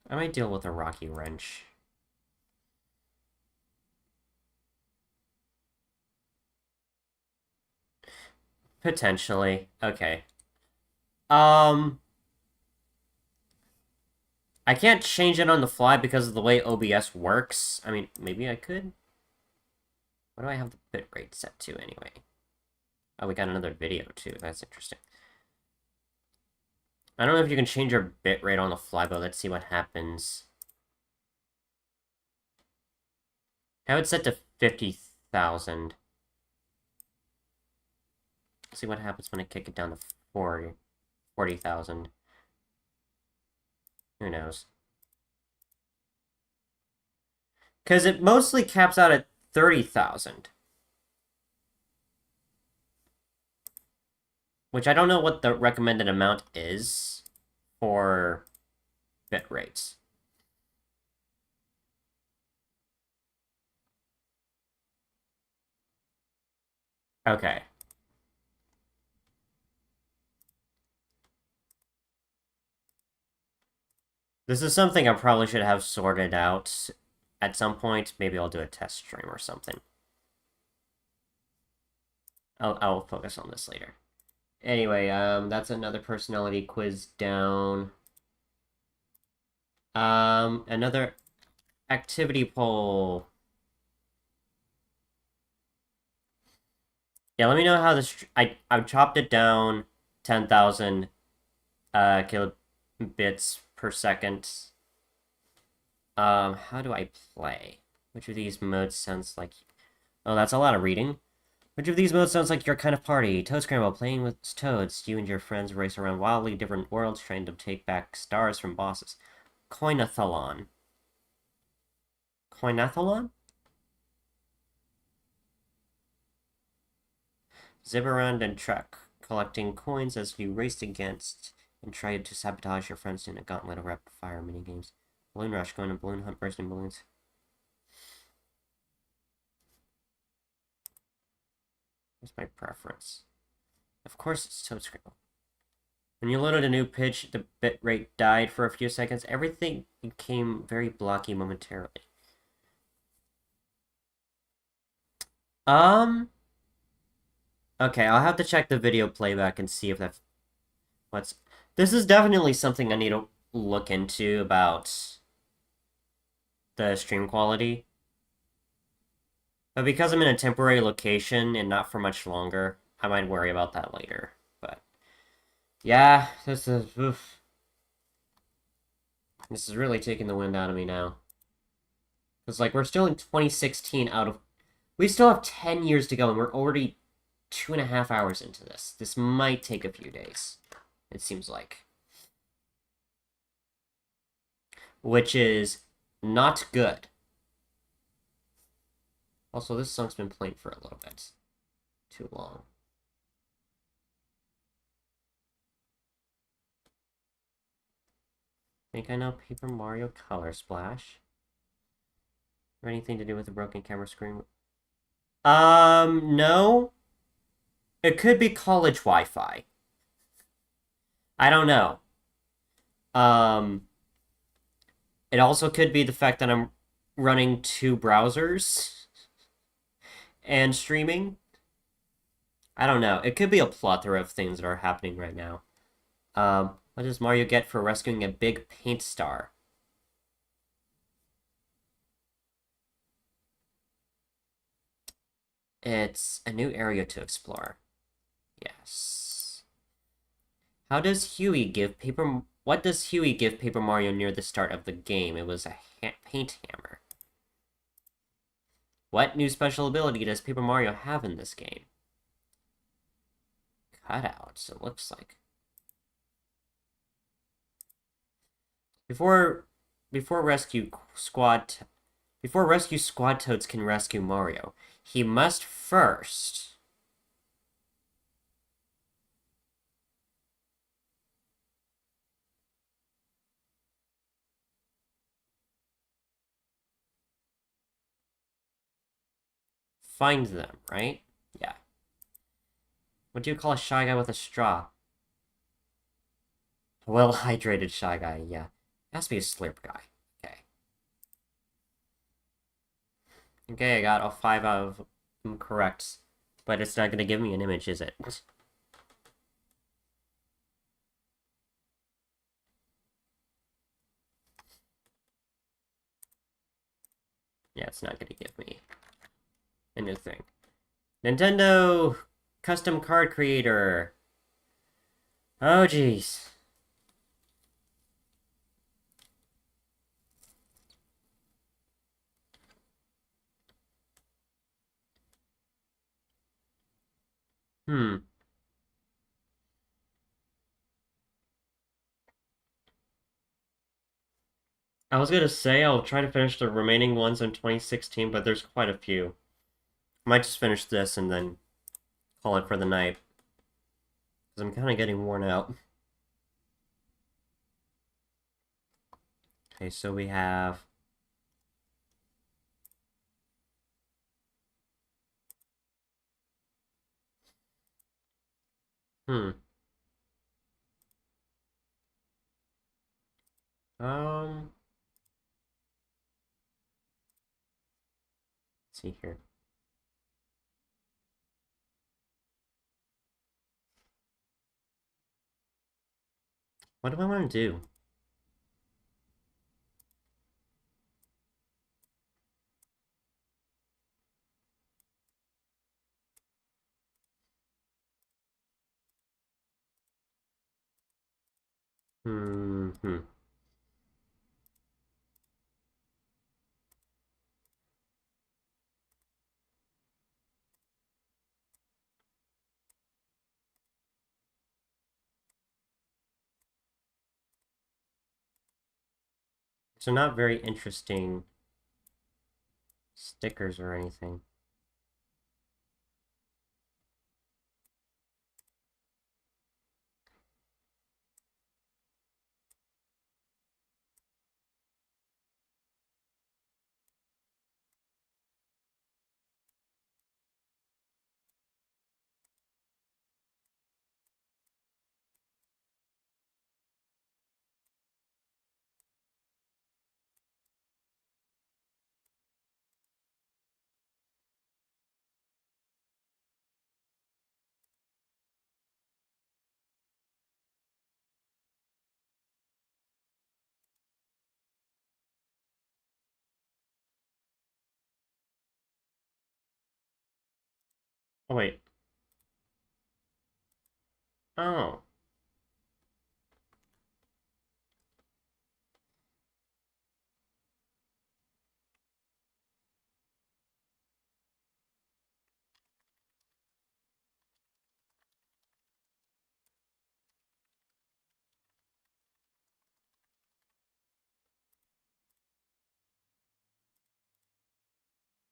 I might deal with a Rocky Wrench. Potentially. Okay. I can't change it on the fly because of the way OBS works. I mean, maybe I could. What do I have the bitrate set to anyway? Oh, we got another video too. That's interesting. I don't know if you can change your bitrate on the fly, but let's see what happens. Have it set to 50,000. See what happens when I kick it down to 40,000. Who knows? Because it mostly caps out at 30,000. Which I don't know what the recommended amount is for bit rates. Okay. This is something I probably should have sorted out at some point. Maybe I'll do a test stream or something. I'll focus on this later. Anyway, that's another personality quiz down. Another activity poll. Yeah, let me know how this... I chopped it down 10,000 kilobits per second. How do I play? Which of these modes sounds like... Oh, that's a lot of reading. Which of these modes sounds like your kind of party? Toad Scramble, playing with toads. You and your friends race around wildly different worlds trying to take back stars from bosses. Coinathlon. Coinathlon? Zip around and truck, collecting coins as you race against and try to sabotage your friends in a gauntlet of rapid-fire minigames. Balloon Rush, going on balloon hunt, bursting balloons. That's my preference. Of course it's Toad Scramble. When you loaded a new pitch, the bitrate died for a few seconds. Everything became very blocky momentarily. Okay, I'll have to check the video playback and see if that... What's... This is definitely something I need to look into about the stream quality. But because I'm in a temporary location and not for much longer, I might worry about that later. But yeah, this is... Oof. This is really taking the wind out of me now. Because, like, we're still in 2016 out of... We still have 10 years to go, and we're already 2.5 hours into this. This might take a few days, it seems like. Which is not good. Also, this song's been playing for a little bit. Too long. Think I know Paper Mario Color Splash? Or anything to do with the broken camera screen? No. It could be college Wi-Fi. I don't know. It also could be the fact that I'm running 2 browsers and streaming. I don't know. It could be a plethora of things that are happening right now. What does Mario get for rescuing a big paint star? It's a new area to explore. Yes. How does Huey give Paper... What does Huey give Paper Mario near the start of the game? It was a paint hammer. What new special ability does Paper Mario have in this game? Cutouts, it looks like. Before Rescue Squad Toads can rescue Mario, he must first find them, right? Yeah. What do you call a shy guy with a straw? A well-hydrated shy guy, yeah. It has to be a slurp guy. Okay. Okay, I got all 5 out of them correct. But it's not gonna give me an image, is it? Yeah, it's not gonna give me a new thing. Nintendo custom card creator. Oh, jeez. Hmm. I was gonna say I'll try to finish the remaining ones in 2016, but there's quite a few. Might just finish this and then call it for the night. Because I'm kind of getting worn out. Okay, so we have... Hmm. Um... Let's see here. What do I want to do? Hmm. So not very interesting stickers or anything. Oh, wait. Oh.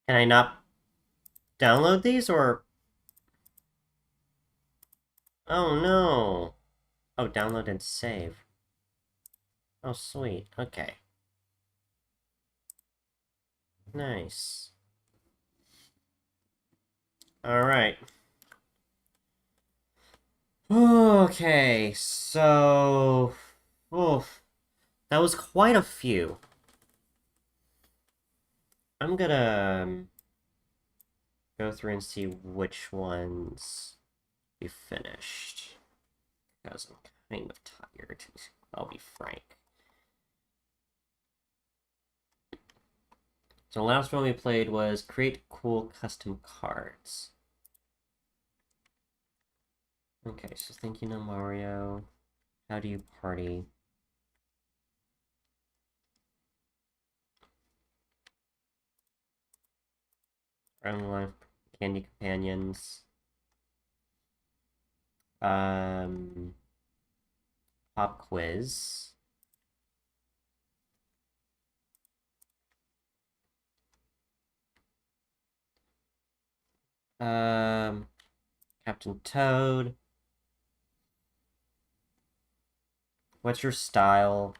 Can I not download these, or... Oh, no. Oh, download and save. Oh, sweet. Okay. Nice. Alright. Okay, so... Oof. That was quite a few. I'm gonna go through and see which ones we finished. Because I'm kind of tired, I'll be frank. So the last one we played was Create Cool Custom Cards. Okay, so Thank You No Mario. How do you party? Own Life Candy Companions. Pop Quiz. Captain Toad. What's your style?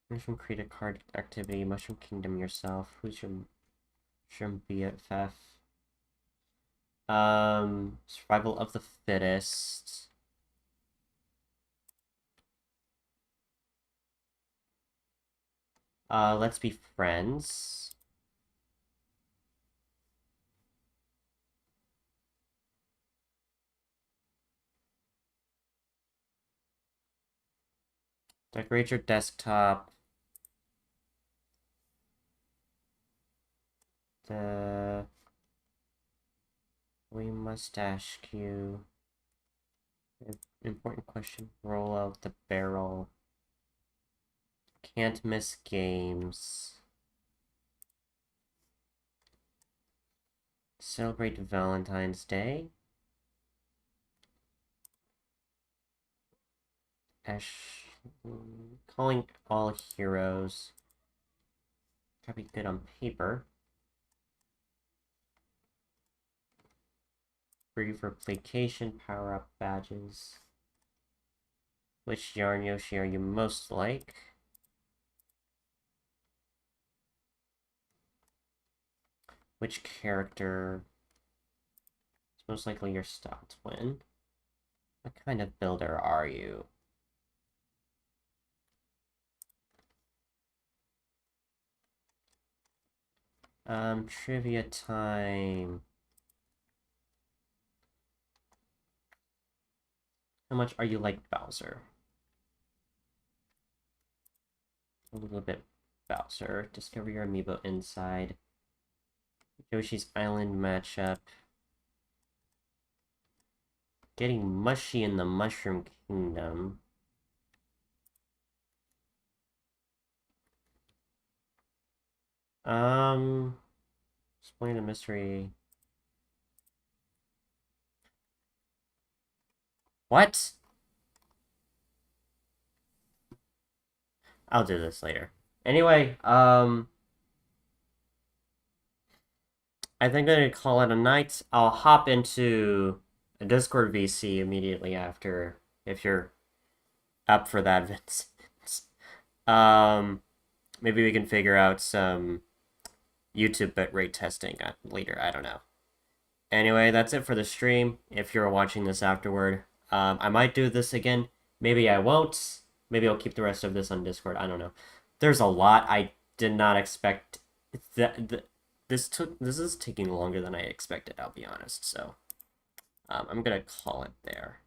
Mushroom create a card activity. Mushroom Kingdom yourself. Who's your Mushroom BFF? Survival of the fittest. Let's be friends. Decorate your desktop. We must ask you an important question. Roll out the barrel. Can't miss games. Celebrate Valentine's Day. Ash, calling all heroes. Probably good on paper. Free for placation, power up badges. Which Yarn Yoshi are you most like? Which character is most likely your style twin? What kind of builder are you? Trivia time. How much are you like Bowser? A little bit Bowser. Discover your amiibo inside. Yoshi's Island matchup. Getting mushy in the Mushroom Kingdom. Explain the mystery. What? I'll do this later. Anyway, I think I'm gonna call it a night. I'll hop into a Discord VC immediately after, if you're up for that, Vince. Maybe we can figure out some YouTube bitrate testing later. I don't know. Anyway, that's it for the stream. If you're watching this afterward, I might do this again. Maybe I won't. Maybe I'll keep the rest of this on Discord. I don't know. There's a lot I did not expect. This is taking longer than I expected, I'll be honest. So I'm gonna call it there.